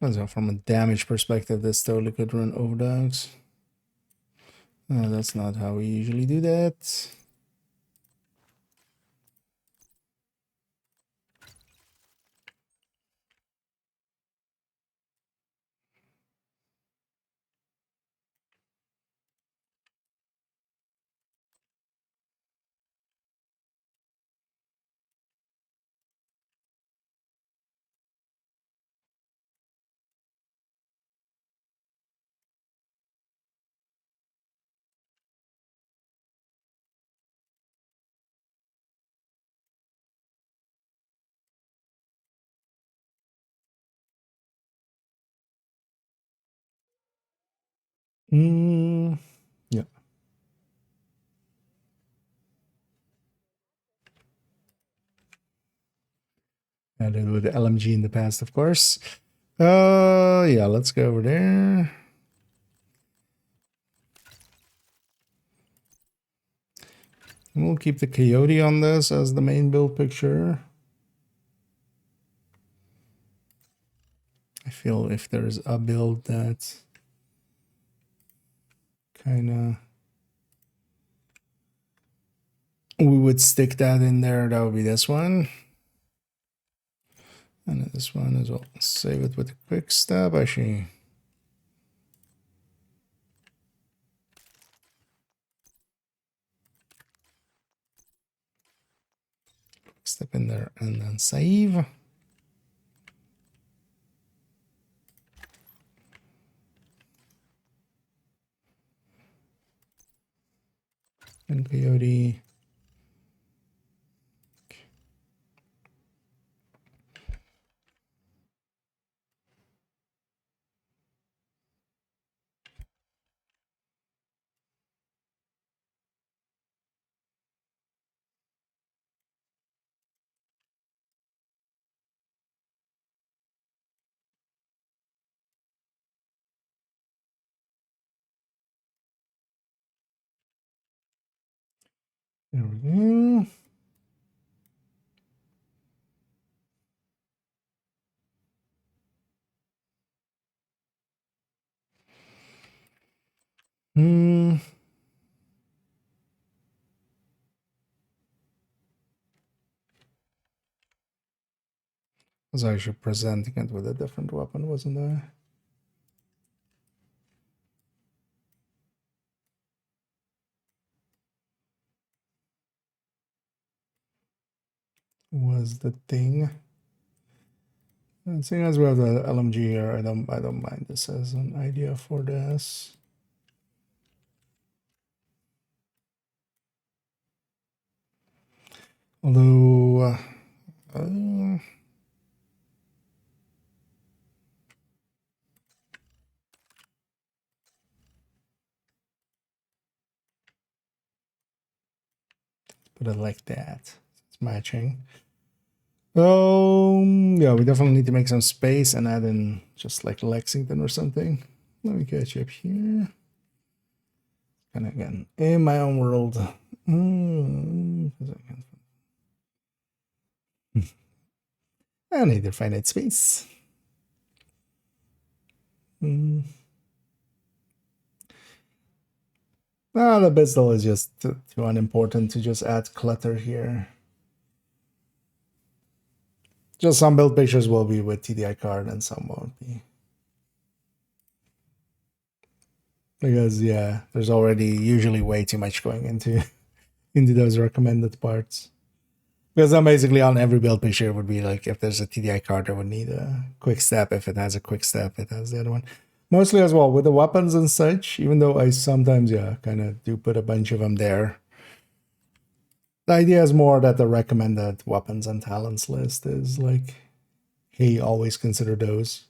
So from a damage perspective, this totally could run overdogs. That's not how we usually do that. Yeah. Added with the LMG in the past, of course. Yeah, let's go over there. And we'll keep the Coyote on this as the main build picture. I feel if there's a build that kind of we would stick that in there, that would be this one. And this one as well. Save it with a quick step, actually. step in there and then save. And Coyote. There we go. I was actually presenting it with a different weapon, wasn't I? Was the thing. And seeing as we have the LMG here, I don't mind this as an idea for this. Although put it like that. It's matching. Yeah, we definitely need to make some space and add in just like Lexington or something. Let me catch up here. And again, in my own world. I need to find that space. The pistol is just too unimportant to just add clutter here. Just some build pictures will be with TDI card and some won't be. Because yeah, there's already usually way too much going into those recommended parts. Because then basically on every build picture would be like if there's a TDI card, it would need a quick step. If it has a quick step, it has the other one. Mostly as well with the weapons and such, even though I sometimes, kind of do put a bunch of them there. The idea is more that the recommended weapons and talents list is like, hey, always consider those.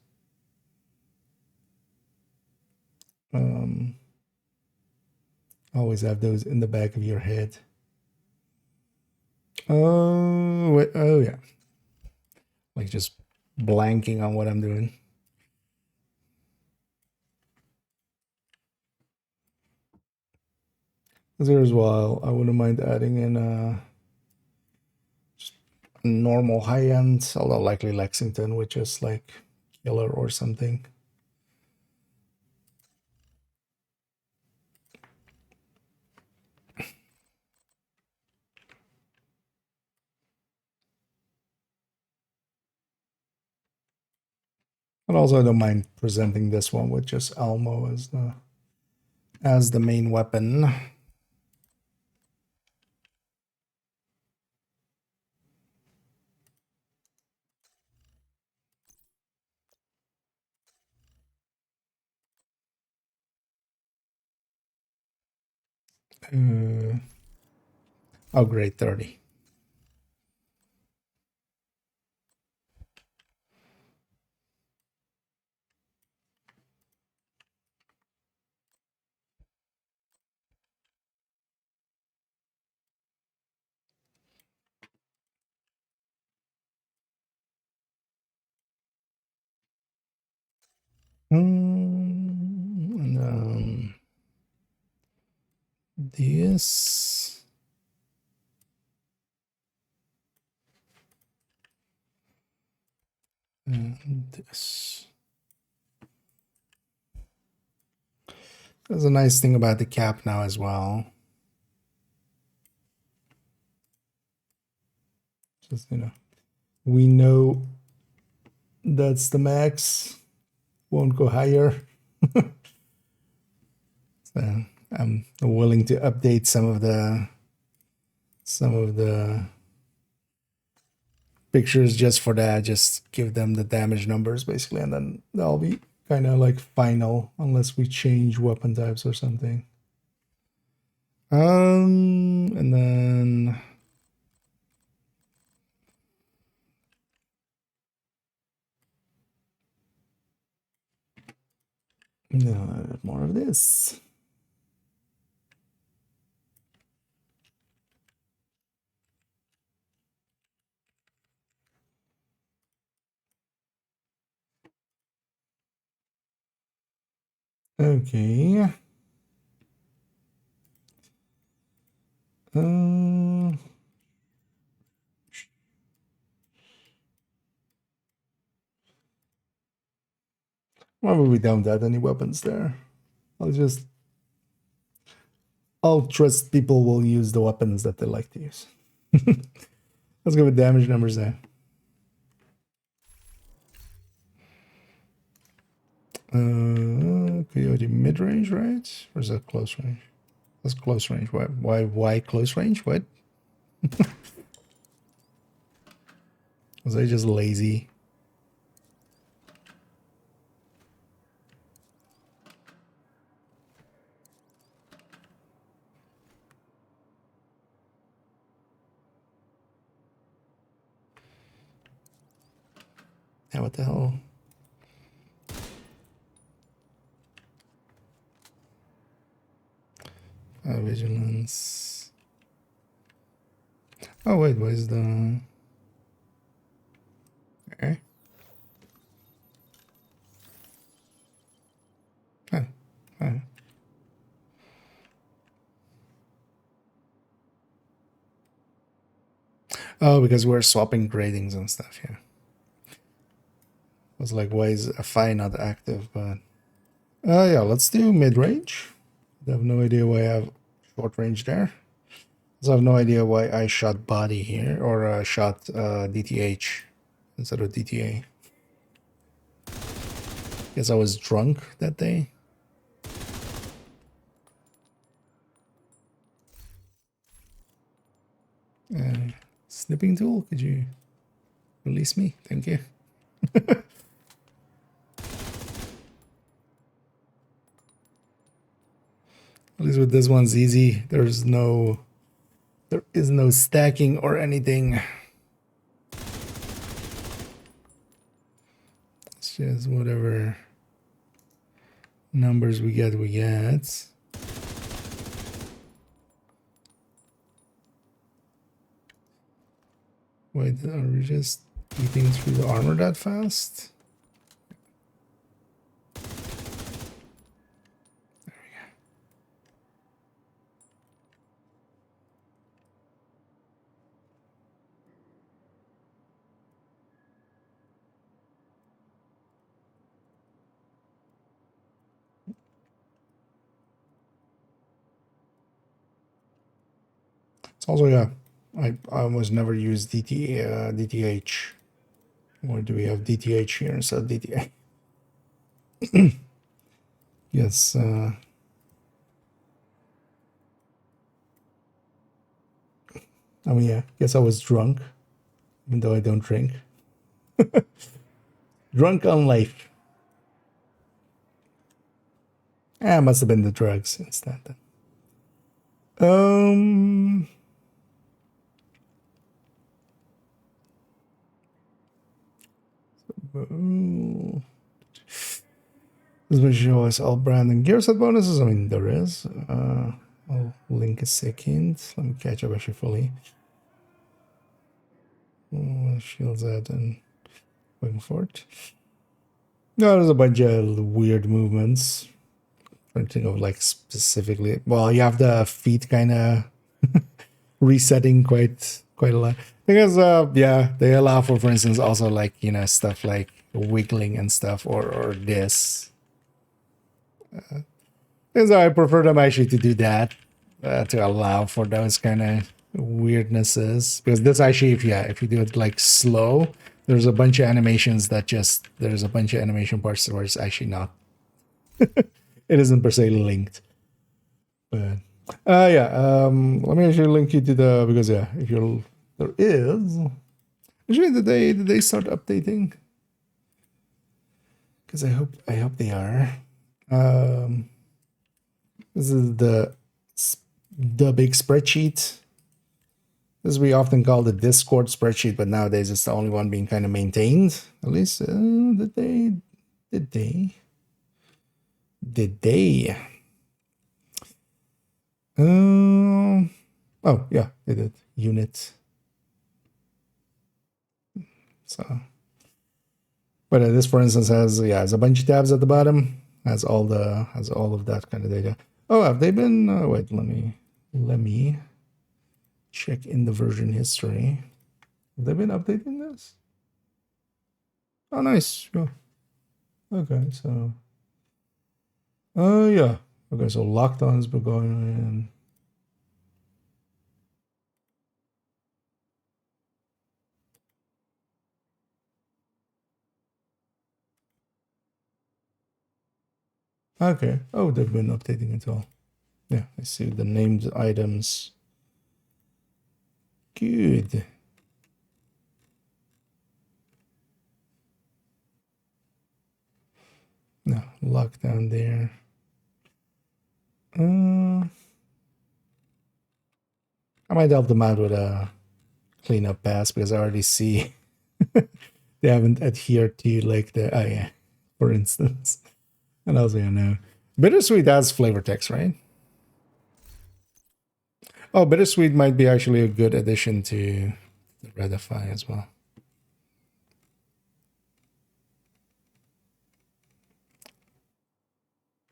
Always have those in the back of your head. Oh yeah. Like just blanking on what I'm doing. There as well, I wouldn't mind adding in just normal high end, although likely Lexington, which is like killer or something. And also I don't mind presenting this one with just Elmo as the main weapon. Oh, great, 30. And this. And this. There's a nice thing about the cap now as well. Just, we know that's the max. Won't go higher. So I'm willing to update some of the pictures just for that. Just give them the damage numbers basically, and then that'll be kind of like final, unless we change weapon types or something. And then more of this. Okay. Well, we don't have any weapons there. I'll trust people will use the weapons that they like to use. Let's go with damage numbers there. Coyote mid-range, right? Or is that close range? That's close range. Why close range? What? Was I just lazy? Yeah, what the hell? Vigilance. Oh wait, where's the... Okay. Oh. Oh, because we're swapping gradings and stuff, yeah. I was like, why is FI not active? But yeah, let's do mid-range. I have no idea why I have short range there. Also, I have no idea why I shot body here, or shot DTH instead of DTA. Guess I was drunk that day. Snipping tool, could you release me? Thank you. At least with this one's easy. There is no stacking or anything. It's just whatever numbers we get, we get. Wait, are we just eating through the armor that fast? It's also, yeah, I almost never use DTH. Or do we have DTH here instead of DTA? Yes. I mean, yeah, guess I was drunk, even though I don't drink. Drunk on life. Must have been the drugs instead. This will show us all brand and gear set bonuses. I mean, there is. I'll link a second. Let me catch up actually fully. Shields out and going forward. No, there's a bunch of weird movements. I'm trying to think of like specifically. Well, you have the feet kind of resetting quite a lot. Because yeah, they allow for instance, also like, you know, stuff like wiggling and stuff, or this. Because I prefer them actually to do that, to allow for those kind of weirdnesses. Because this actually, if you do it like slow, there's a bunch of animations that there's a bunch of animation parts where it's actually not. It isn't per se linked. But yeah, let me actually link you to the, because yeah, if you're, there is, Actually, did they start updating? Because I hope they are. This is the big spreadsheet. As we often call the Discord spreadsheet, but nowadays it's the only one being kind of maintained. At least, did they? Oh yeah, they did. Unit. So, but this, for instance, has a bunch of tabs at the bottom. Has all of that kind of data. Oh, have they been? Wait, let me check in the version history. Have they been updating this? Oh, nice. Yeah. Okay, so. Oh, yeah. Okay, so lockdowns been going on. Okay. Oh, they've been updating it all. Yeah, I see the named items. Good. No, lockdown there. I might help them out with a cleanup pass because I already see they haven't adhered to like the yeah, for instance. And also, you know, Bittersweet has flavor text, right? Oh, Bittersweet might be actually a good addition to the Redify as well.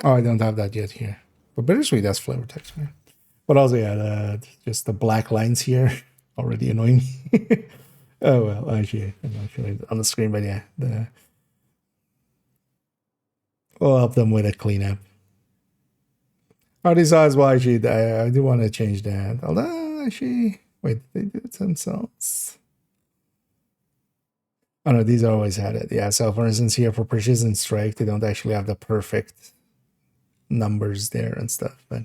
Oh, I don't have that yet here. But Bittersweet has flavor text, right? But also, yeah, just the black lines here already annoying me. Oh, well, actually, I'm not sure on the screen, but yeah, we'll help them with a cleanup. Oh, these eyes, well, actually, I do want to change that. Although, actually, wait, they do it themselves. Oh, no, these always had it. Yeah, so for instance, here for Precision Strike, they don't actually have the perfect numbers there and stuff, but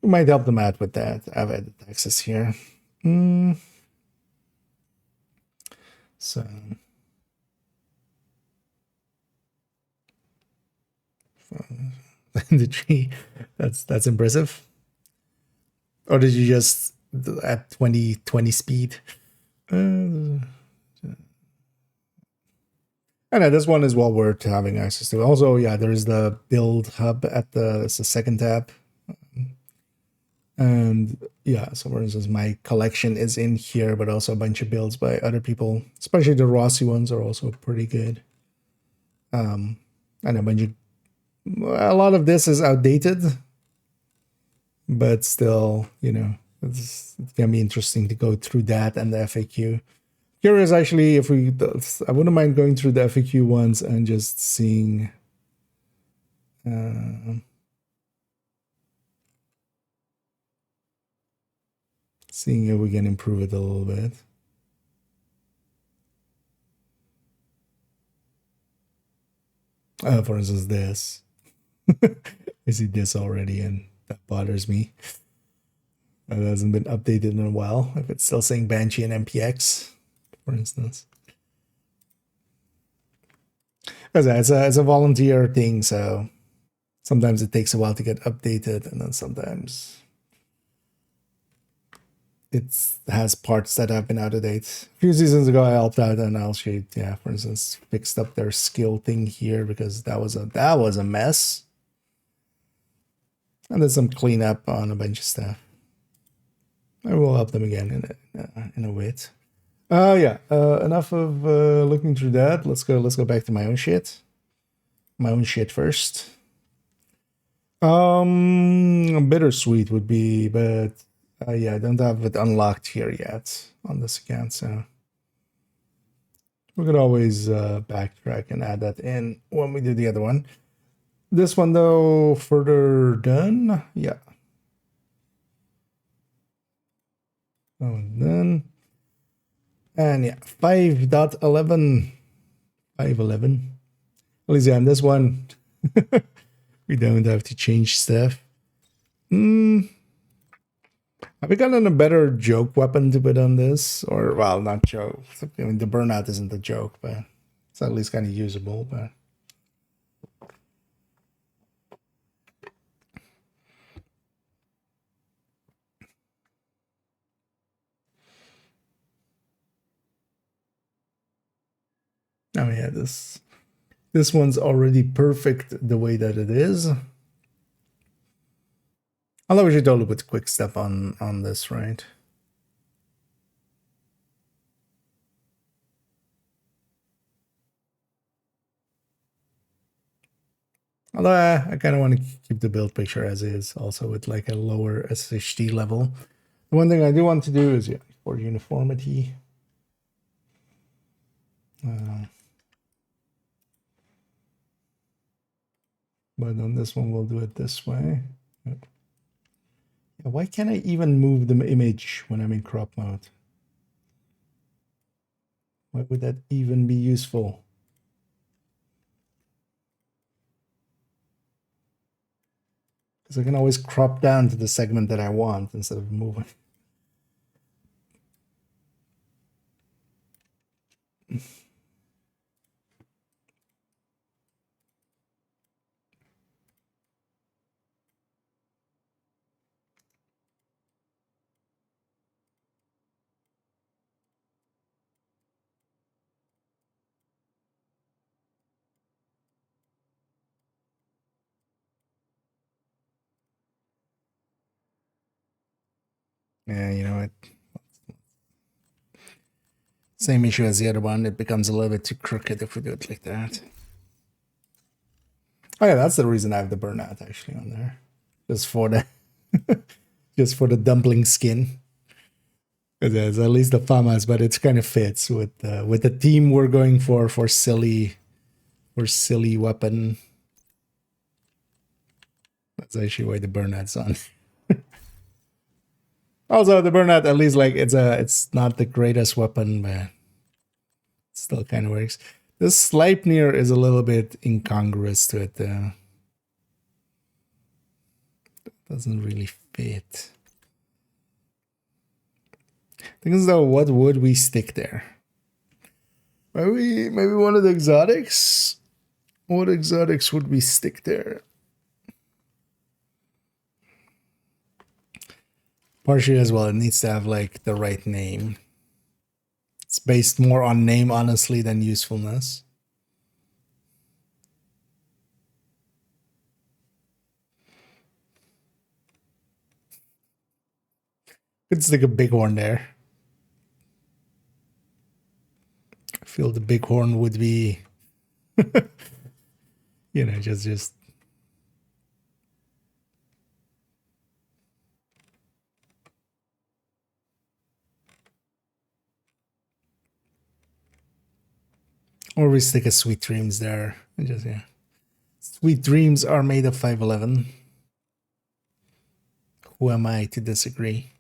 we might help them out with that. I've added access here. So the tree, that's impressive. Or did you just at 20 speed? I know this one is well worth having access to. Also, yeah, there's the build hub at it's the second tab. And yeah, so for instance, my collection is in here, but also a bunch of builds by other people, especially the Rossi ones are also pretty good. And a lot of this is outdated, but still, you know, it's gonna be interesting to go through that and the FAQ. Curious, actually, if I wouldn't mind going through the FAQ ones and just seeing. Seeing if we can improve it a little bit. For instance, this. I see this already, and that bothers me. That hasn't been updated in a while. If it's still saying Banshee and MPX, for instance. It's a volunteer thing, so sometimes it takes a while to get updated, and then sometimes it has parts that have been out of date. A few seasons ago, I helped out, and Alshade, yeah, for instance, fixed up their skill thing here because that was a mess. And there's some cleanup on a bunch of stuff. I will help them again in a bit. Yeah. Enough of looking through that. Let's go back to my own shit. My own shit first. Bittersweet would be, but yeah, I don't have it unlocked here yet on this account, so we could always backtrack and add that in when we do the other one. This one, though, further done. Yeah. Oh, done. And yeah, 5.11. 5.11. At least, yeah, on this one, we don't have to change stuff. I Have we gotten a better joke weapon to put on this? Or, well, not joke. I mean, the burnout isn't a joke, but it's at least kind of usable. But oh yeah, this one's already perfect the way that it is. Although we should totally put quick step on this, right? Although I kind of want to keep the build picture as is, also with like a lower SHD level. The one thing I do want to do is, yeah, for uniformity. But on this one, we'll do it this way. Yeah, why can't I even move the image when I'm in crop mode? Why would that even be useful? Because I can always crop down to the segment that I want instead of moving. Yeah, you know what? Same issue as the other one. It becomes a little bit too crooked if we do it like that. Oh yeah, that's the reason I have the burnout actually on there. Just for the just for the dumpling skin. It's at least the famas, but it kind of fits with the theme we're going for silly weapon. That's actually why the burnout's on. Also, the burnout, at least, like it's not the greatest weapon, but it still kind of works. This Sleipnir is a little bit incongruous to it. Doesn't really fit. Thing is, though, what would we stick there? Maybe one of the exotics. What exotics would we stick there? Partially as well, it needs to have like the right name. It's based more on name, honestly, than usefulness. Could stick a bighorn there. I feel the bighorn would be, you know, just. Or we stick a Sweet Dreams there. Just, yeah. Sweet Dreams are made of 511. Who am I to disagree?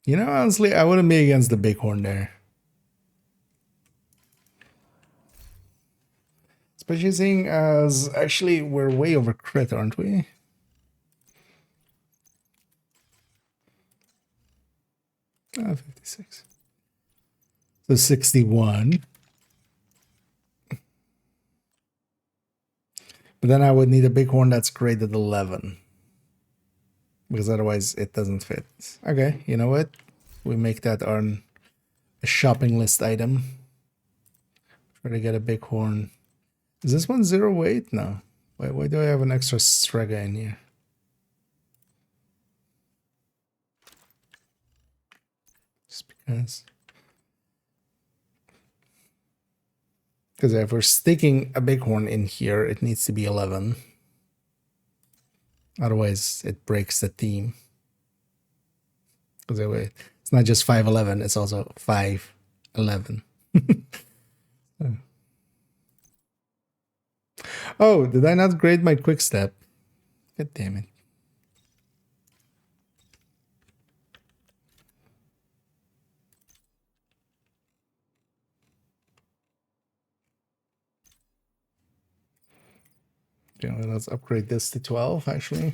You know, honestly, I wouldn't be against the bighorn there. Especially seeing as actually we're way over crit, aren't we? Oh, 56. So 61. But then I would need a bighorn that's graded 11. Because otherwise it doesn't fit. Okay, you know what? We make that on a shopping list item. Try to get a bighorn. Is this one 0 weight? No. Why do I have an extra Strega in here? Just because. Because if we're sticking a bighorn in here, it needs to be 11. Otherwise, it breaks the theme. Because it's not just 511, it's also 511. Oh, did I not grade my quick step? God damn it. Okay, well, let's upgrade this to 12 actually.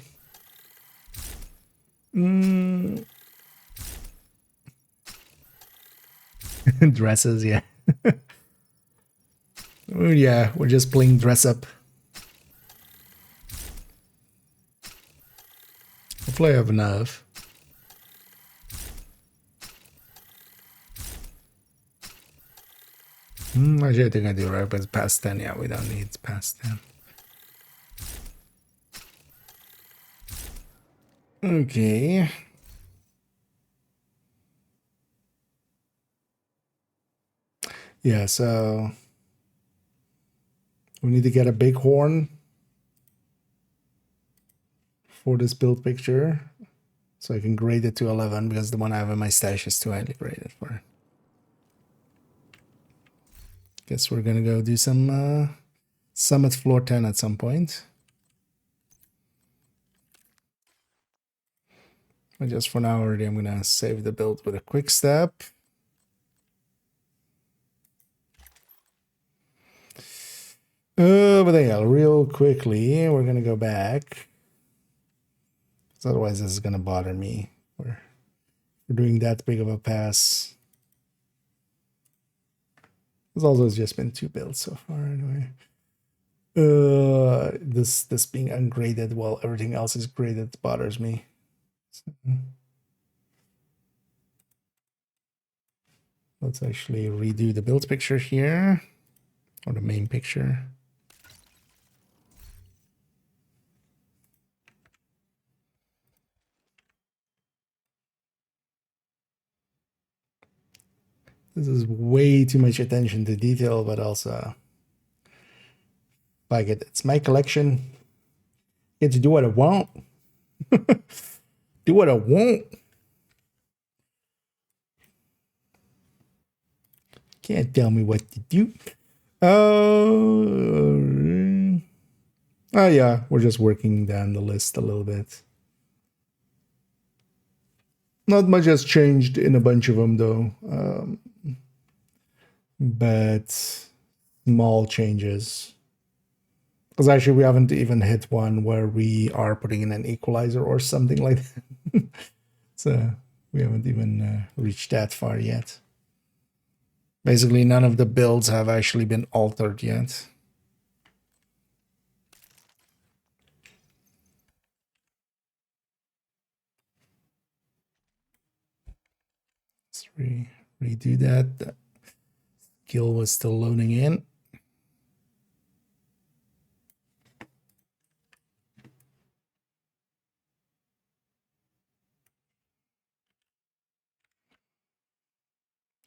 Dresses, yeah. Oh, yeah, we're just playing dress up. Hopefully I have enough. Actually, I think I do, right? But it's past 10. Yeah, we don't need past 10. Okay. Yeah, so we need to get a big horn for this build picture. So I can grade it to 11 because the one I have in my stash is too highly graded for it. Guess we're gonna go do some Summit Floor 10 at some point. But just for now already, I'm gonna save the build with a quick step. But yeah, real quickly, we're gonna go back. Because otherwise this is gonna bother me. We're doing that big of a pass. It's also just been 2 builds so far anyway. This being ungraded while everything else is graded bothers me. So, let's actually redo the build picture here, or the main picture. This is way too much attention to detail, but also like it's my collection. Get to do what I want. Do what I want. Can't tell me what to do. Oh, yeah, we're just working down the list a little bit. Not much has changed in a bunch of them though, but small changes. Because actually we haven't even hit one where we are putting in an equalizer or something like that. So we haven't even reached that far yet. Basically, none of the builds have actually been altered yet. Let's redo that. The skill was still loading in.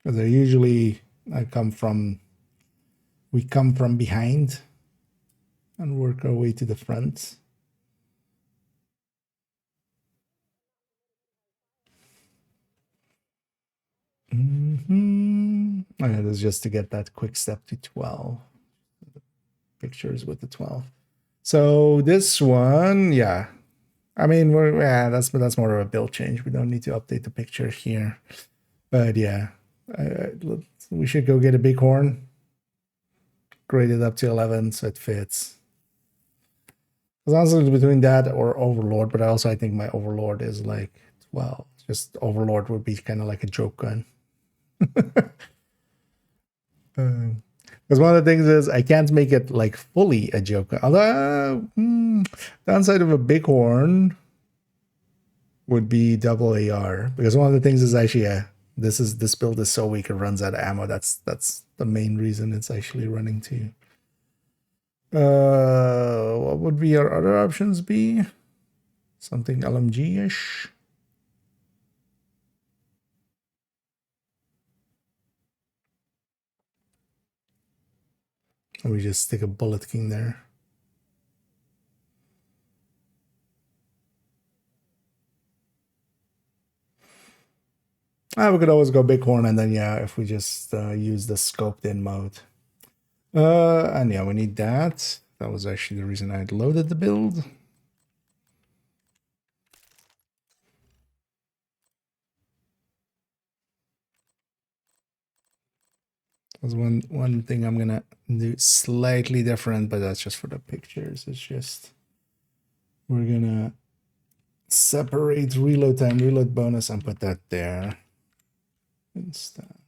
Because we come from behind and work our way to the front. Oh, yeah, that's just to get that quick step to 12. Pictures with the 12. So this one, yeah. I mean, that's more of a build change. We don't need to update the picture here. But yeah, we should go get a big horn. Grade it up to 11 so it fits. As long as it's between that or Overlord, but I think my Overlord is like 12. Just Overlord would be kind of like a joke gun. Because one of the things is I can't make it like fully a joke gun. Although, downside of a bighorn would be double AR. Because one of the things is actually, this build is so weak it runs out of ammo. That's the main reason it's actually running to. What would be our other options be? Something LMG-ish. Or we just stick a Bullet King there. We could always go Bighorn, and then yeah, if we just use the scoped in mode. And yeah, we need that. That was actually the reason I had loaded the build. There's one thing I'm gonna do slightly different, but that's just for the pictures. It's just we're gonna separate reload time, reload bonus, and put that there instead.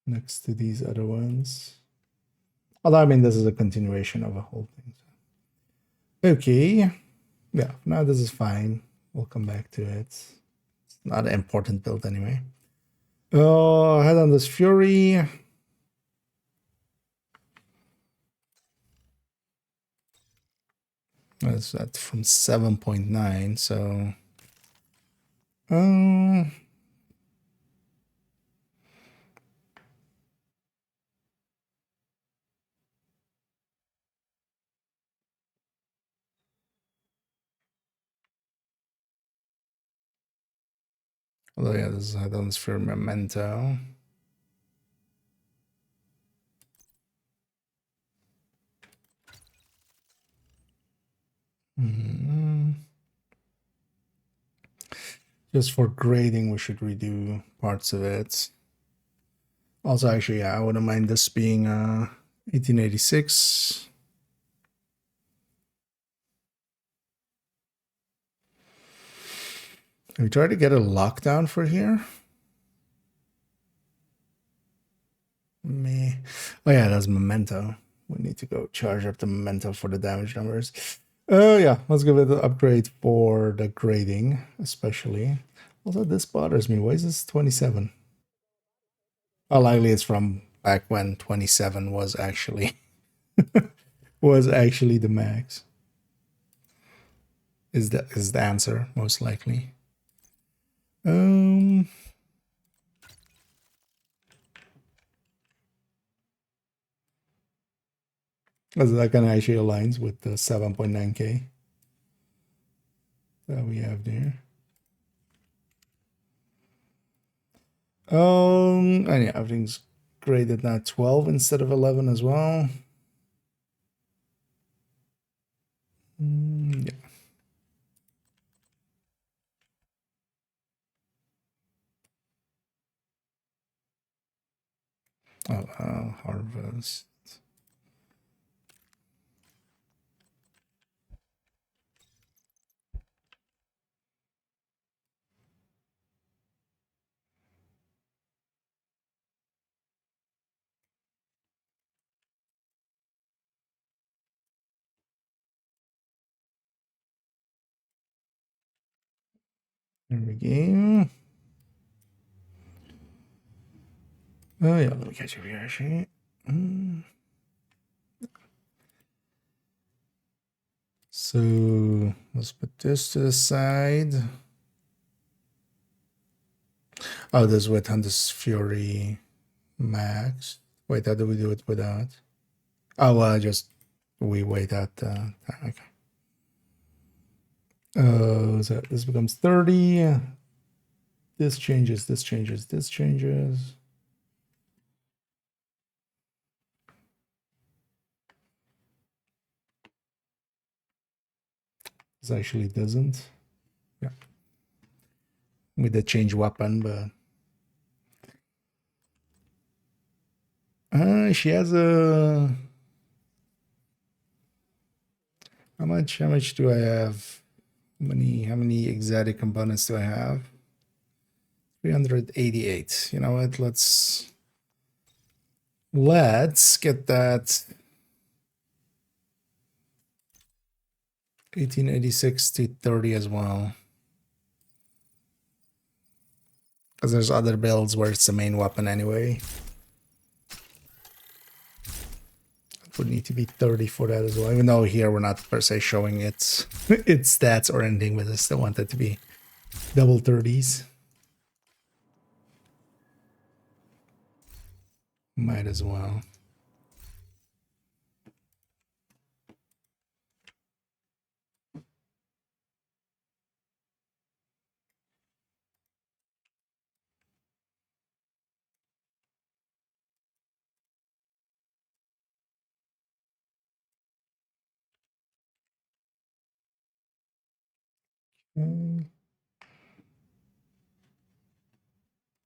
Next to these other ones. Although, I mean, this is a continuation of a whole thing. Okay. Yeah, now this is fine. We'll come back to it. It's not an important build anyway. Oh, head on this Fury. That's that from 7.9, so... Although, yeah, this is head on this Fury Memento. Just for grading, we should redo parts of it. Also, actually, yeah, I wouldn't mind this being 1886. Can we try to get a lockdown for here? Me. Oh yeah, that's Memento. We need to go charge up the Memento for the damage numbers. Oh yeah, let's give it the upgrade for the grading, especially. Also, this bothers me. Why is this 27? Oh, likely it's from back when 27 was actually the max. Is the answer most likely? That kind of actually aligns with the 7.9K that we have there. And yeah, everything's graded now 12 instead of 11 as well. Yeah. Oh, harvest. There we go. Oh yeah, let me catch up here actually. So let's put this to the side. Oh, this with Hunter's Fury Max. Wait, how do we do it without? Oh, well, just we wait out okay. So this becomes 30. This changes, this changes, this changes. This actually doesn't. Yeah. We did change weapon, but she has a how much do I have? How many exotic components do I have? 388. You know what? Let's get that 1886 to 30 as well. Because there's other builds where it's the main weapon anyway. It would need to be 30 for that as well. Even though here we're not per se showing its its stats or anything, but I still want it to be double 30s. Might as well. Okay.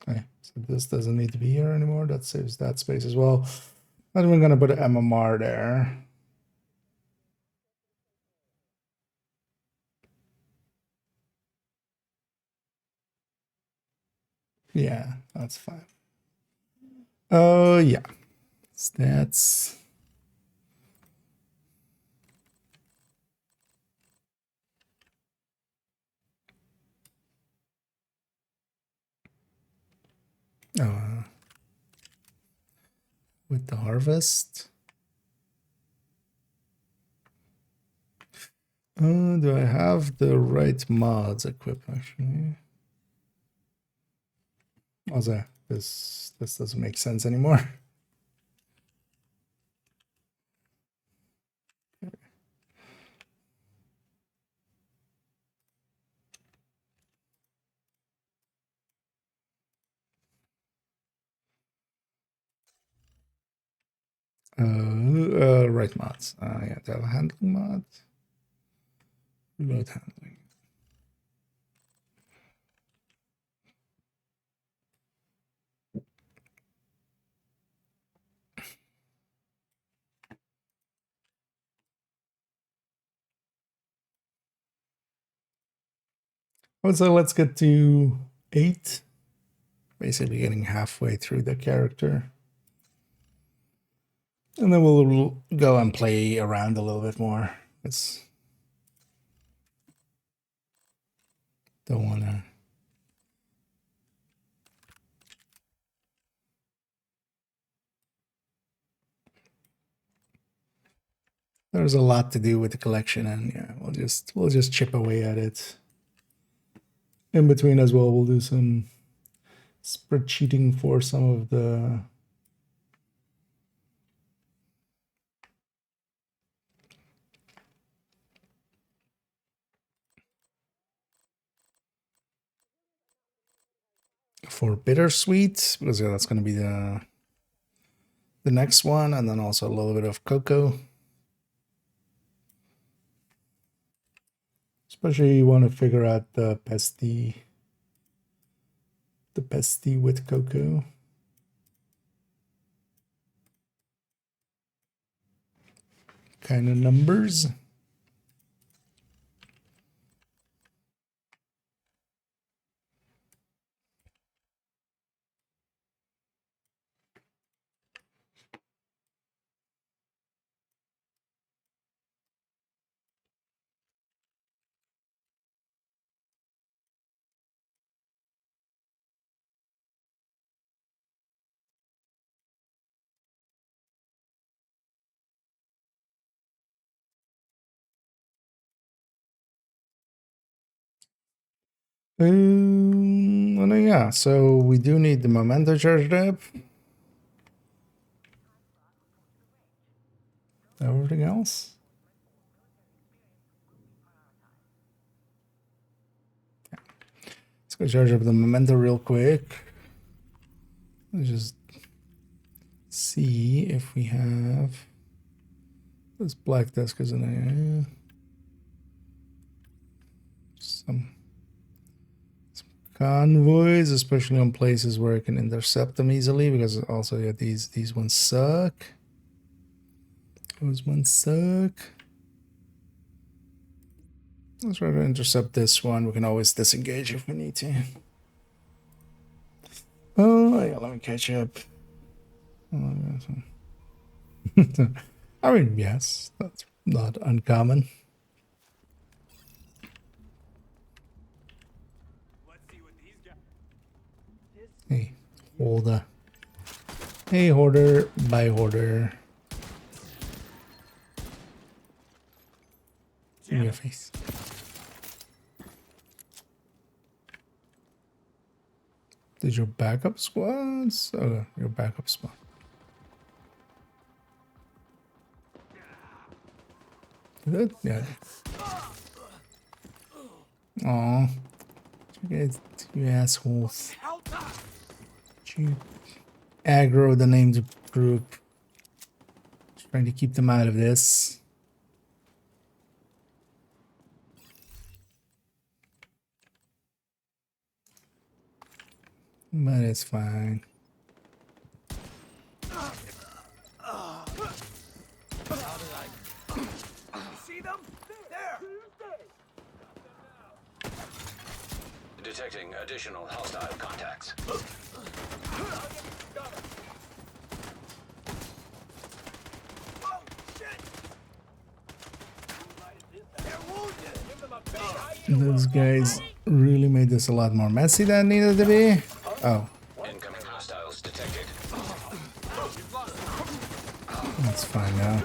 Okay, so this doesn't need to be here anymore. That saves that space as well. Not even gonna put an MMR there. Yeah, that's fine. Oh yeah, stats. Oh, with the harvest. Do I have the right mods equipped actually? Also, this doesn't make sense anymore. Right mods. Yeah, to have a handling mod. Remote handling. So let's get to 8. Basically getting halfway through the character. And then we'll go and play around a little bit more. It's don't wanna. There's a lot to do with the collection, and yeah, we'll just chip away at it. In between as well, we'll do some spreadsheeting for some of the for bittersweet, because that's going to be the next one, and then also a little bit of cocoa. Especially you want to figure out the pesty with cocoa. Kind of numbers. And yeah, so we do need the memento charged up. Everything else? Let's go charge up the memento real quick. Let's just see if we have this black desk is in there. Some convoys, especially on places where I can intercept them easily, because also yeah, these ones suck. Those ones suck. Let's try to intercept this one. We can always disengage if we need to. Oh yeah, let me catch up. I mean, yes, that's not uncommon. Let's see what these guys. Hey, holder. Hey, hoarder, bye, hoarder. In your face. Did your backup squads? Oh, your backup squad. Did it? Yeah. Aw. You guys, you assholes. You aggro the named group. Just trying to keep them out of this. but it's fine. See them? There! Detecting additional hostile contacts. Oh, shit! They're wounded! Give them a big Those guys really made this a lot more messy than it needed to be. Oh, Incoming hostiles detected. that's fine now.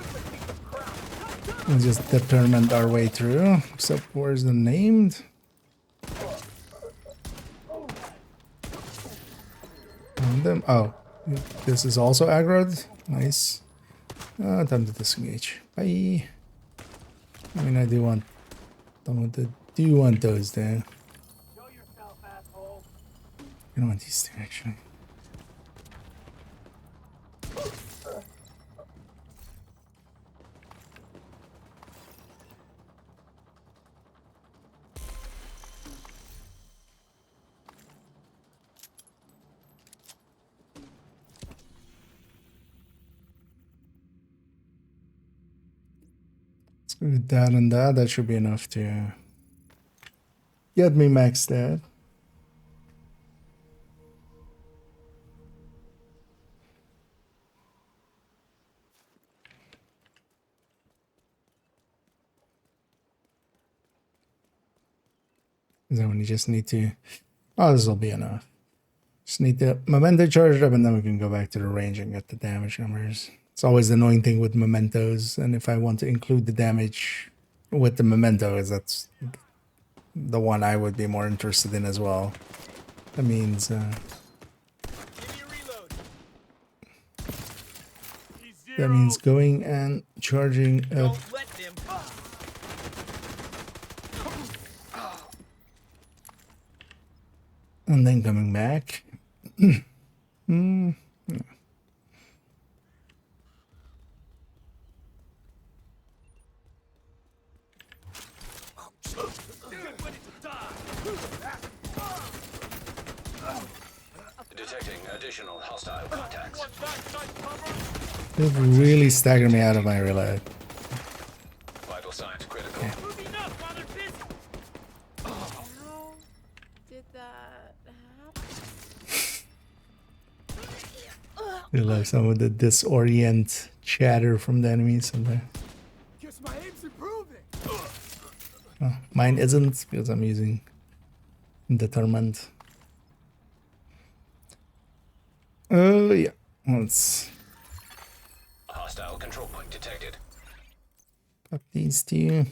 We just determined our way through. Except where's the named? Found them. Oh, this is also aggroed. Nice. Time to disengage. Bye. I mean, I do want those there. Show yourself, asshole! I don't want these two actually. Let's go with that and that. That should be enough to get me maxed out. Then when you just need to, oh, this will be enough. Just need the memento charged up, and then we can go back to the range and get the damage numbers. It's always the annoying thing with mementos, and if I want to include the damage with the mementos, that's the one I would be more interested in as well. That means Give me a reload. He's that zero. means going and charging up Don't let them. and then coming back. Detecting additional hostile contacts. It really staggered me out of my reload. Vital signs critical. Moving up while they're busy. How did that happen? I love some of the disorient chatter from the enemies sometimes. Guess my aim's improving! Oh, mine isn't because I'm using determined. Oh yeah, let's Hostile control point detected. pop these two.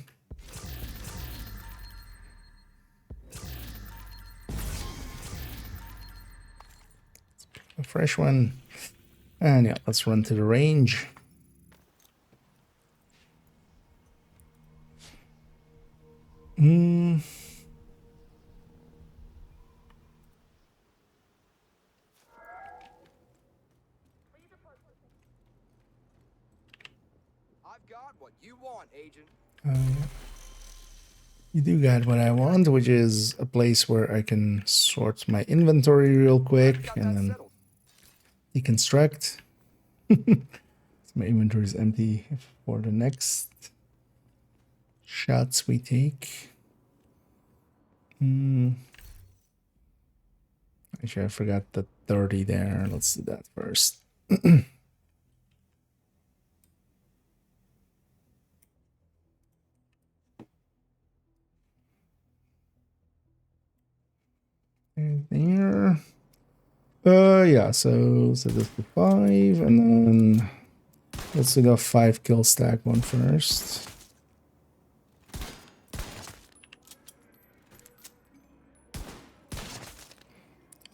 A fresh one, and yeah, let's run to the range. I've got what you want, Agent. You do got what I want, which is a place where I can sort my inventory real quick Got and that then settled. deconstruct. So my inventory is empty for the next shots we take. Actually, I forgot the 30 there. Let's do that first. And there. Yeah, so set this to 5, and then let's do the 5 kill stack one first.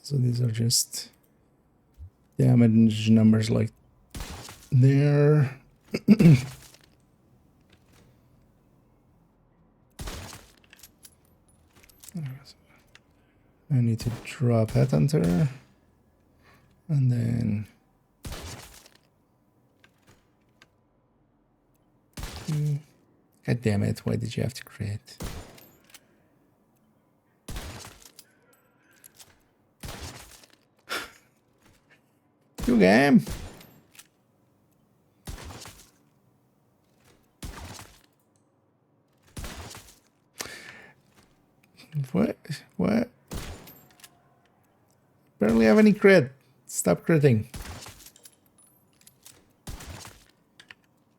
So these are just damage numbers like there. I need to drop Headhunter. And then God damn it, why did you have to create? You game. What? What? Barely have any crit. Stop critting.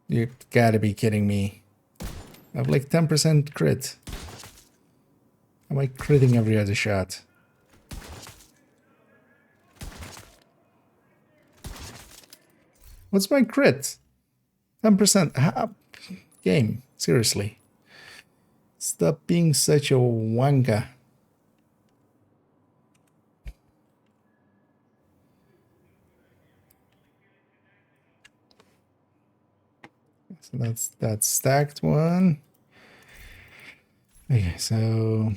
You gotta be kidding me. I have like 10% crit. Am I critting every other shot? What's my crit? 10%. Game. Seriously. Stop being such a wanker. So that's that stacked one. Okay, so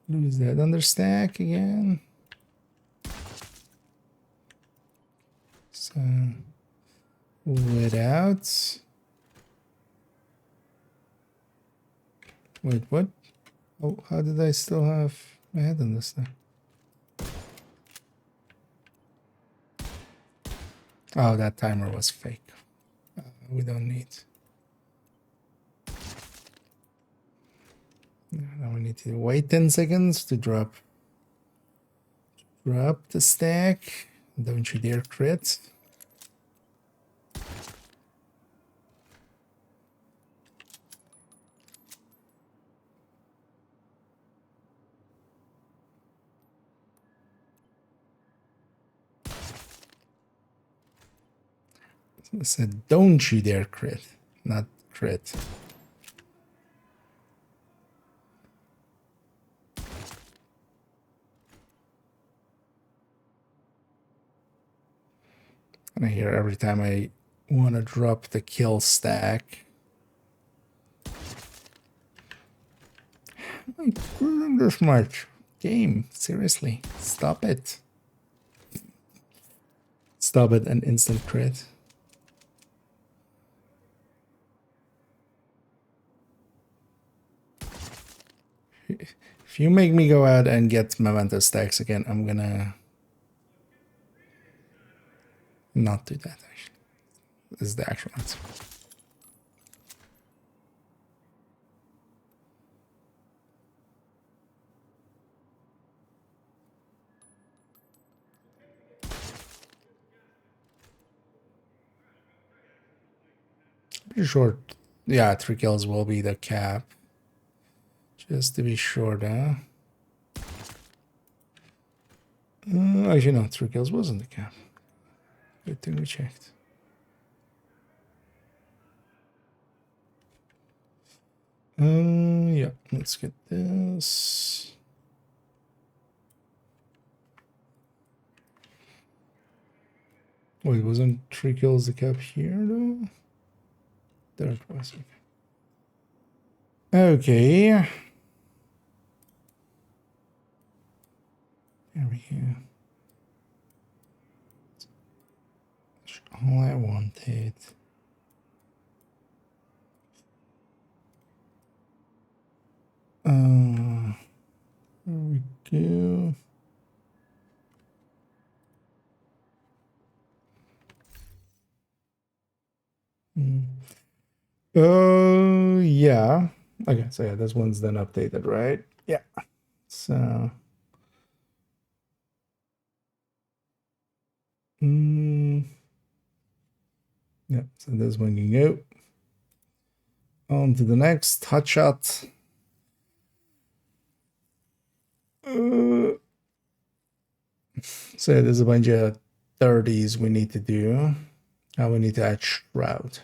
lose that understack again. So without. Wait, what? Oh, how did I still have my head in this thing? Oh, that timer was fake. We don't need. Now we need to wait 10 seconds to drop the stack. Don't you dare crit. I said, don't you dare crit, not crit. And I hear every time I want to drop the kill stack. How am I doing this much? Game, seriously, stop it. Stop it and instant crit. If you make me go out and get memento stacks again, I'm gonna not do that, actually. This is the actual answer. Pretty sure, yeah, 3 kills will be the cap. Just to be sure, huh? Actually, no, 3 kills wasn't the cap. Good thing we checked. Yeah, let's get this. Wait, wasn't 3 kills the cap here, though? There it was. Okay. There we go. That's all I wanted. There we go. Yeah. Okay, so yeah, this one's then updated, right? Yeah. So. Yeah, so this one can go. On to the next hotshot. So there's a bunch of 30s we need to do. Now we need to add Shroud.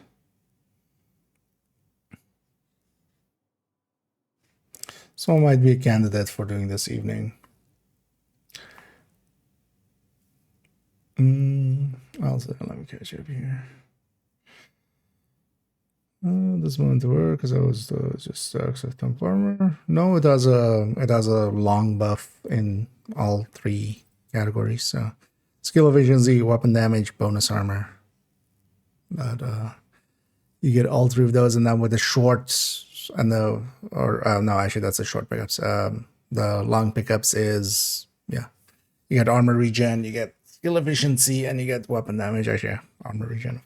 So I might be a candidate for doing this evening. Also, let me catch up here. This won't work because I was just accepting farmer. No, it has a long buff in all 3 categories. So skill efficiency, weapon damage, bonus armor. But you get all 3 of those, and then with the shorts and the no, actually that's the short pickups. The long pickups is, yeah, you get armor regen, you get skill efficiency, and you get weapon damage. Actually, yeah, armor regen.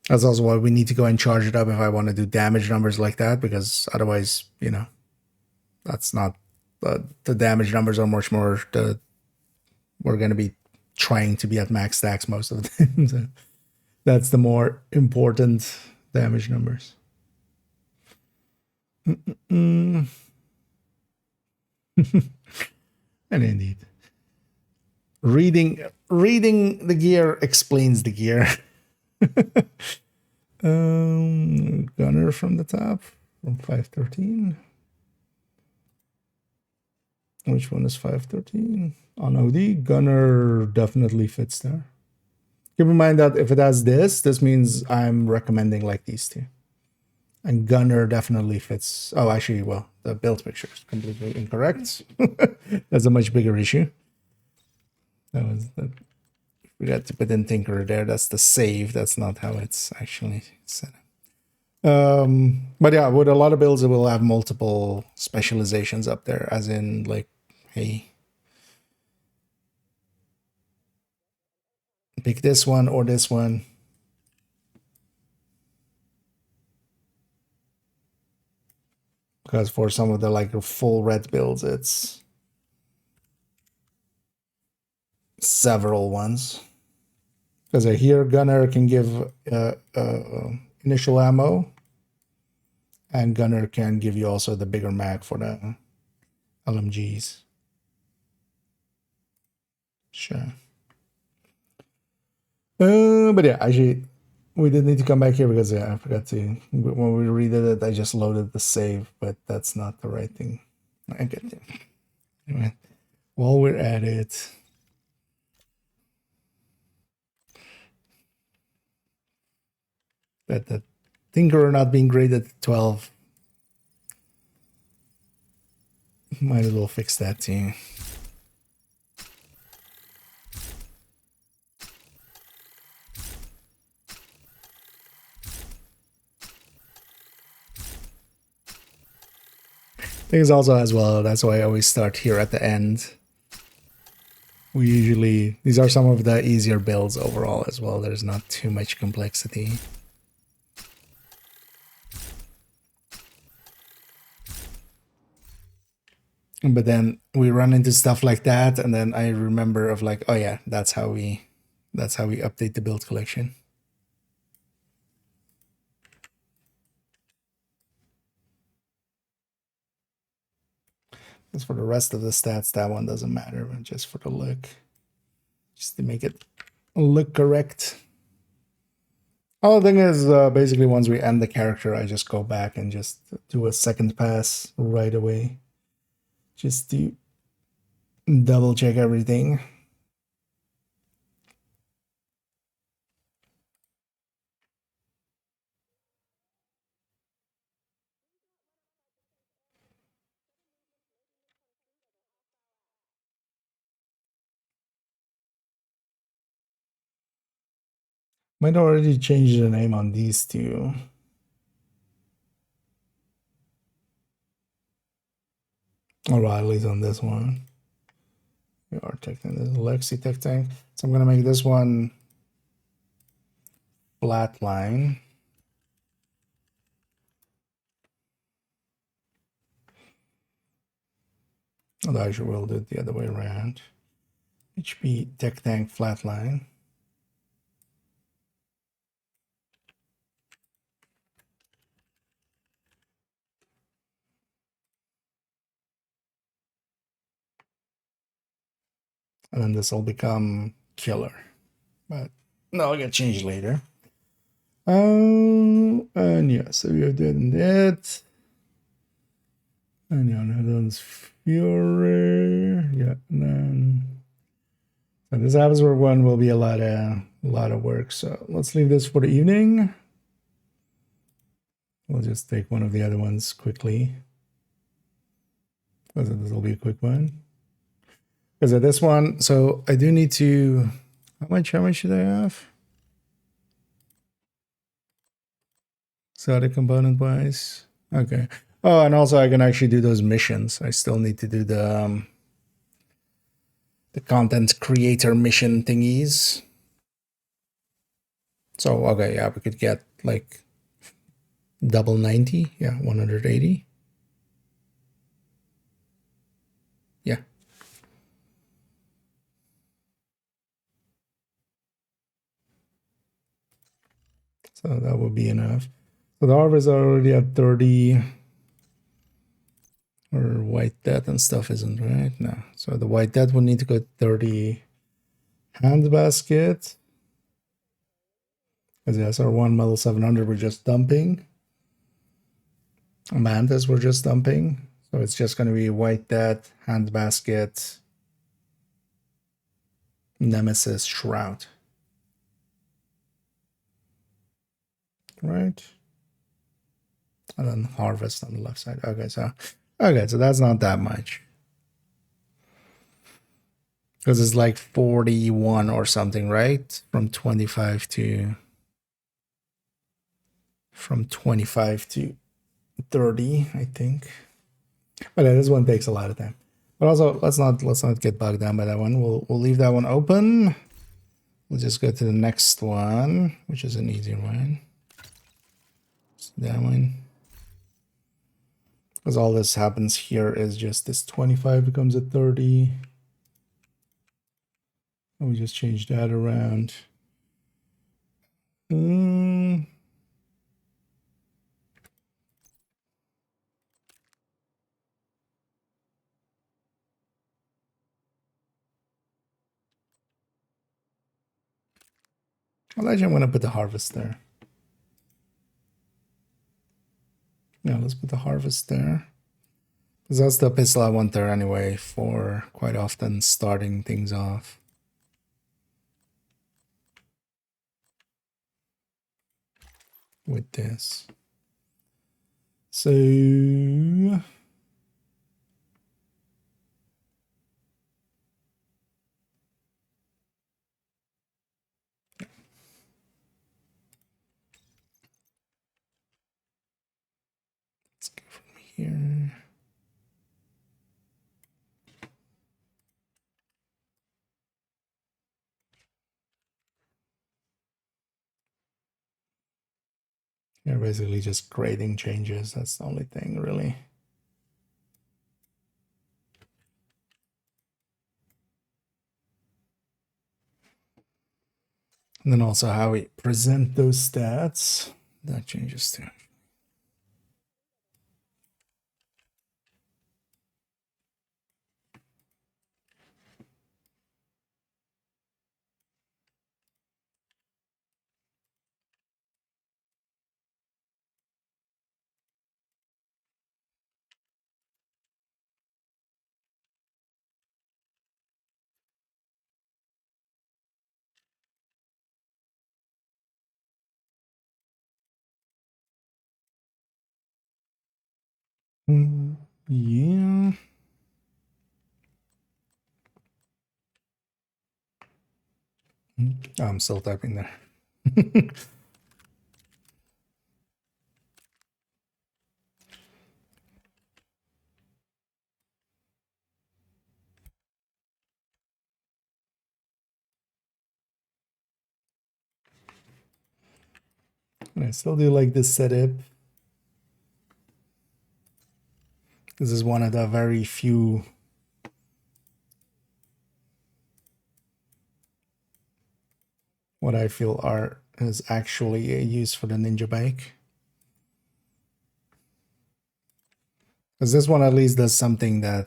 That's also why we need to go and charge it up if I want to do damage numbers like that, because otherwise, you know, that's not the damage numbers are much more we're going to be trying to be at max stacks most of the time. So that's the more important damage numbers. And indeed, reading the gear explains the gear. Gunner from the top, from 513. Which one is 513? On OD, Gunner definitely fits there. Keep in mind that if it has this means I'm recommending like these two. And Gunner definitely fits. Oh, actually, well, the build picture is completely incorrect. That's a much bigger issue. We got to put in Tinkerer there. That's the save. That's not how it's actually set up. But yeah, with a lot of builds, it will have multiple specializations up there, as in like, hey, pick this one or this one. Because for some of the like full red builds, it's several ones. Because here Gunner can give initial ammo, and Gunner can give you also the bigger mag for the LMGs. Sure. But yeah, actually, we did need to come back here because I forgot to, when we redid it, I just loaded the save, but that's not the right thing. I get it. Anyway, while we're at it, but the Tinkerer not being graded at 12, might as well fix that too. Things also as well, that's why I always start here at the end. We usually, these are some of the easier builds overall as well. There's not too much complexity. But then we run into stuff like that, and then I remember of like, oh yeah, that's how we update the build collection. As for the rest of the stats, that one doesn't matter, but just for the look. Just to make it look correct. Oh, the thing is, basically once we end the character, I just go back and just do a second pass right away. Just to double check everything. Might already change the name on these two. Or at least on this one. We are taking this Lexi Tech Tank. So I'm gonna make this one flatline. Although I should will do it the other way around. HP Tech Tank flatline. And then this will become killer. But no, I'll get changed later. And yeah, so we have that. And yeah, Netherlands Fury. Yeah, and then so this Habsburg one will be a lot of work. So let's leave this for the evening. We'll just take one of the other ones quickly. This will be a quick one. Because of this one, so I do need to, how much should I have? So the component wise, okay. Oh, and also I can actually do those missions. I still need to do the content creator mission thingies. So, okay, yeah, we could get like double 90. Yeah, 180. Yeah. So that would be enough. So the harvest are already at 30. Or white death and stuff isn't right? No. So the white death would need to go 30 hand basket. Because the SR1 Metal 700 we're just dumping. Mantis we're just dumping. So it's just going to be white death, hand basket, Nemesis, Shroud. Right? And then harvest on the left side. Okay, so that's not that much. Because it's like 41 or something, right? From 25 to 30, I think. But yeah, this one takes a lot of time. But also, let's not get bogged down by that one. We'll leave that one open. We'll just go to the next one, which is an easier one. So that one. Because all this happens here is just this 25 becomes a 30. And we just change that around. Well, actually, I'm going to put the harvest there. Yeah, let's put the harvest there. Because that's the pistol I want there anyway for quite often starting things off. With this. So let's go from here. Yeah, basically just grading changes. That's the only thing, really. And then also how we present those stats, that changes too. Yeah. Oh, I'm still typing there. And I still do like this setup. This is one of the very few what I feel is actually a use for the Ninja bike. Because this one at least does something that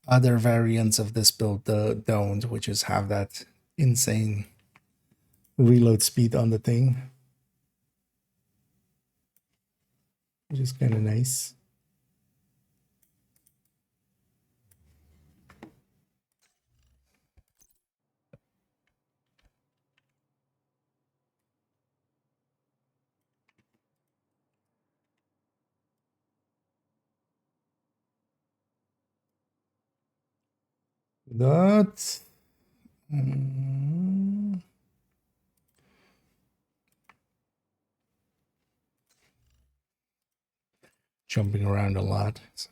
other variants of this build don't, which is have that insane reload speed on the thing, which is kind of nice. That jumping around a lot. So.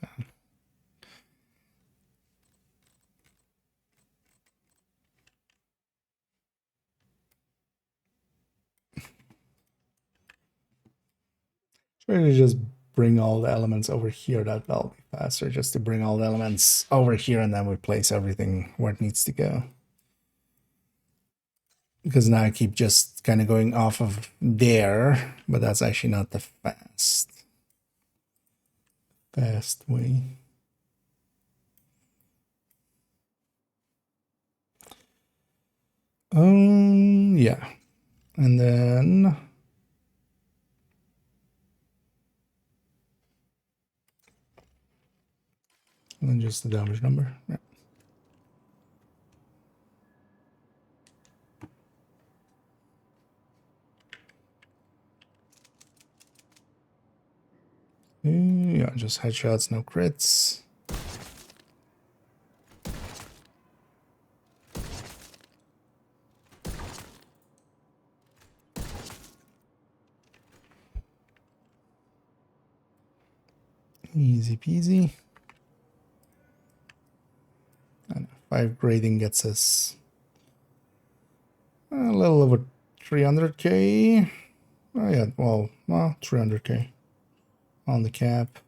Try to just bring all the elements over here. That'll be faster. Just to bring all the elements over here and then we place everything where it needs to go. Because now I keep just kind of going off of there, but that's actually not the fast way. Yeah. And then just the damage number. Yeah. Yeah, just headshots, no crits. Easy peasy. And 5 grading gets us a little over 300k. Oh yeah, well 300k on the cap.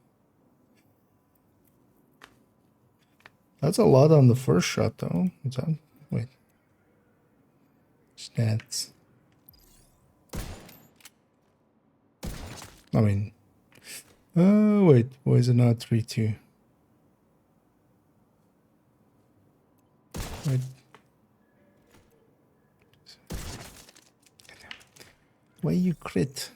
That's a lot on the first shot though. What's that? Wait. Stats. I mean, wait, why is it not 3-2? Wait. Why you crit?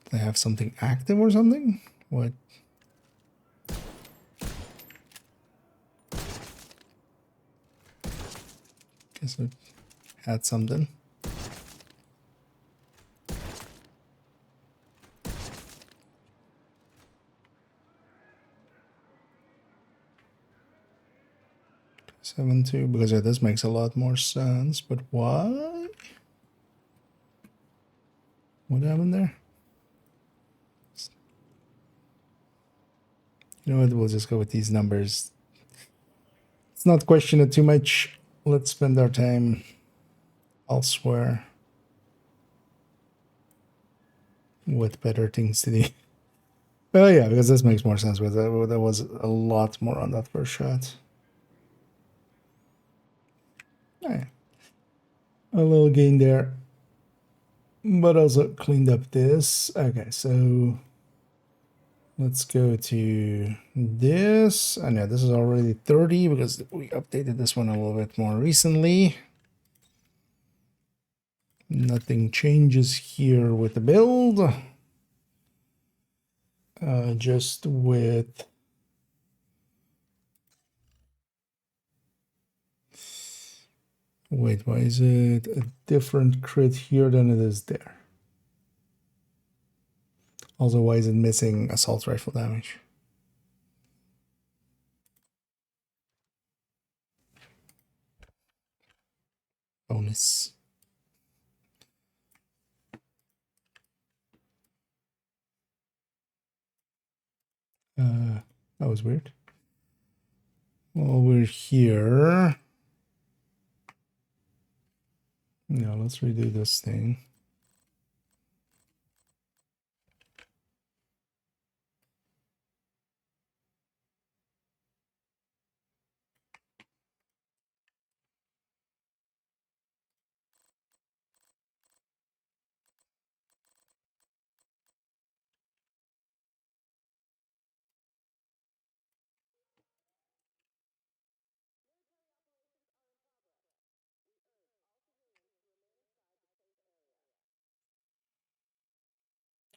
They have something active or something? What? Guess it had something. Seven two, because yeah, this makes a lot more sense. But why? What happened there? You know what? We'll just go with these numbers. Let's not question it too much. Let's spend our time elsewhere with better things to do. Oh yeah, because this makes more sense. With that, there was a lot more on that first shot. Yeah. A little gain there, but also cleaned up this. Okay, so let's go to this. I know this is already 30 because we updated this one a little bit more recently. Nothing changes here with the build. Just with wait, why is it a different crit here than it is there? Also, why is it missing assault rifle damage? Bonus. That was weird. Well, we're here. Now let's redo this thing.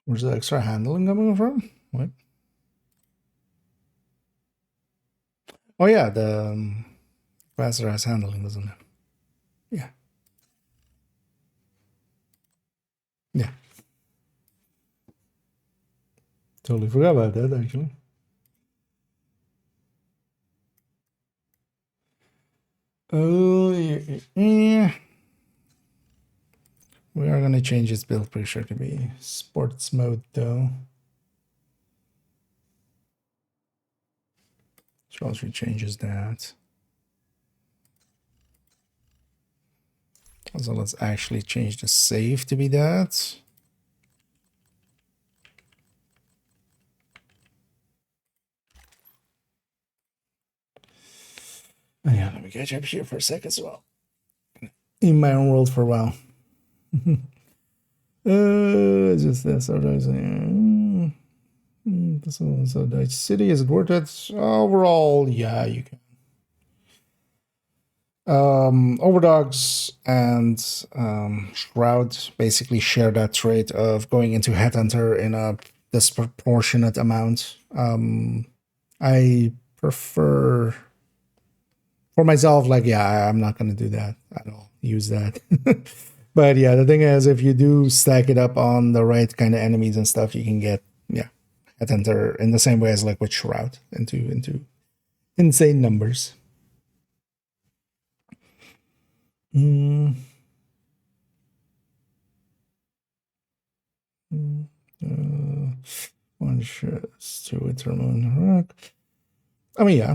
Where's the extra handling coming from? What? Oh yeah, the capacitor has handling, doesn't it? Yeah. Yeah. Totally forgot about that, actually. Oh, yeah. We are going to change its build pressure to be sports mode though. So also changes that. So let's actually change the save to be that. Oh yeah, let me catch up here for a sec as well. In my own world for a while. Just this. So Dutch City, is it worth it? Overall, yeah, you can. Overdogs and Shroud basically share that trait of going into Headhunter in a disproportionate amount. I prefer, for myself, like, yeah, I'm not going to do that. I don't use that. But yeah, the thing is, if you do stack it up on the right kind of enemies and stuff, you can get, yeah, Headhunter in the same way as like with Shroud into insane numbers. One shots to it rock. I mean, yeah,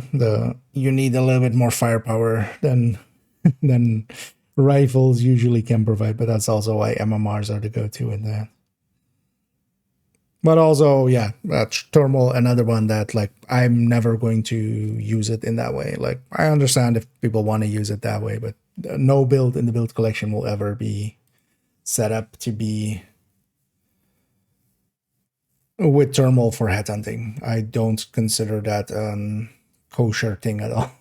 you need a little bit more firepower than rifles usually can provide, but that's also why MMRs are the go-to in that. But also, yeah, thermal, another one that like I'm never going to use it in that way. Like I understand if people want to use it that way, but no build in the build collection will ever be set up to be with thermal for headhunting. I don't consider that a kosher thing at all,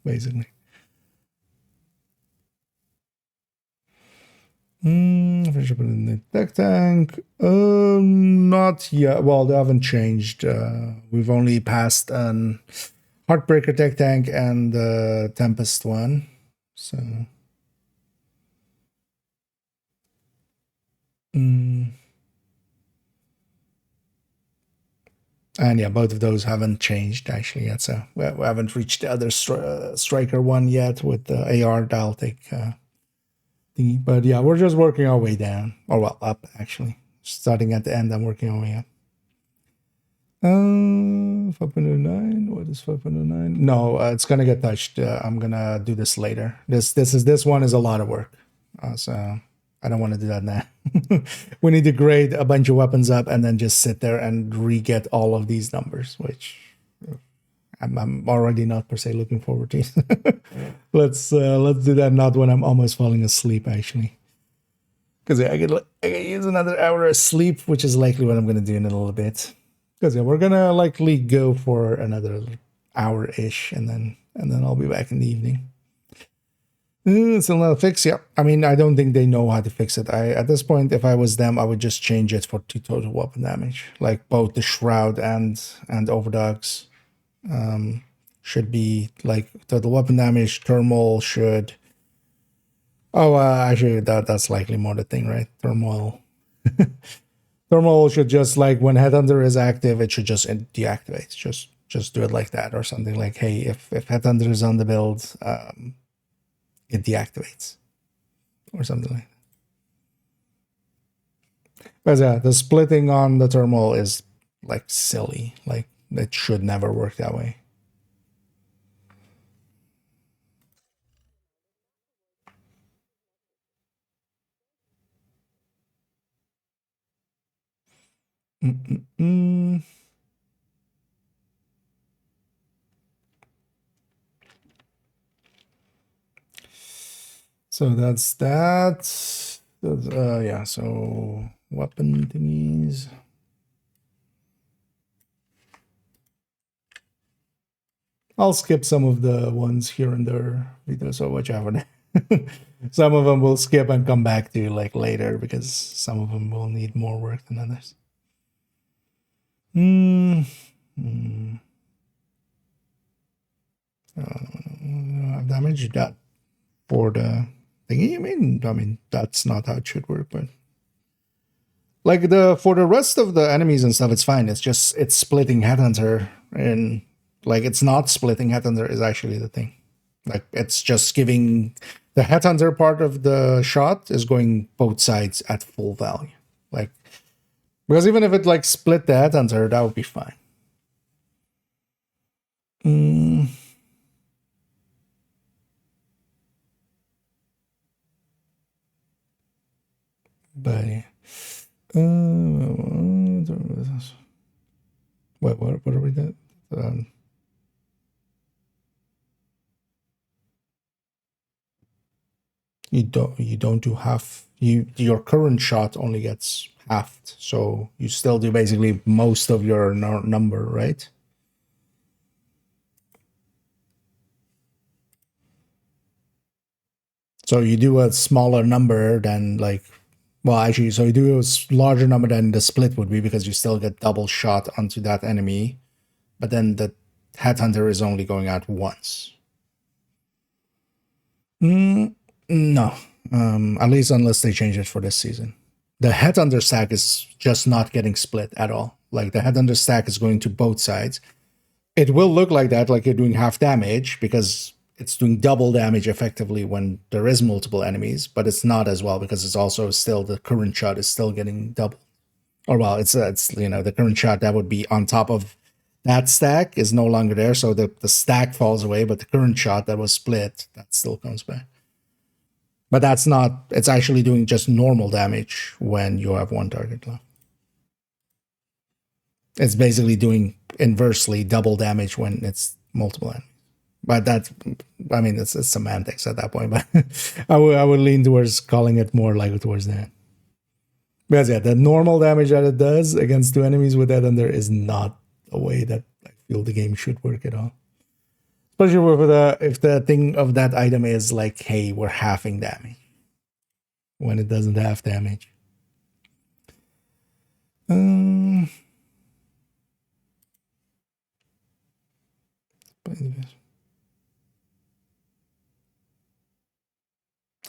basically. Finish up in the tech tank. Not yet. Well, they haven't changed. We've only passed an Heartbreaker tech tank and the Tempest one. So. And yeah, both of those haven't changed actually yet. So we haven't reached the other striker one yet with the AR dial take thingy. But yeah, we're just working our way down. Or well, up actually. Starting at the end, I'm working our way up. 509. What is 509? No, it's gonna get touched. I'm gonna do this later. This one is a lot of work. So I don't want to do that now. We need to grade a bunch of weapons up and then just sit there and re-get all of these numbers, which I'm already not per se looking forward to. Let's do that not when I'm almost falling asleep, actually. Because yeah, I could use another hour of sleep, which is likely what I'm going to do in a little bit. Because yeah, we're going to likely go for another hour-ish, and then I'll be back in the evening. Still not a fix. Yeah, I mean, I don't think they know how to fix it. At this point, if I was them, I would just change it for 2 total weapon damage. Like both the Shroud and Overdogs should be like total weapon damage. Thermal should. Oh, actually, that's likely more the thing, right? Thermal. Thermal should just like when Headhunter is active, it should just deactivate. Just do it like that or something. Like, hey, if Headhunter is on the build, it deactivates or something like that. But yeah, the splitting on the thermal is like silly. Like it should never work that way. So that's that. Yeah, so weapon thingies. I'll skip some of the ones here and there because of whichever. Some of them we'll skip and come back to like later because some of them will need more work than others. Damage that for the thingy. I mean that's not how it should work, but like for the rest of the enemies and stuff, it's fine. It's just it's splitting Headhunter, and like it's not splitting Headhunter is actually the thing. Like it's just giving the headhunter part of the shot is going both sides at full value. Like because even if it like split the headhunter, that would be fine. But yeah. What are we doing? You don't do half. Your current shot only gets halved, so you still do basically most of your number, right? So you do a smaller number than like, well, actually, so you do a larger number than the split would be because you still get double shot onto that enemy, but then the headhunter is only going out once. No, at least unless they change it for this season. The headhunter stack is just not getting split at all. Like the headhunter stack is going to both sides. It will look like that, like you're doing half damage because it's doing double damage effectively when there is multiple enemies, but it's not as well because it's also still the current shot is still getting double. Or well, it's the current shot that would be on top of that stack is no longer there, so the stack falls away, but the current shot that was split that still comes back. But that's not. It's actually doing just normal damage when you have one target left. It's basically doing inversely double damage when it's multiple enemies. But that's, I mean, it's semantics at that point. But I would lean towards calling it more like towards that. Because yeah, the normal damage that it does against two enemies with that under is not a way that I feel the game should work at all. Especially with if the thing of that item is like, hey, we're halving damage when it doesn't have damage.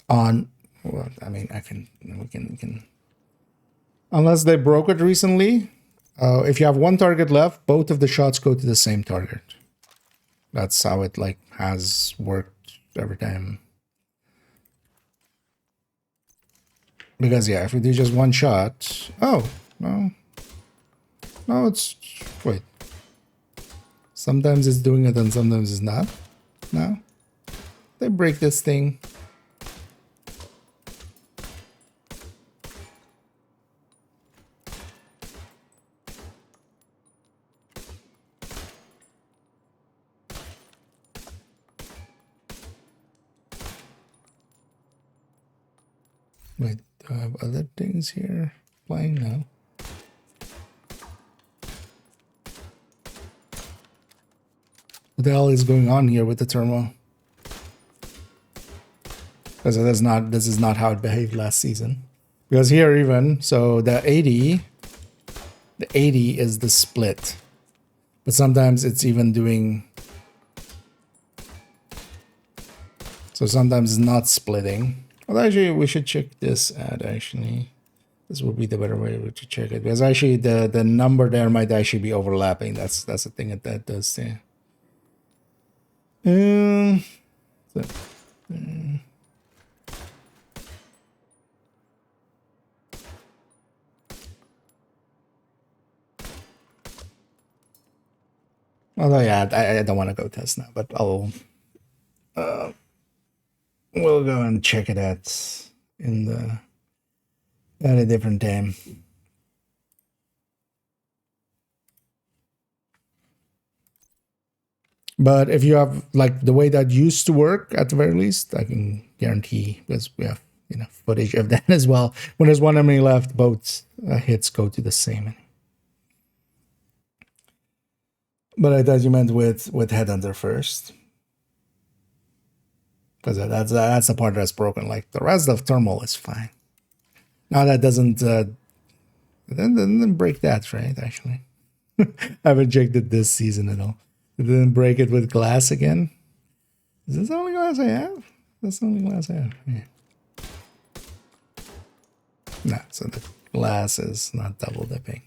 On, well, I mean, we can. Unless they broke it recently, if you have one target left, both of the shots go to the same target. That's how it like has worked every time. Because yeah, if we do just one shot, oh no, it's wait. Sometimes it's doing it and sometimes it's not. No, they break this thing. Wait, do I have other things here playing now? What the hell is going on here with the turmoil? Because this is not how it behaved last season. Because here even, so the 80 is the split. But sometimes it's even doing, so sometimes it's not splitting. Well, actually, we should check this ad, actually. This would be the better way to check it. Because actually, the number there might actually be overlapping. That's the thing that does, yeah. Although, yeah, I don't want to go test now, but I'll... we'll go and check it out at a different time. But if you have like the way that used to work, at the very least, I can guarantee, because we have footage of that as well. When there's one enemy left, both hits go to the same enemy. But I thought you meant with Headhunter first. Because that's the part that's broken. Like the rest of Thermal is fine. Now that doesn't break that, right? Actually, I haven't checked it this season at all. It didn't break it with glass again. Is this the only glass I have? That's the only glass I have. Yeah. No, so the glass is not double dipping.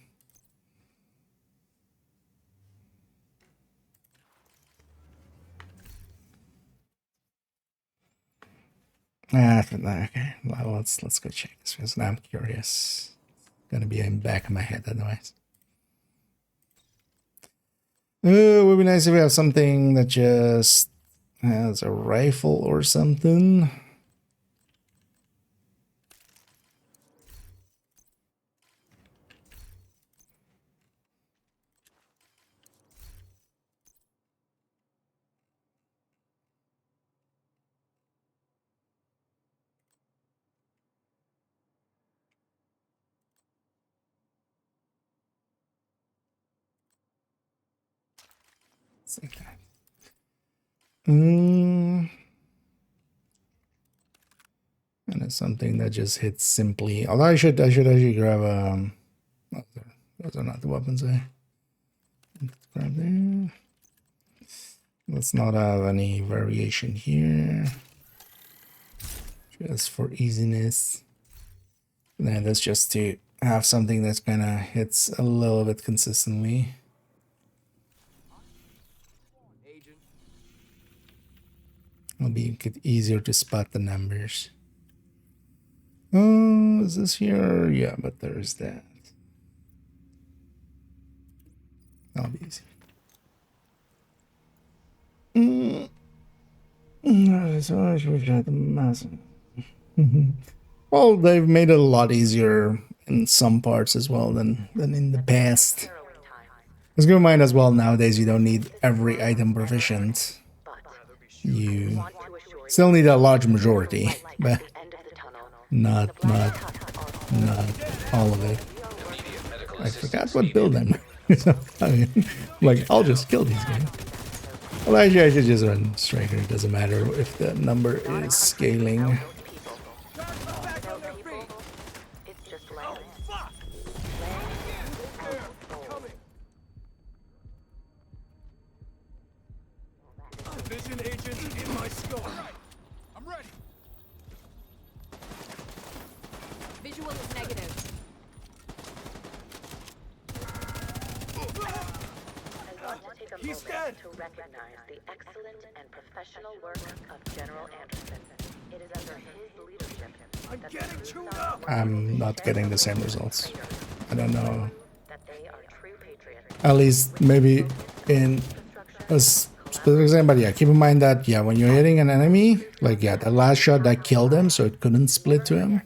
Okay. Well, let's go check this because now I'm curious. Gonna be in the back of my head otherwise. It would be nice if we have something that just has a rifle or something. Let's see that. And it's something that just hits simply. Although I should actually grab oh, those are not the weapons I grab there. Let's not have any variation here. Just for easiness. And then that's just to have something that's kinda hits a little bit consistently. It'll be easier to spot the numbers. Oh, is this here? Yeah, but there's that. That'll be easy. So I should try the massive. Well, they've made it a lot easier in some parts as well than in the past. Let's keep in mind as well, nowadays you don't need every item proficient. You still need a large majority, but not all of it. Immediate medical I forgot assistance what build needed. I'm. I mean, like, I'll just kill these guys. Well, actually, I should just run striker. It doesn't matter if the number is scaling. Back on their feet. It's just Oh, land. fuck! Coming. Division agent in my scope. I'm ready. Visual is negative. He's dead. To recognize the excellent and professional work of General Anderson. It is under his leadership I'm getting chewed up. I'm not getting the same results. I don't know. that they are true patriots. At least maybe in a specific example, but yeah, keep in mind that, yeah, when you're hitting an enemy, like, yeah, the last shot that killed him, so it couldn't split to him.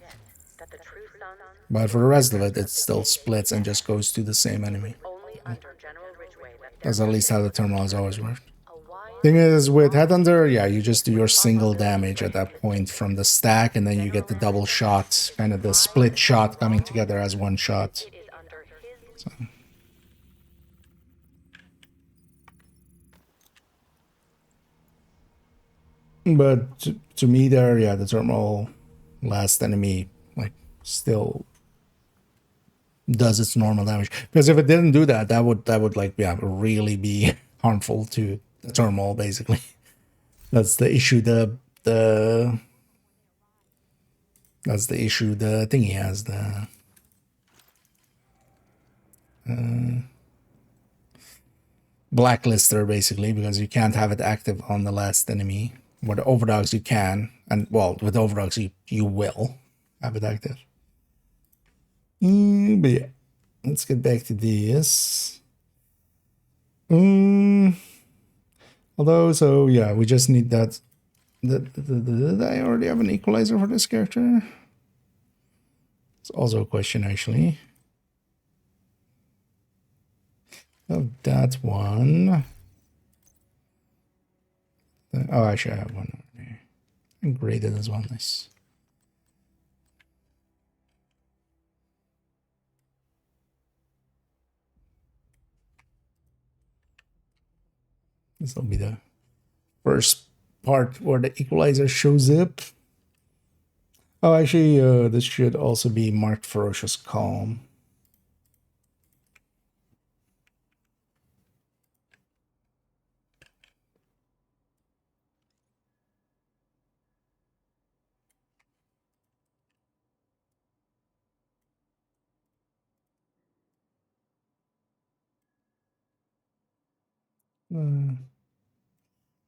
That the true sons But for the rest of it, it still splits and just goes to the same enemy. only under General Ridgway that That's at least how the terminal has always worked. a wise Thing is, with Headhunter, yeah, you just do your single damage at that point from the stack, and then you get the double shot, kind of the split shot coming together as one shot. is under his But to me, there, yeah, the terminal last enemy, like, still does its normal damage. Because if it didn't do that, that would like, yeah, really be harmful to the terminal, basically. That's the issue. That's the issue. The thing he has the blacklister, basically, because you can't have it active on the last enemy. With overdogs you can, and well, with overdogs you will have it active. But yeah, let's get back to this. Although, so yeah, we just need that. Did I already have an equalizer for this character? It's also a question, actually. Oh, that one. Oh, actually, I have one over there. And graded as well. Nice. This will be the first part where the equalizer shows up. Oh, actually, this should also be marked Ferocious Calm.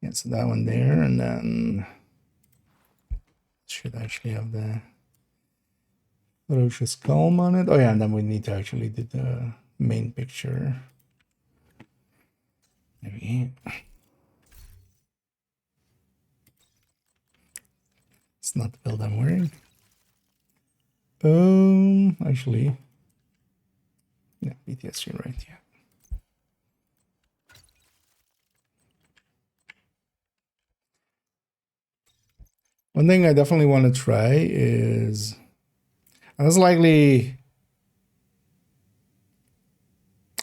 Yeah, so that one there, and then let's should actually have the ferocious calm on it. Oh yeah, and then we need to actually do the main picture. There we go. It's not the build I'm wearing. Actually, yeah, BTS, you're right, yeah. One thing I definitely want to try is, most likely,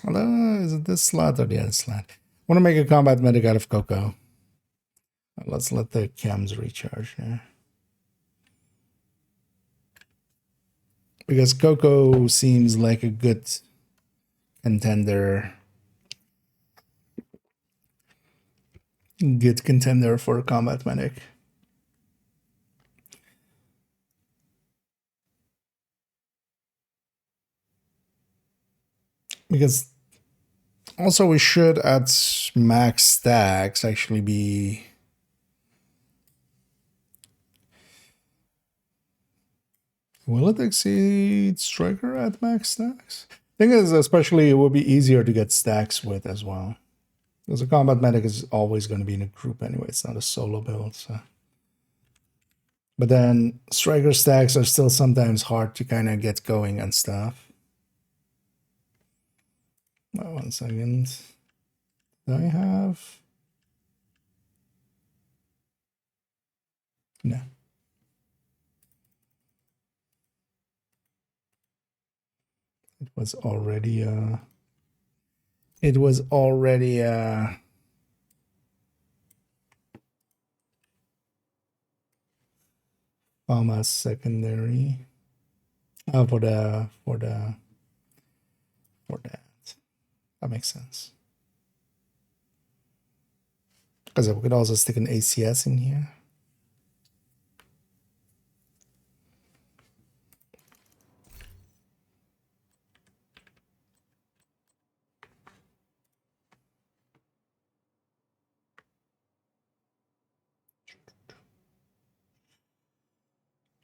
is it this slot or the other slot? I want to make a combat medic out of Coco. Let's let the cams recharge, yeah. Because Coco seems like a good contender. Good contender for a combat medic. Because also we should at max stacks actually be... Will it exceed Striker at max stacks? Thing is, especially it would be easier to get stacks with as well. Because a combat medic is always going to be in a group anyway. It's not a solo build. So. But then Striker stacks are still sometimes hard to kind of get going and stuff. Oh, 1 second. Do I have... No. It was already Almost secondary. For that. That makes sense. Because we could also stick an ACS in here.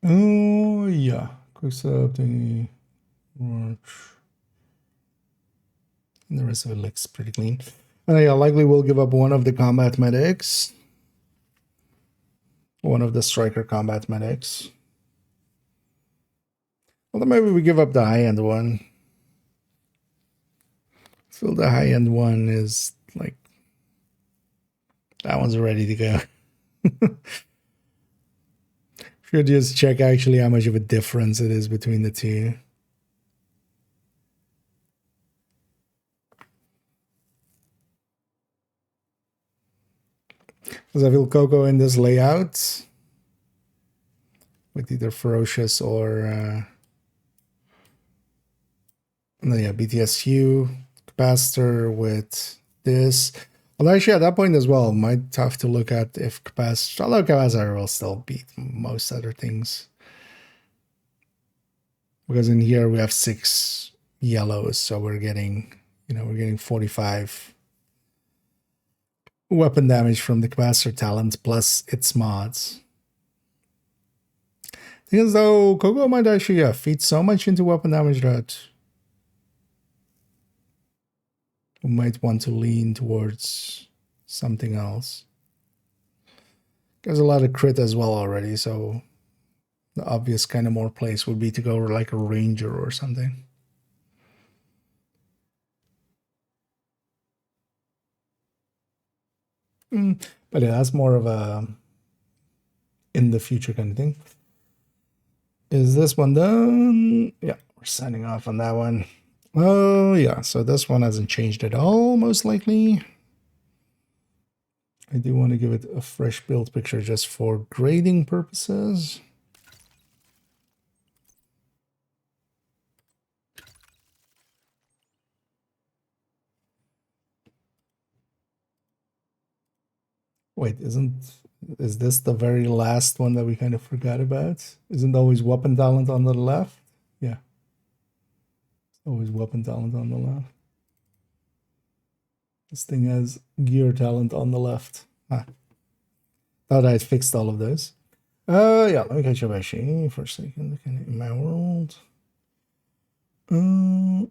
Oh yeah, quick setup thingy. And the rest of it looks pretty clean. And yeah, likely we'll give up one of the combat medics. One of the striker combat medics. Well, then maybe we give up the high-end one. So the high-end one is like... That one's ready to go. Should just check actually how much of a difference it is between the two. Because I feel Coco in this layout with either ferocious or yeah, BTSU capacitor with this. Although actually at that point as well, might have to look at if capacitor, although capacitor will still beat most other things. Because in here we have 6 yellows, so we're getting, we're getting 45 weapon damage from the capacitor talent plus its mods. Thing is though, Coco might actually feed so much into weapon damage that we might want to lean towards something else. There's a lot of crit as well already, so the obvious kind of more place would be to go like a ranger or something. But yeah, that's more of a in the future kind of thing. Is this one done? Yeah, we're signing off on that one. Oh yeah, so this one hasn't changed at all, most likely. I do want to give it a fresh build picture just for grading purposes. Wait, is this the very last one that we kind of forgot about? Isn't always weapon talent on the left? Yeah. Always weapon talent on the left. This thing has gear talent on the left. Thought I had fixed all of those. Yeah, let me catch up actually for a second. Looking in my world. Mm.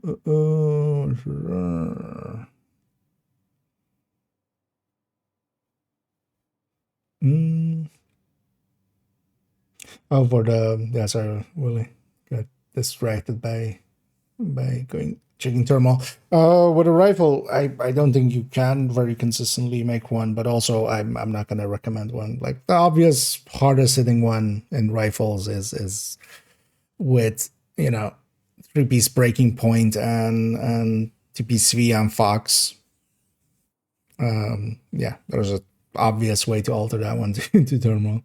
Oh, for the yeah, sorry, Willie got distracted by going checking thermal. With a rifle, I don't think you can very consistently make one, but also I'm not gonna recommend one. Like the obvious hardest hitting one in rifles is with, you know, 3-piece breaking point and 2-piece V on Fox. Yeah, there's a obvious way to alter that one to thermal.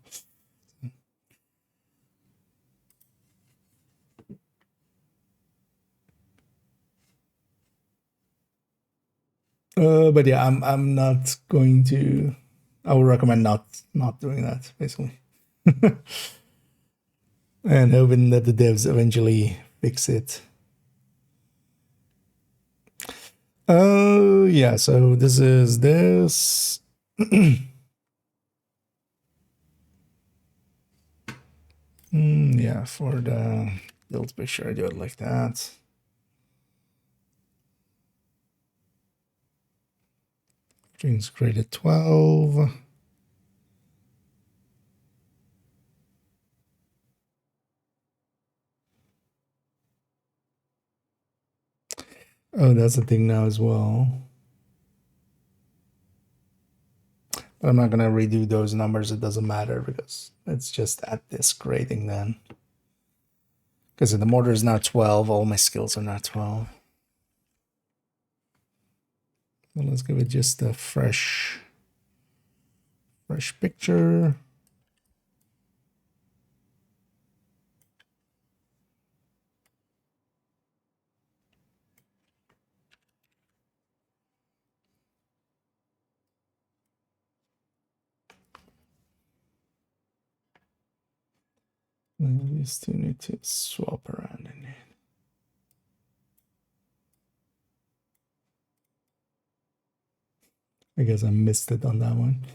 But yeah, I'm not going to. I would recommend not doing that basically, and hoping that the devs eventually fix it. Oh yeah, so this is this. Yeah, for the build picture, I do it like that. Strings created 12. Oh, that's the thing now as well. But I'm not gonna redo those numbers. It doesn't matter because it's just at this grading then. Because the mortar is now 12, all my skills are now 12. Well, let's give it just a fresh picture. These two need to swap around in it. I guess I missed it on that one.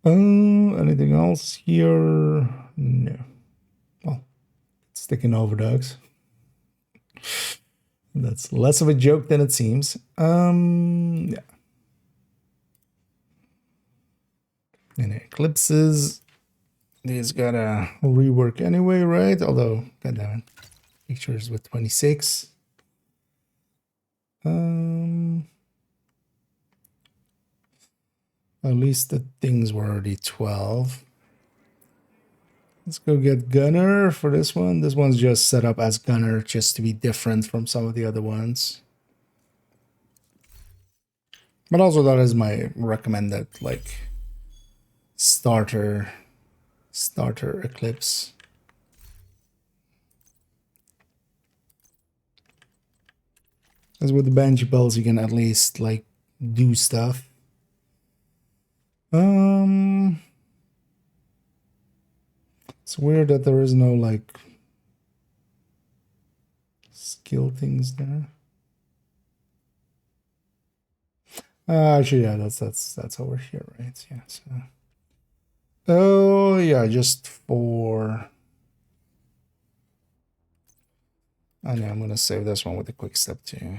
Anything else here? No. Well, sticking over dogs. That's less of a joke than it seems. Yeah. And eclipses. These gotta rework anyway, right? Although, goddammit, pictures with 26. At least the things were already 12. Let's go get Gunner for this one. This one's just set up as Gunner just to be different from some of the other ones. But also that is my recommended like starter Eclipse. As with the banshee bells, you can at least like do stuff. It's weird that there is no like skill things there. Actually, yeah, that's over here, right? Yeah. So. Oh yeah, just for. I know I'm gonna save this one with a quick step too.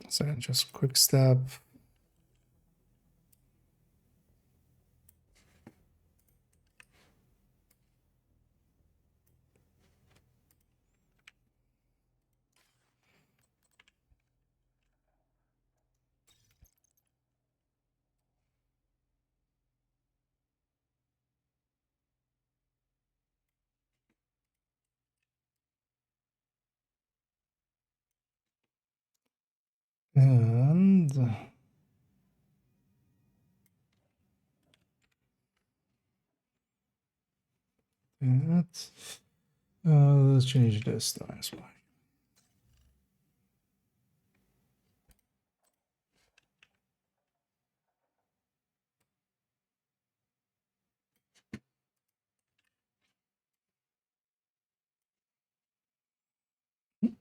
So just quick step. And that. Let's change this to as well.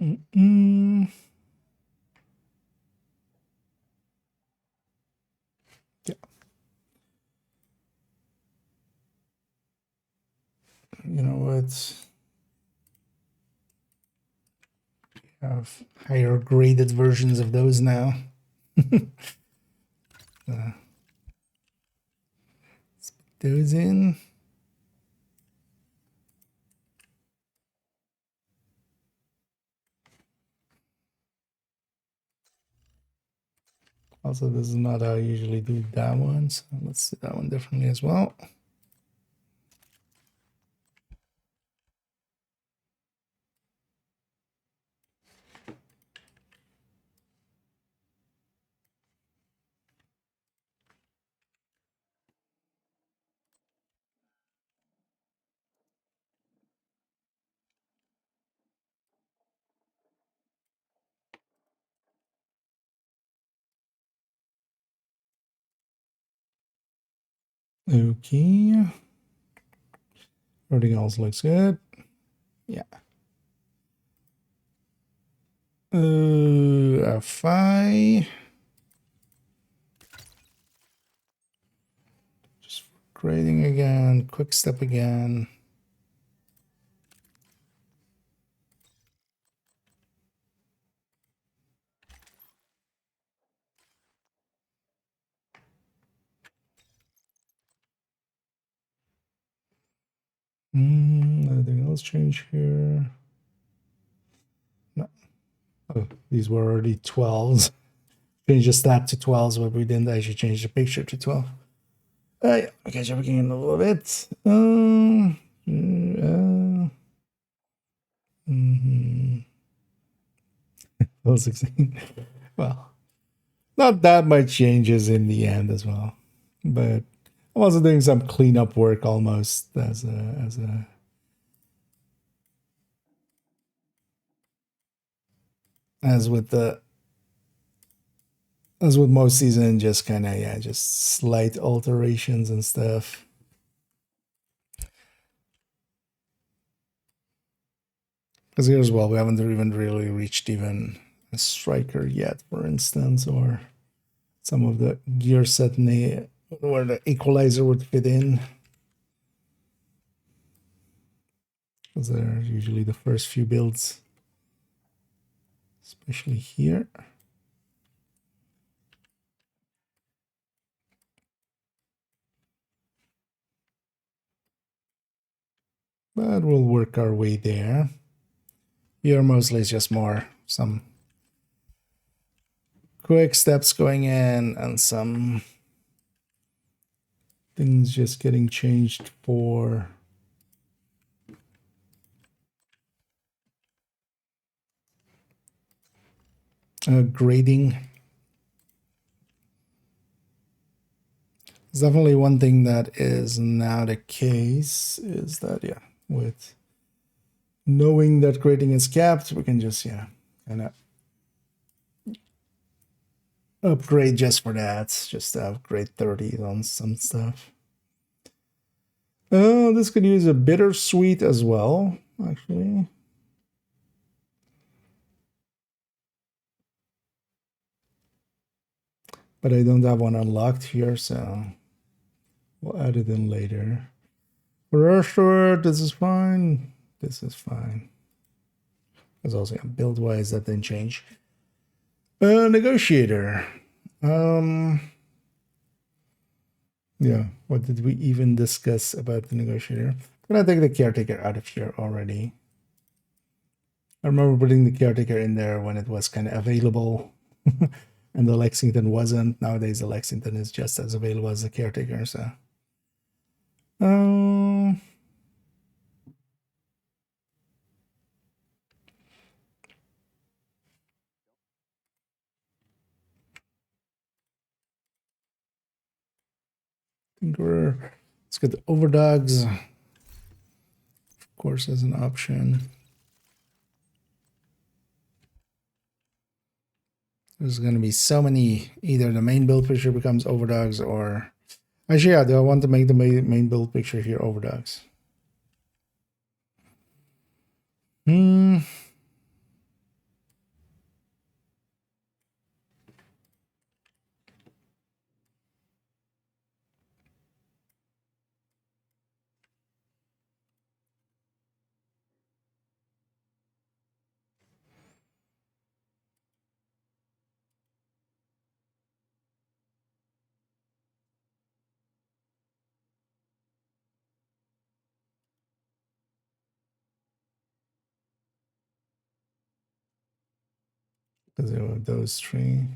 Mm-mm. Yeah. You know what? Have higher graded versions of those now. Let's put those in. Also, this is not how I usually do that one, so let's do that one differently as well. Okay. Everything else looks good. Yeah. Fi. Just grading again. Quick step again. Anything else change here? No. Oh, these were already 12s. Change the stat to 12s, but we didn't actually change the picture to 12. Yeah, okay, jumping in a little bit. Well, 16. Well, not that much changes in the end as well. But I'm also doing some cleanup work almost as with the as with most season, just kind of, yeah, just slight alterations and stuff. Because here as well, we haven't even really reached even a striker yet, for instance, or some of the gear set where the equalizer would fit in. Because they're usually the first few builds, especially here. But we'll work our way there. Here mostly it's just more some quick steps going in and some things just getting changed for grading. It's definitely one thing that is now the case is that, yeah, with knowing that grading is capped, we can just, yeah, kind of upgrade just for that, just to have grade 30 on some stuff. This could use a bittersweet as well, actually. But I don't have one unlocked here, so we'll add it in later. For sure, this is fine. This is fine. Because also, yeah, build-wise, that didn't change. Negotiator. Yeah, what did we even discuss about the negotiator? I'm gonna take the caretaker out of here already. I remember putting the caretaker in there when it was kind of available, and the Lexington wasn't. Nowadays, the Lexington is just as available as the caretaker, so. Let's get the overdogs. Of course, as an option. There's going to be so many. Either the main build picture becomes overdogs, or actually, yeah, do I want to make the main build picture here overdogs? Because there were those three.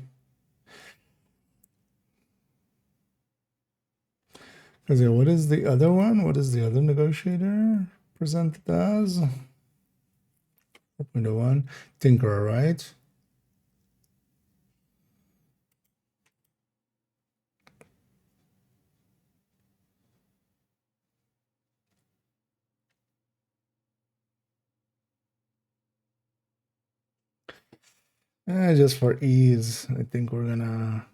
Because what is the other one? What is the other negotiator presented as? 4.01 Tinkerer, right? Just for ease, I think we're gonna.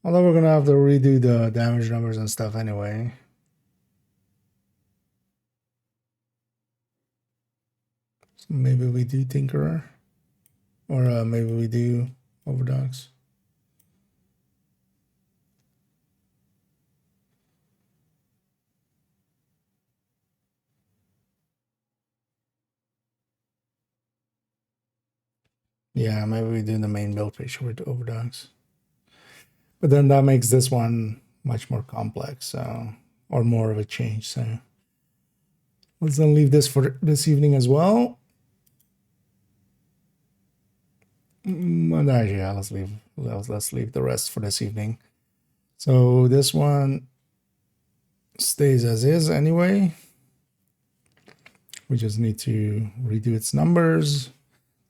Although we're gonna have to redo the damage numbers and stuff anyway. So maybe we do Tinkerer, or maybe we do Overdogs. Yeah, maybe we do the main build picture with the Overdogs. But then that makes this one much more complex, so, or more of a change. So let's then leave this for this evening as well. And actually, yeah, let's leave the rest for this evening. So this one stays as is anyway. We just need to redo its numbers.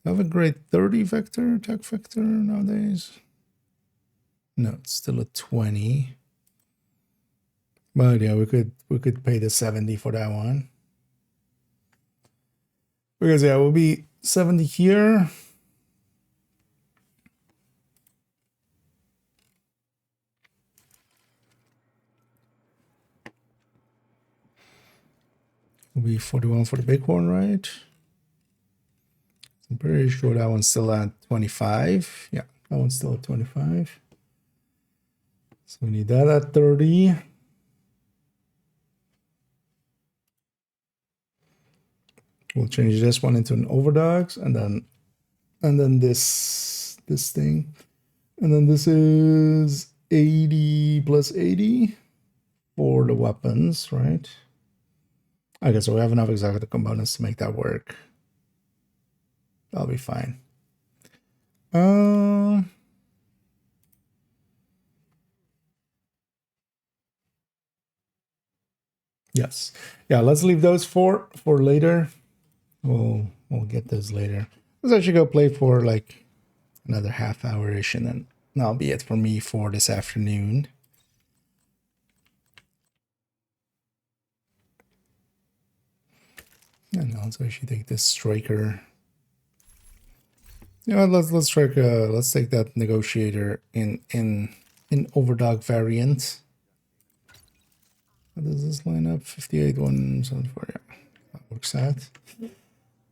I have a grade 30 vector, attack vector nowadays. No, it's still a 20. But yeah, we could pay the 70 for that one. Because yeah, it will be 70 here. Will be 41 for the big one, right? I'm pretty sure that one's still at 25. Yeah, that one's still at 25. So we need that at 30. We'll change this one into an overdogs, and then this thing. And then this is 80 plus 80 for the weapons, right? Okay, so we have enough executive components to make that work. That'll be fine. Yes. Yeah, let's leave those for later. We'll get those later. Let's actually go play for like another half hour-ish, and then that'll be it for me for this afternoon. And let's actually take this striker. You know, let's take that negotiator in overdog variant. How does this line up? 58, 174. Yeah, that works out.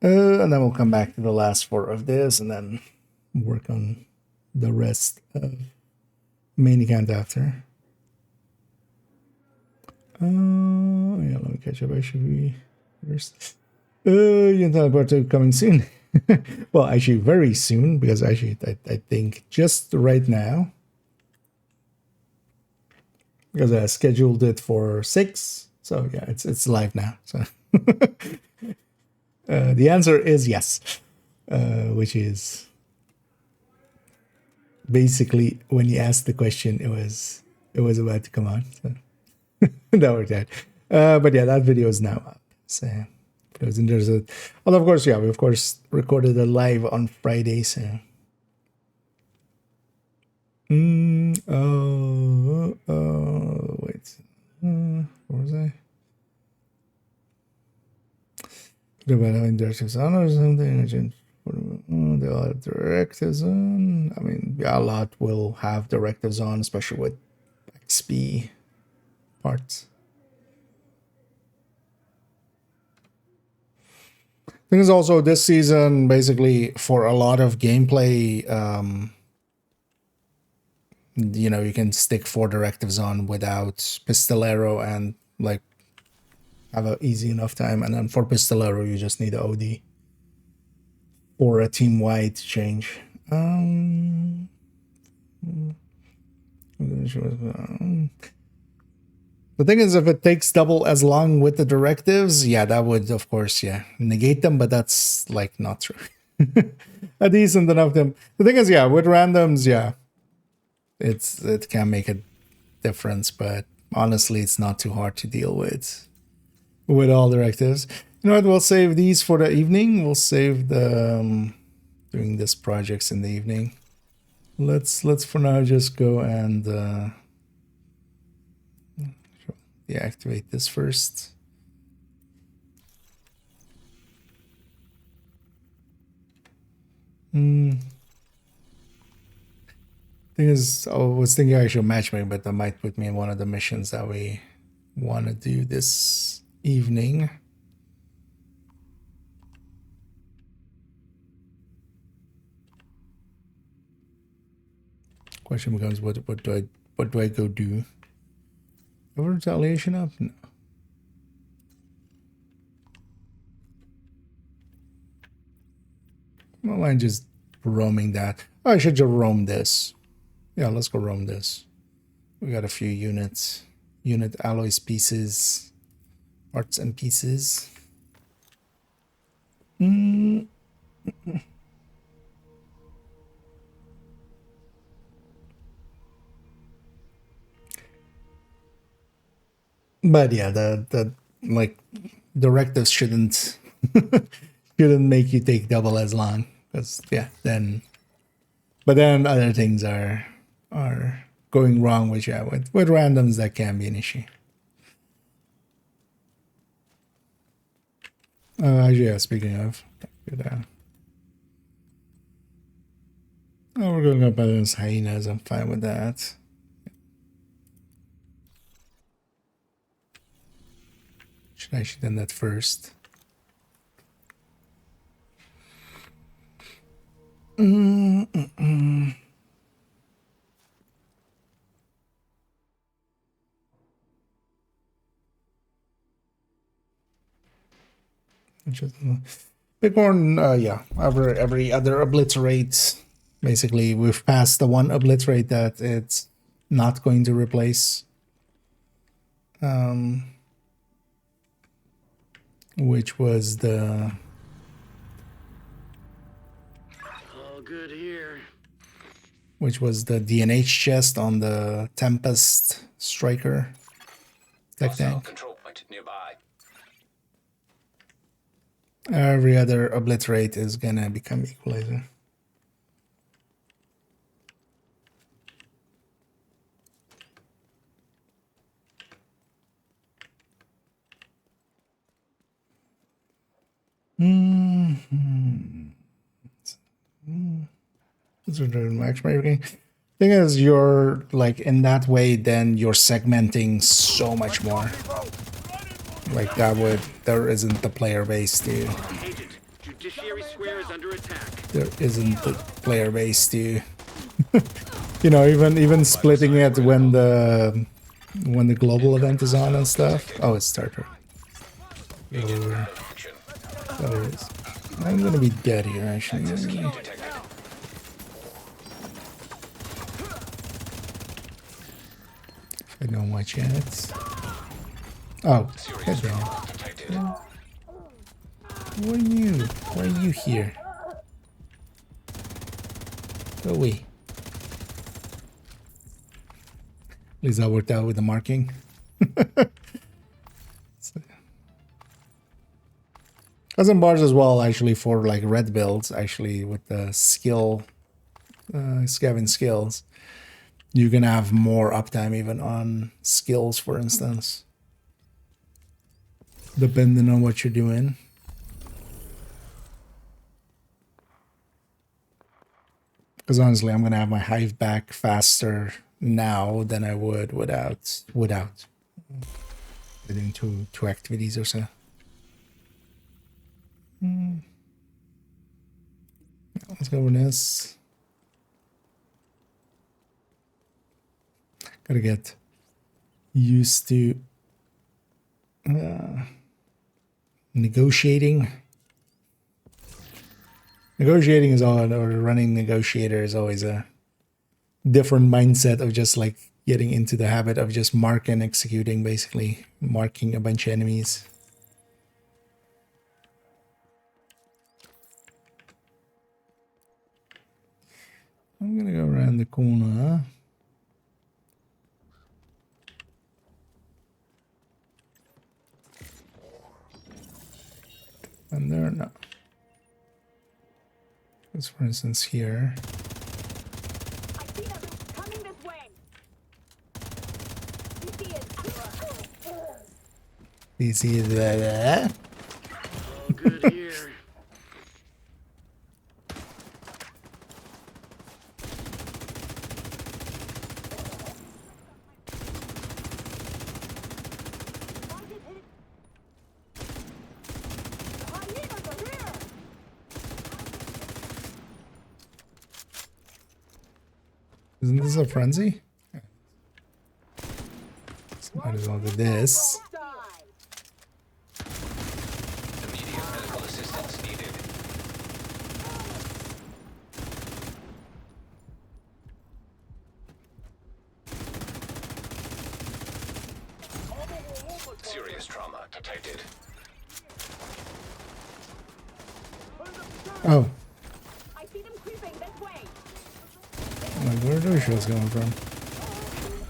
And then we'll come back to the last 4 of this, and then work on the rest of main account after. Yeah, let me catch up. Actually, first. You know about coming soon. Well, actually, very soon, because actually, I think just right now, because I scheduled it for 6. So yeah, it's live now. So the answer is yes, which is basically when you asked the question, it was about to come on. So that worked out. But yeah, that video is now up. So if it was interested. Well, of course, yeah, we of course recorded it live on Friday. So wait, where was I? About having directives on or something. They'll have directives on. I mean, yeah, a lot will have directives on, especially with XP parts. Thing is also this season, basically for a lot of gameplay, you know, you can stick 4 directives on without Pistolero and like have an easy enough time. And then for Pistolero, you just need a OD or a team-wide change. The thing is, if it takes double as long with the directives, yeah, that would, of course, yeah, negate them, but that's, like, not true. A decent enough them. The thing is, yeah, with randoms, yeah, it can make a difference, but honestly, it's not too hard to deal with all directives. You know what, we'll save these for the evening. We'll save the doing this projects in the evening. Let's for now just go and deactivate this first. Thing is, I was thinking I should matchmake, but that might put me in one of the missions that we want to do this evening. Question becomes, what do I go do? Ever retaliation up? No. I don't mind just roaming that. Oh, I should just roam this. Yeah, let's go roam this. We got a few unit alloys pieces, parts and pieces. But yeah, the like directives shouldn't make you take double as long, because yeah, then other things are going wrong, which yeah, with randoms that can be an issue. Yeah, speaking of, oh, we're going up against hyenas. I'm fine with that. Should I shoot them that first? Bighorn, yeah, every other obliterate. Basically, we've passed the one obliterate that it's not going to replace. Which was the... All good here. Which was the DNH chest on the Tempest Striker tech Hostile tank. control point nearby. Every other obliterate is gonna become equalizer. Matchmaking. Thing is, you're like in that way, then you're segmenting so much more. Like that would, there isn't the player base to. Agent, Judiciary Square is under attack. There isn't the player base to. You know, even splitting it when the global event is on and stuff. Oh, it's starter. Oh, that is. I'm gonna be dead here, actually. I don't watch it. Oh, head down. What are you? Why are you here? Go away. At least that worked out with the marking. Cousin bars as well, actually, for like red builds, actually, with the skill, scavenge skills. You can have more uptime even on skills, for instance. Depending on what you're doing. Because honestly, I'm gonna have my hive back faster now than I would without doing two activities or so. Let's go with this. Gotta get used to negotiating. Negotiating is all, or running negotiator is always a different mindset of just like getting into the habit of just mark and executing, basically marking a bunch of enemies. I'm gonna go around the corner. And there, no. Let's, for instance, here. I see them coming this way. You see it. You see that? All good here. Hyenas are here. Isn't this a frenzy? Might as well do this. Die. Immediate medical assistance needed. Serious trauma detected. Oh, I see them creeping this way. like where are those shots coming from?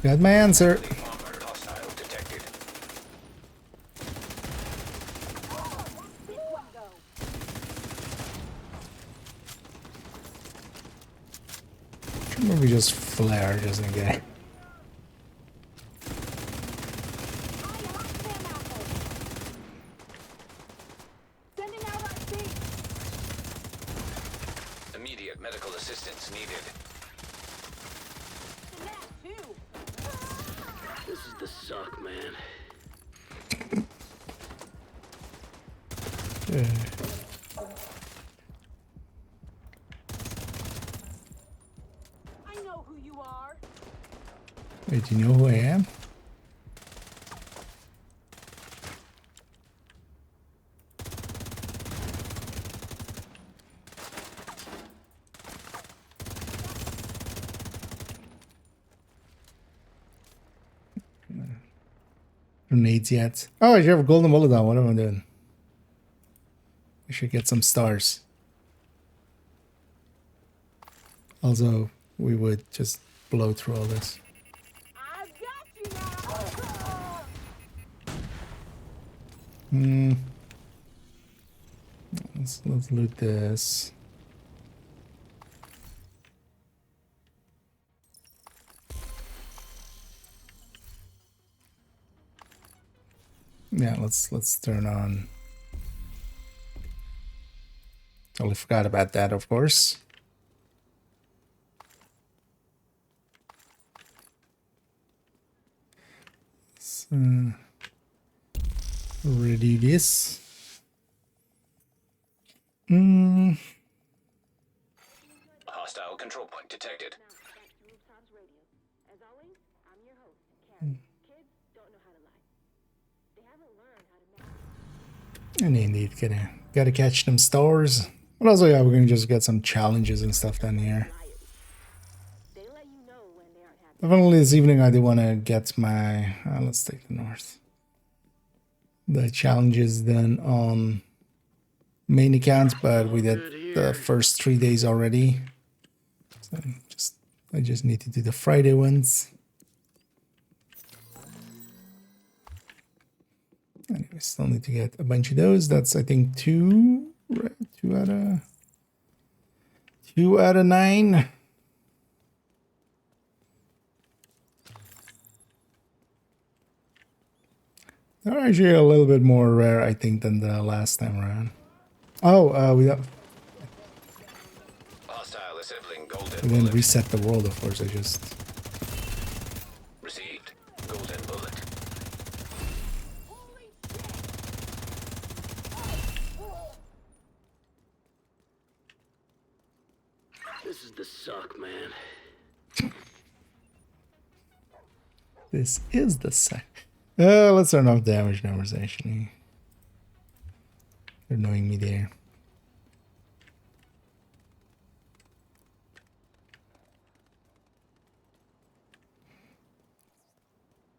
Got my answer. Armored hostile detected. This one go. Maybe just flare just in case. I lost them apples. Sending out our thing. Immediate medical assistance needed. And that too. This is the suck, man. I know who you are. Wait, do you know who I am? Grenades yet? Oh, you have a golden bullet on. What am I doing? I should get some stars. Also, we would just blow through all this. I've got you now. Let's loot this. Yeah, let's turn on. Totally forgot about that, of course. Let's redo this. Hostile control point detected. As always, I'm your host, Karen. Kids don't know how to lie. They haven't learned how to And indeed, gotta catch them stars. But also, yeah, we're gonna just get some challenges and stuff down here. They let you know when they aren't happy. Definitely this evening I do want to get my... let's take the north. The challenges done on main accounts, but we did the first 3 days already. So I just need to do the Friday ones. Anyway, still need to get a bunch of those. That's, I think, two out of 9. They're actually a little bit more rare, I think, than the last time around. Oh, we got... Hostile assembling Golden I didn't bullet. reset the world, of course. I just... Received. Golden bullet. This is the suck, man. This is the sec. Let's turn off damage numbers, actually. They're annoying me there.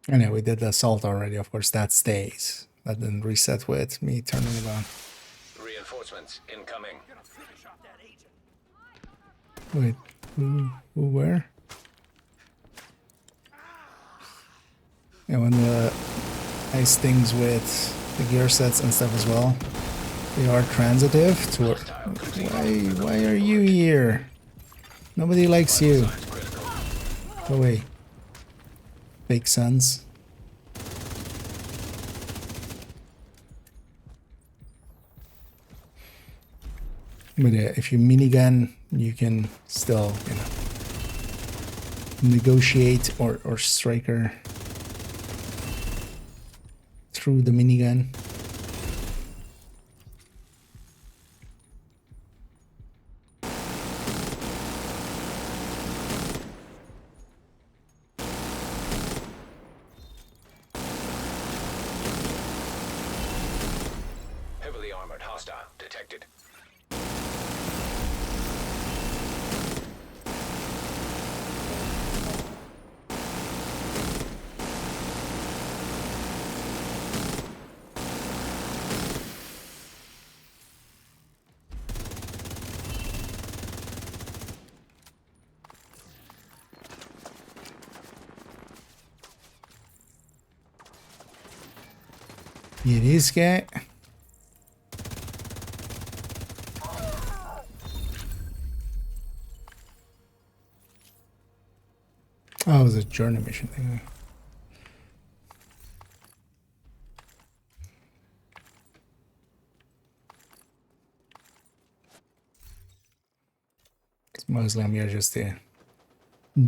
I know we did the assault already, of course, that stays. That didn't reset with me turning it on. Reinforcements incoming. Gonna finish off that agent. Wait, who where? Yeah, when the nice things with the gear sets and stuff as well. They are transitive to... Why are you here? Nobody likes you. Science critical. Go away. Fake sons. But yeah, if you minigun, you can still, you know, negotiate or striker through the minigun. Heavily armored hostile detected. Yeah, this guy. Oh, it was a journey mission thing. Mostly I'm here just to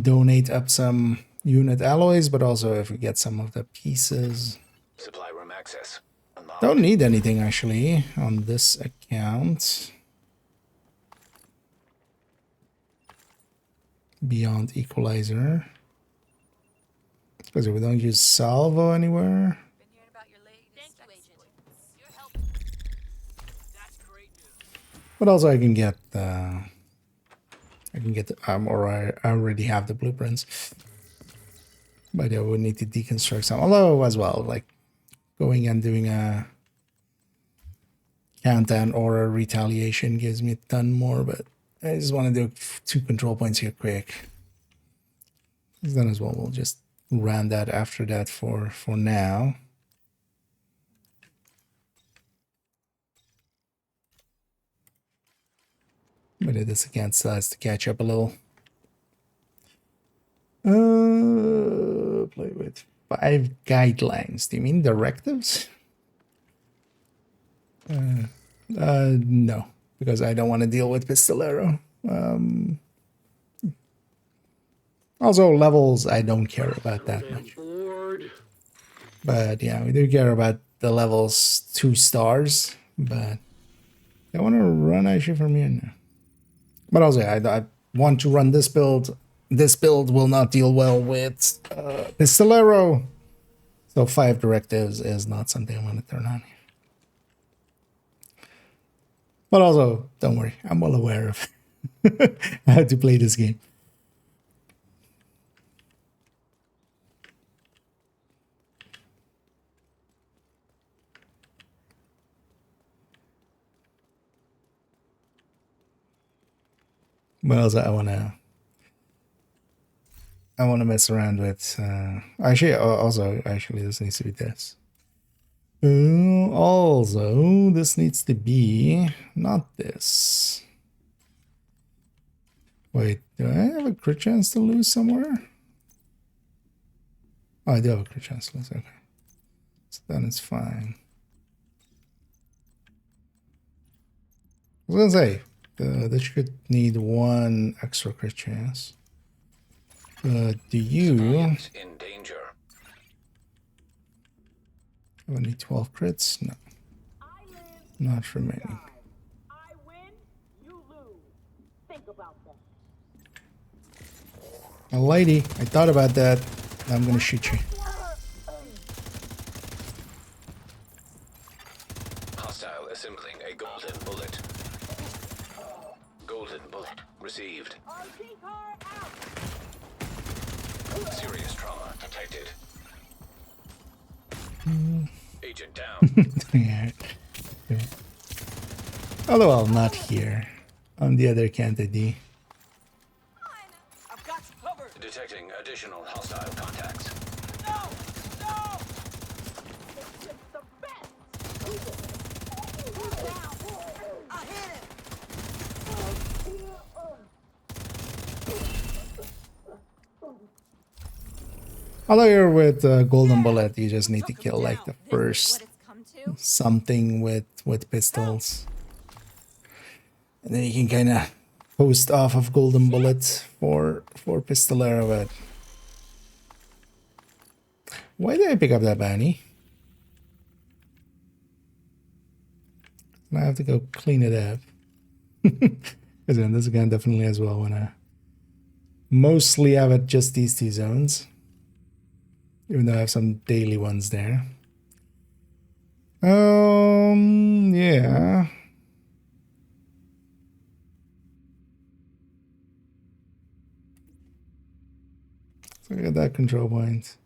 donate up some unit alloys, but also if we get some of the pieces. Supply room access. Unlocked. Don't need anything actually on this account. Beyond equalizer. Because we don't use salvo anywhere. Been hearing about your latest exploits. Your help. That's great news. But also I can get or I already have the blueprints. But I would need to deconstruct some. Although as well, like going and doing a countdown or a retaliation gives me a ton more, but I just want to do 2 control points here quick. Then as well, we'll just run that after that for now. But this again still has to catch up a little. Play with 5 guidelines. Do you mean directives? No, because I don't want to deal with Pistolero. Also, levels, I don't care about that Damn much. bored. But yeah, we do care about the levels 2 stars. But I want to run actually from here now. But also, I want to run this build. This build will not deal well with Pistolero. So 5 directives is not something I want to turn on here. But also, don't worry, I'm well aware of how to play this game. But also, I wanna mess around with. Actually, this needs to be this. Also, this needs to be not this. Wait, do I have a crit chance to lose somewhere? Oh, I do have a crit chance to lose. Okay, so then it's fine. I was gonna say, This should need one extra crit chance. Do you Civilians in danger. have any 12 crits? No, I live, not remaining. die. I win, you lose. Think about that. A lady, I thought about that. I'm gonna shoot you. Hostile assembling a golden bullet. Golden bullet received. RT car out. Serious trauma detected. Agent down. Yeah. Although I'm not here. On the other Cantady. I've got you covered. Detecting additional hostile contacts. No! No! It's just the best. I hit him! Although you're with Golden Bullet, you just need to kill like the This is first what it's come to. something with pistols. And then you can kind of post off of Golden Bullet for Pistolero, but why did I pick up that bounty? And I have to go clean it up. Because then this gun definitely as well wanna mostly have it just these two zones. Even though I have some daily ones there. Yeah. So I got that control point.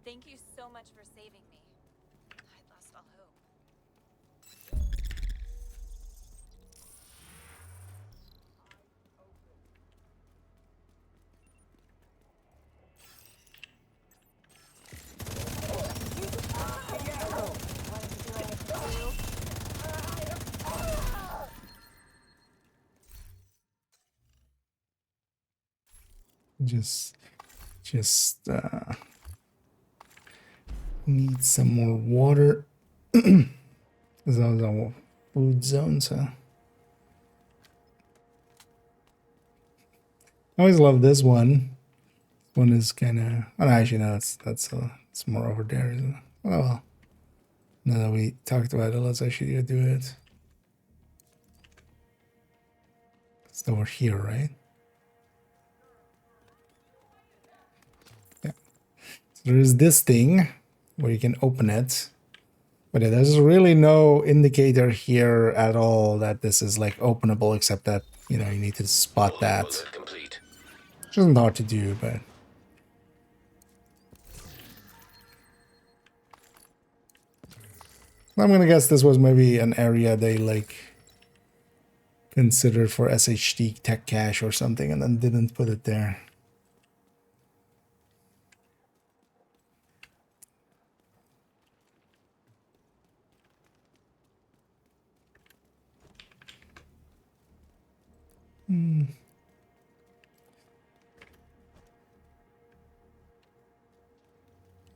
Thank you so much for saving me. I'd lost all hope. Just need some more water. Those are food zones, huh? I always love this one. One is kind of. Oh, no, actually, no, that's it's more over there, isn't it? Oh well. Now that we talked about it, let's actually go do it. It's over here, right? Yeah. So there's this thing where you can open it. But yeah, there's really no indicator here at all that this is like openable, except that, you know, you need to spot Golden that. bullet complete. Which isn't hard to do, but I'm gonna guess this was maybe an area they like considered for SHD tech cache or something and then didn't put it there.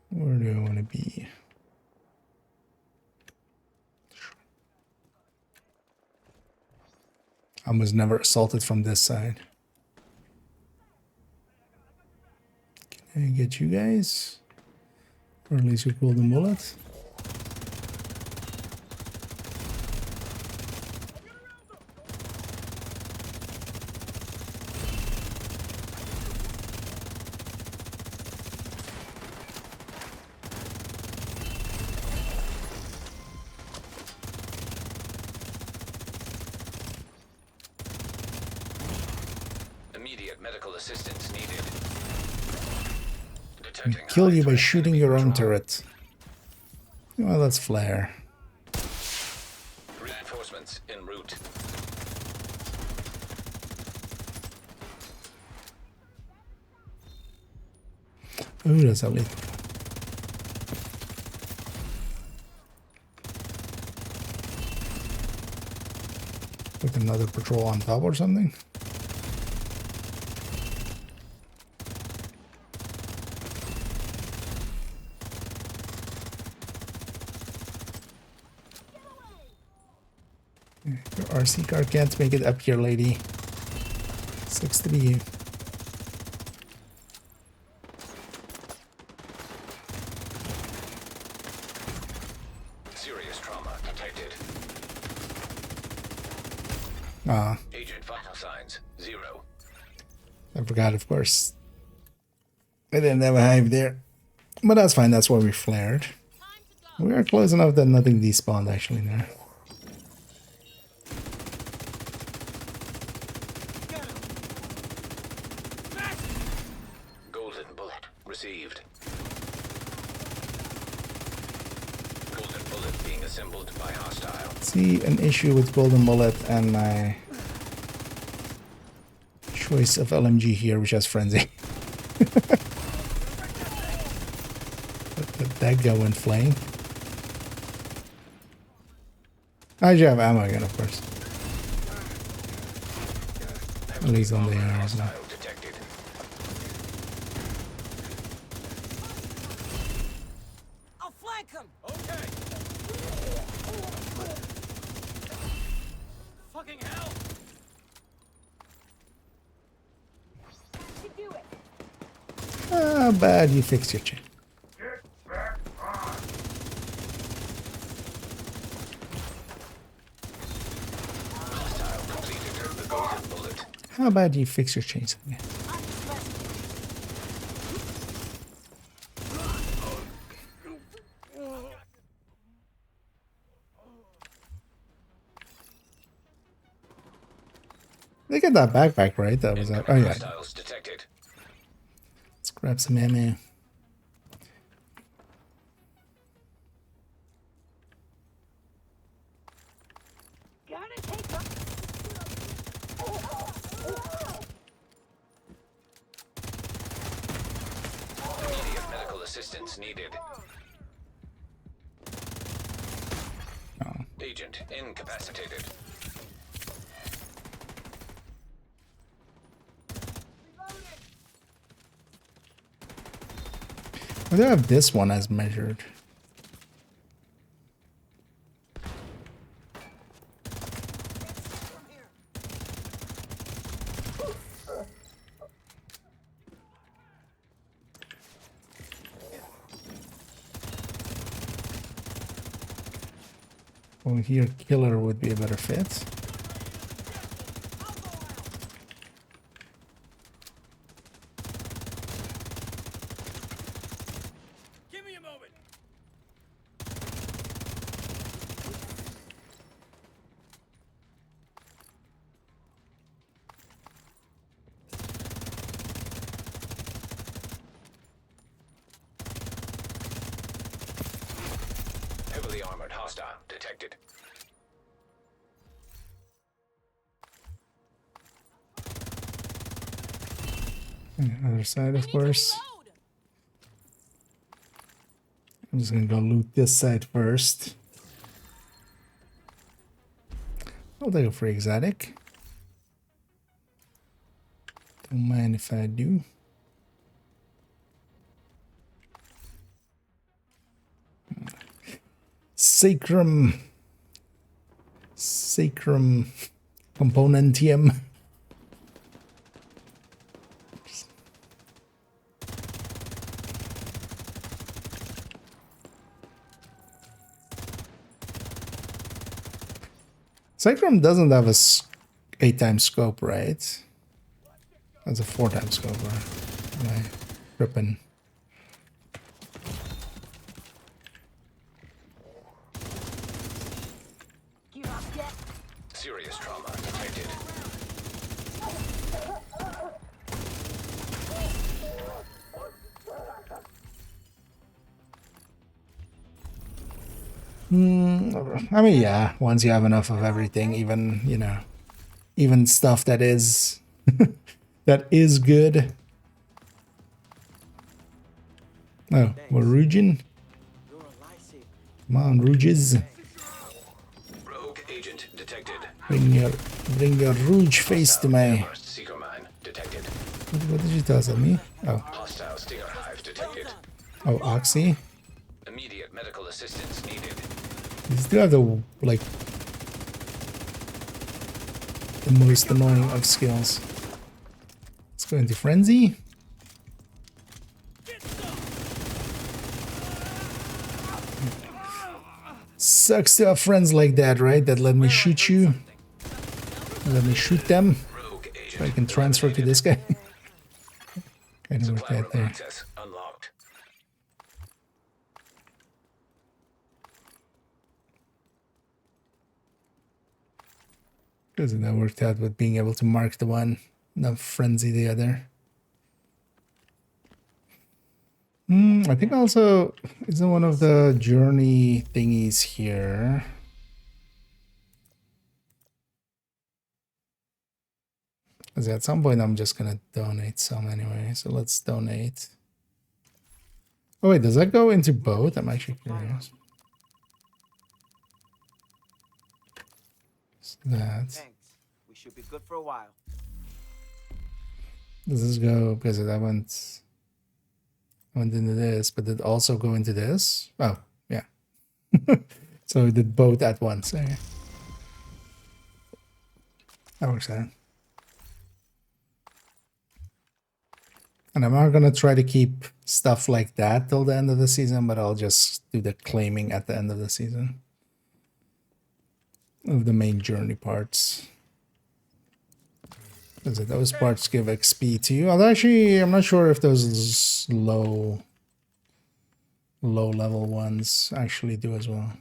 Where do I want to be? I was never assaulted from this side. Can I get you guys? Or at least with golden bullet? Immediate medical assistance needed. Detecting Kill you by high-threat shooting enemy your own patrol. turret. Well, that's flare. Reinforcements en route. Ooh, that's a lead. With another patrol on top or something? Your RC car can't make it up here, lady. Sucks to be you. Serious trauma detected. Ah, Agent vital signs 0. I forgot, of course. I didn't have a hive there. But that's fine, that's why we flared. We are close enough that nothing despawned actually there. Golden bullet received. Golden bullet being assembled by hostile. See an issue with Golden Bullet and my choice of LMG here, which has Frenzy. Let that go and flame. I do have ammo again, of course. At least on the arrows now. Hostile detected. I'll flank him. Okay. Fucking hell. Ah, bad you fixed your chain. Hostile completed the golden bullet. How about you fix your chains again? They got that backpack, right? That was that. Oh yeah. Hostiles detected. Let's grab some ammo. Gotta take her. Immediate medical assistance needed. Oh. Agent incapacitated. I do have this one as measured. Well, here killer would be a better fit. Give me a moment. Heavily armored hostile detected. Other side, of course. I'm just gonna go loot this side first. I'll take a free exotic. Don't mind if I do. Sacrum Componentium. Sacrum doesn't have a 8x scope, right? That's a 4x scope, or am I tripping? Serious trauma detected. I mean, yeah, once you have enough of everything, even, you know, even stuff that is that is good. Oh, we're Rugin. You're a lifesaver. Come on, Rouges. Rogue agent detected. Bring your Rouge face to my. Burst seeker mine detected. What did you toss at me? Oh, Hostile stinger hive detected. oh, Oxy. Immediate medical assistance needed. You still have to like the most annoying of skills. Let's go into Frenzy. Sucks to have friends like that, right? That let me shoot you. Let me shoot them. Rogue agent. So I can transfer to this guy. Kind of work Supply that room there. access unlocked. Doesn't that worked out with being able to mark the one, not Frenzy the other. I think also isn't one of the journey thingies here. Because at some point I'm just gonna donate some anyway. So let's donate. Oh wait, does that go into both? I'm actually curious. What's that? Thanks. We should be good for a while. Does this go because I went into this, but did it also go into this? Oh, yeah. So it did both at once. Okay. That works out. And I'm not gonna try to keep stuff like that till the end of the season, but I'll just do the claiming at the end of the season of the main journey parts. Because those parts give XP to you. Although actually, I'm not sure if those low level ones actually do as well.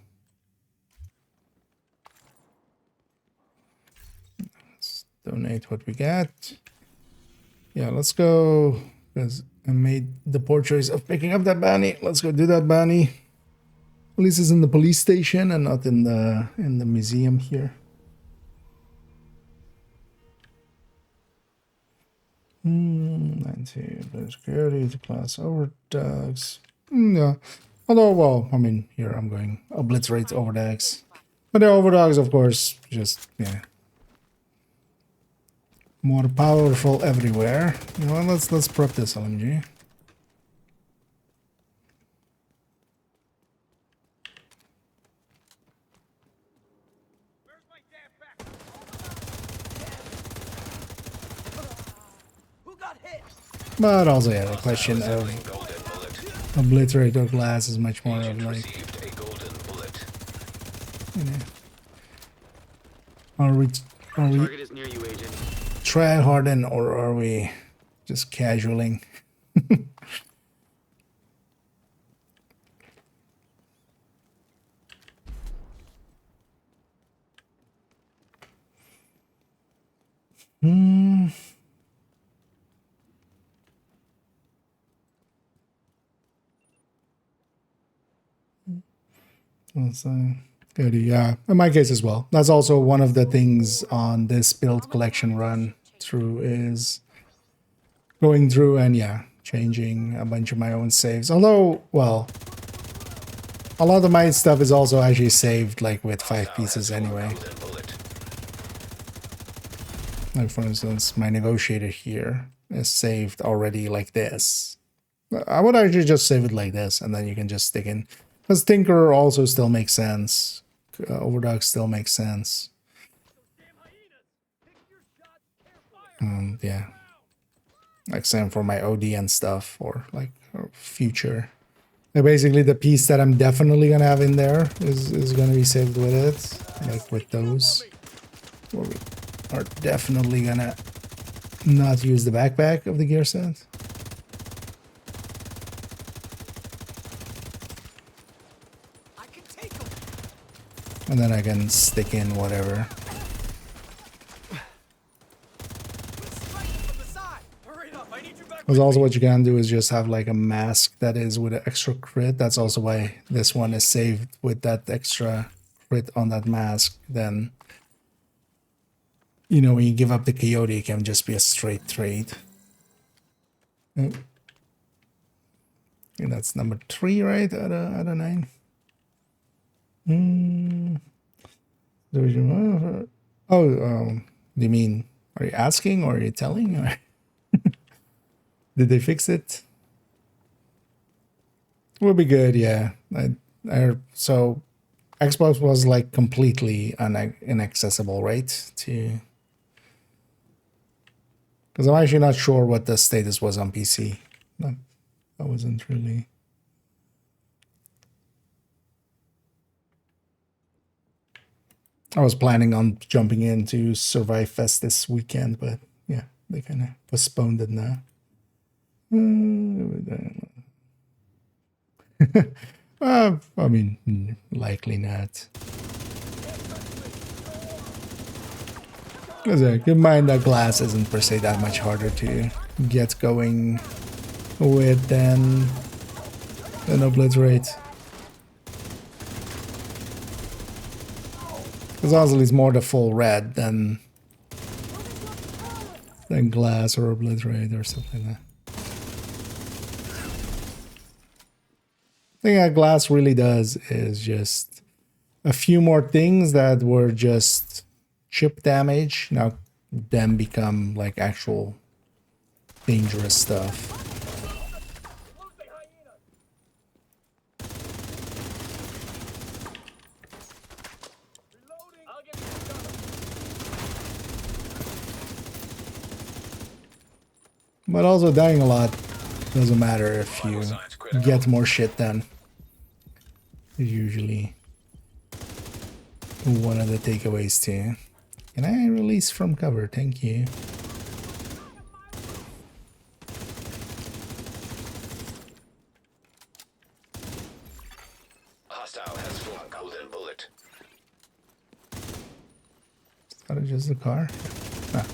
Let's donate what we got. Yeah, let's go. Because I made the poor choice of picking up that bounty. Let's go do that bounty. At least it's in the police station and not in the museum here. Security to class overdogs. Yeah. Although, well, I mean, here I'm going obliterate overdogs. But the overdogs, of course, just, yeah. More powerful everywhere. You know what, let's prep this LMG. Who got hit? But also, yeah, the question of Golden bullet. obliterate or glass is much more of like, Received a golden bullet. you know, are we Target is near you, Agent. try harden or are we just casualing? Good, yeah. In my case as well. That's also one of the things on this build collection run through is going through and yeah, changing a bunch of my own saves. Although, well, a lot of my stuff is also actually saved like with 5 pieces anyway. Golden bullet. Like for instance, my negotiator here is saved already like this. I would actually just save it like this and then you can just stick in. Because Tinker also still makes sense. Overdog still makes sense. Yeah. Like same for my OD and stuff or like future. Like basically the piece that I'm definitely gonna have in there is gonna be saved with it. Like with those. Where we are definitely gonna not use the backpack of the gear set. I can take him. And then I can stick in whatever. From the side. Hurry up. I need you back. Because also what you can do is just have like a mask that is with an extra crit. That's also why this one is saved with that extra crit on that mask. Then, you know, when you give up the coyote, it can just be a straight trade. Oh. And that's number 3, right? Out of 9. Oh, do you mean, are you asking or are you telling? Or did they fix it? Will be good, yeah. So Xbox was like completely inaccessible, right? To Because I'm actually not sure what the status was on PC. No, I wasn't really. I was planning on jumping into Survive Fest this weekend, but yeah, they kind of postponed it now. I mean, likely not. Keep in mind that glass isn't per se that much harder to get going with than obliterate. Because honestly, it's more the full red than glass or obliterate or something like that. The thing that glass really does is just a few more things that were just chip damage now then become like actual dangerous stuff. But also dying a lot doesn't matter if you get more shit done. It's usually one of the takeaways too. Can I release from cover? Thank you. Hostile has full golden bullet. Is that just a car? Ah.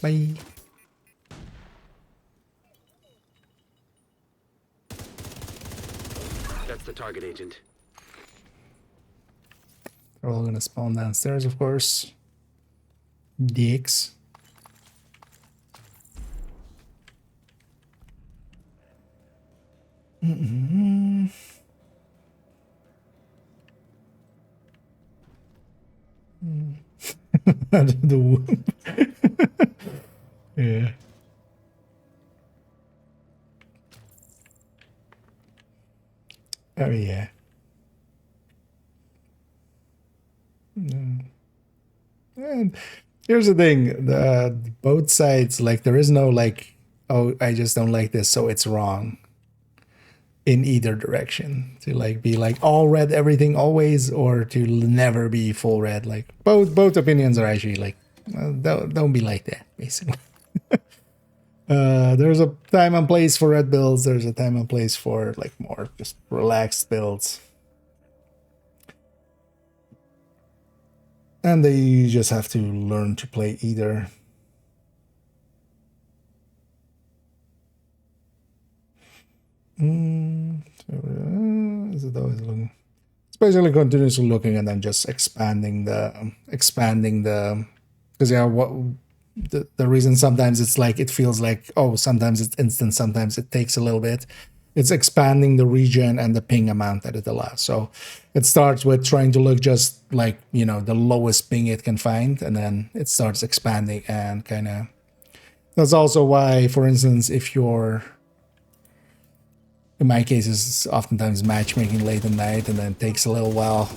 Bye. That's the target, Agent. They're all gonna spawn downstairs, of course. Dicks. The whoop. Yeah. Oh yeah. And here's the thing: both sides, like, there is no like, oh, I just don't like this, so it's wrong. In either direction, to like be like all red everything always, or to never be full red. Like both opinions are actually like, don't be like that, basically. There's a time and place for red builds. There's a time and place for like more just relaxed builds. And they just have to learn to play either. Is it always looking? It's basically continuously looking and then just expanding the because yeah, what the reason sometimes it's like it feels like, oh, sometimes it's instant, sometimes it takes a little bit. It's expanding the region and the ping amount that it allows. So it starts with trying to look just like, you know, the lowest ping it can find, and then it starts expanding and kind of. That's also why, for instance, if you're, in my case, it's oftentimes matchmaking late at night, and then it takes a little while.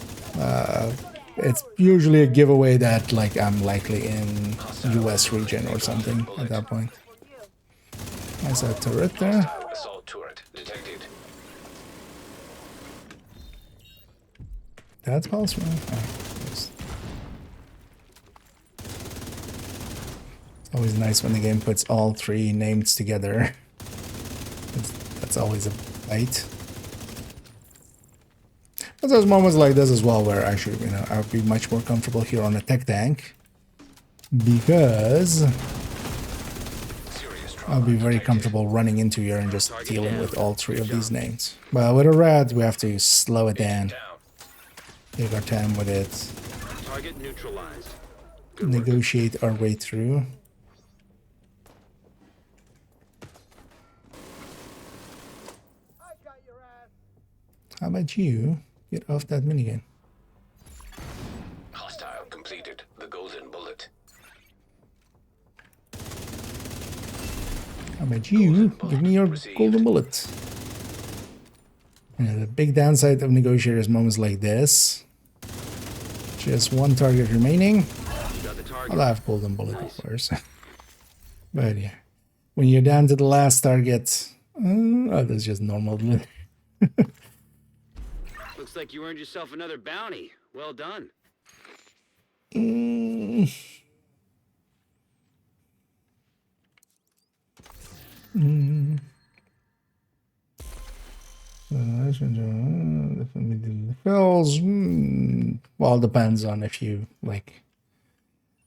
It's usually a giveaway that like I'm likely in US region or something at that point. There's a turret there. Assault turret detected. That's possible. It's always nice when the game puts all three names together. That's always a fight. But there's moments like this as well where actually, you know, I would be much more comfortable here on a tech tank because I'll be very comfortable running into here and just dealing with all three of these names. But with a red, we have to slow it down. Take our time with it. Target neutralized. Negotiate our way through. How about you get off that minigun? Hostile completed the golden bullet. How about you give me your golden bullet? The big downside of negotiators moments like this. Just one target remaining. Got the target. I'll have golden bullet, of course. But yeah, when you're down to the last target, oh, that's just normal. Looks like you earned yourself another bounty. Well done. Fills, well, depends on if you like.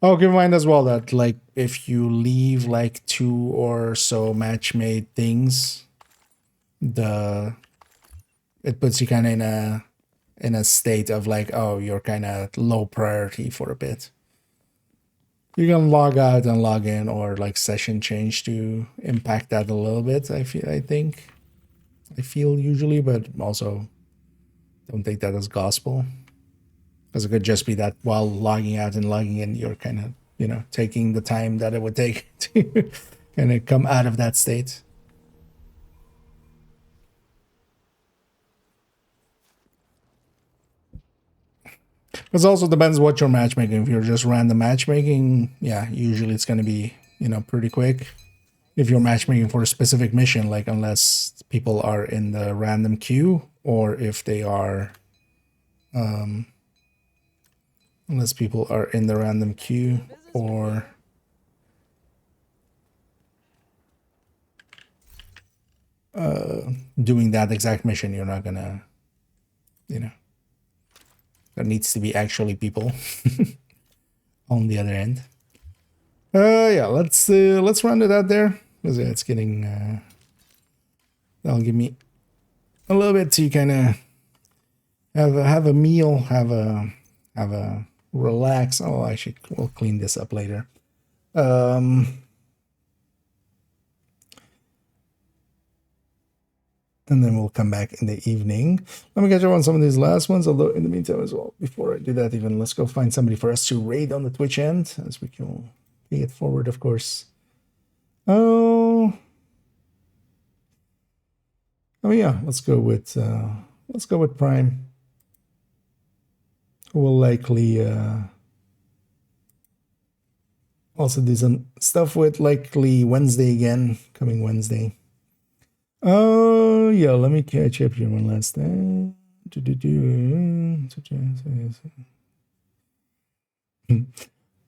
Oh, keep in mind as well that like if you leave like 2 or so match-made things, it puts you kind of in a state of like, oh, you're kind of low priority for a bit. You can log out and log in, or like session change to impact that a little bit. I feel usually, but also don't take that as gospel, because it could just be that while logging out and logging in, you're kind of, you know, taking the time that it would take to kind of come out of that state. It also depends what you're matchmaking. If you're just random matchmaking, yeah, usually it's going to be, you know, pretty quick. If you're matchmaking for a specific mission, like unless people are in the random queue, or if they are, unless people are in the random queue, or doing that exact mission, you're not gonna, you know, there needs to be actually people on the other end. Yeah, let's round it out there, because it's getting that'll give me a little bit to kind of have a meal, have a relax. Oh, actually, we'll clean this up later. And then we'll come back in the evening. Let me catch up on some of these last ones, although in the meantime as well, before I do that even, let's go find somebody for us to raid on the Twitch end, as we can pay it forward, of course. Oh yeah, let's go with Prime. We'll likely also do some stuff with likely Wednesday again, coming Wednesday. Oh yeah, let me catch up here one last time.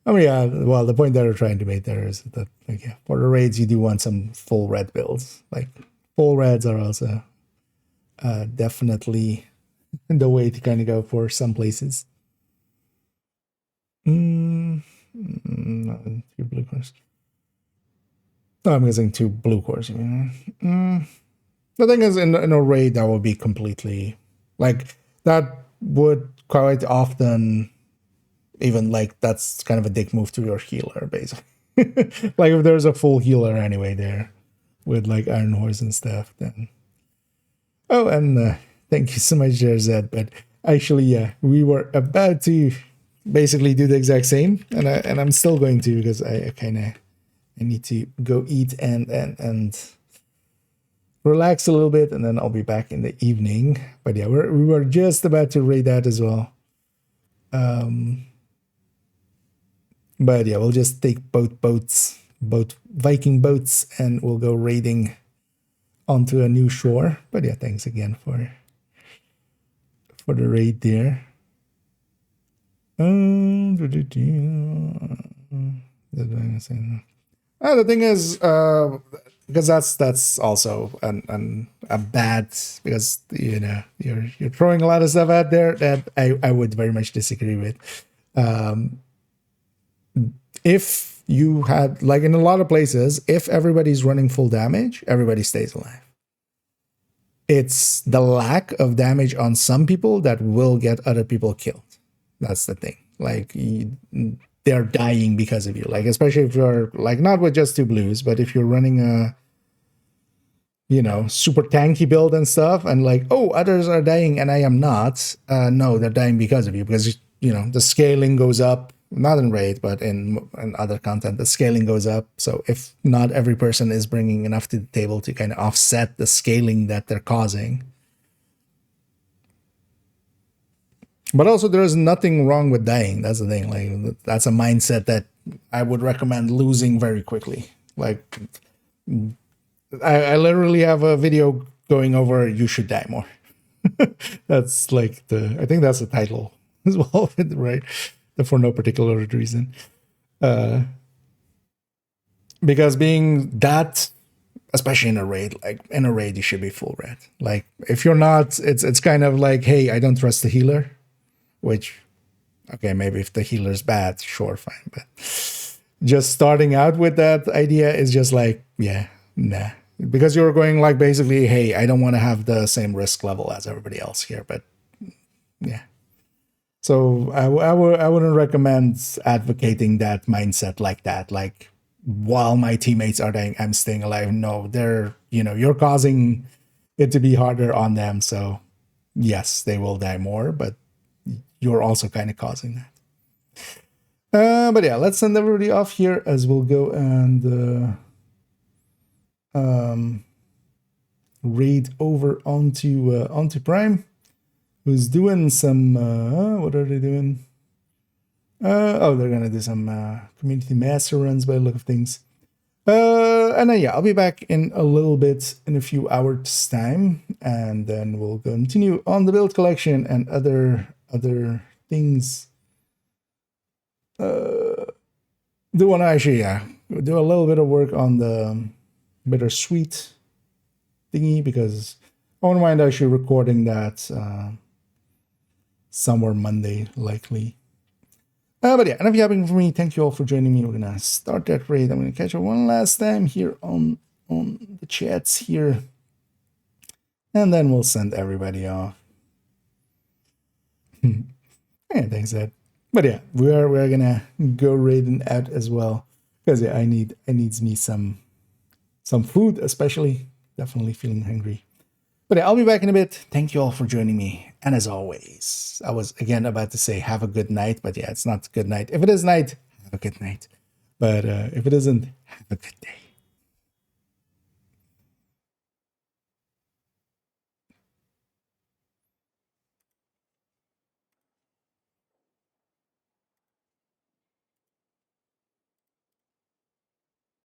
Oh yeah, well, the point that we're trying to make there is that, like, yeah, for the raids you do want some full red builds. Like, full reds are also definitely the way to kind of go for some places. Not 2 blue cores. No, I'm guessing 2 blue cores. The thing is, in a raid, that would be completely, like, that would quite often, even, like, that's kind of a dick move to your healer, basically. Like, if there's a full healer anyway there, with, like, Iron Horse and stuff, then... Oh, and thank you so much, Jarzed, but actually, yeah, we were about to basically do the exact same, and I'm still going to, because I need to go eat and relax a little bit, and then I'll be back in the evening. But yeah, we were just about to raid that as well. But yeah, we'll just take both Viking boats, and we'll go raiding onto a new shore. But yeah, thanks again for the raid there. The thing is, because that's also a bad, because, you know, you're throwing a lot of stuff out there that I would very much disagree with. If you had, like, in a lot of places, if everybody's running full damage, everybody stays alive. It's the lack of damage on some people that will get other people killed. That's the thing. Like, they're dying because of you. Like, especially if you're, like, not with just 2 blues, but if you're running a, you know, super tanky build and stuff, and like, oh, others are dying and I am not. No, they're dying because of you, because, you know, the scaling goes up, not in raid, but in other content, the scaling goes up. So if not every person is bringing enough to the table to kind of offset the scaling that they're causing, But also, there is nothing wrong with dying. That's the thing. Like, that's a mindset that I would recommend losing very quickly. Like, I literally have a video going over you should die more. That's like I think that's the title as well, right? For no particular reason. Because being that, especially in a raid, like in a raid, you should be full red. Like if you're not, it's kind of like, hey, I don't trust the healer. Which, okay, maybe if the healer's bad, sure, fine. But just starting out with that idea is just like, yeah, nah. Because you're going like basically, hey, I don't want to have the same risk level as everybody else here. But yeah. So I wouldn't recommend advocating that mindset like that. Like while my teammates are dying, I'm staying alive. No, you're causing it to be harder on them. So yes, they will die more, but you're also kind of causing that. But yeah, let's send everybody off here as we'll go and raid over onto Prime, who's doing some what are they doing? They're gonna do some community master runs by the look of things. And then, yeah, I'll be back in a little bit, in a few hours time, and then we'll continue on the build collection and other things. Do want to actually, do a little bit of work on the bittersweet thingy, because I wouldn't mind actually recording that somewhere Monday, likely. But yeah, enough yapping for me. Thank you all for joining me. We're gonna start that raid. I'm gonna catch up one last time here on the chats here, and then we'll send everybody off. Yeah, thanks, Ed. But yeah, we're gonna go raiding out as well, because yeah, I needs me some food, especially. Definitely feeling hungry. But yeah, I'll be back in a bit. Thank you all for joining me. And as always, I was again about to say have a good night, but yeah, it's not good night. If it is night, have a good night. But if it isn't, have a good day.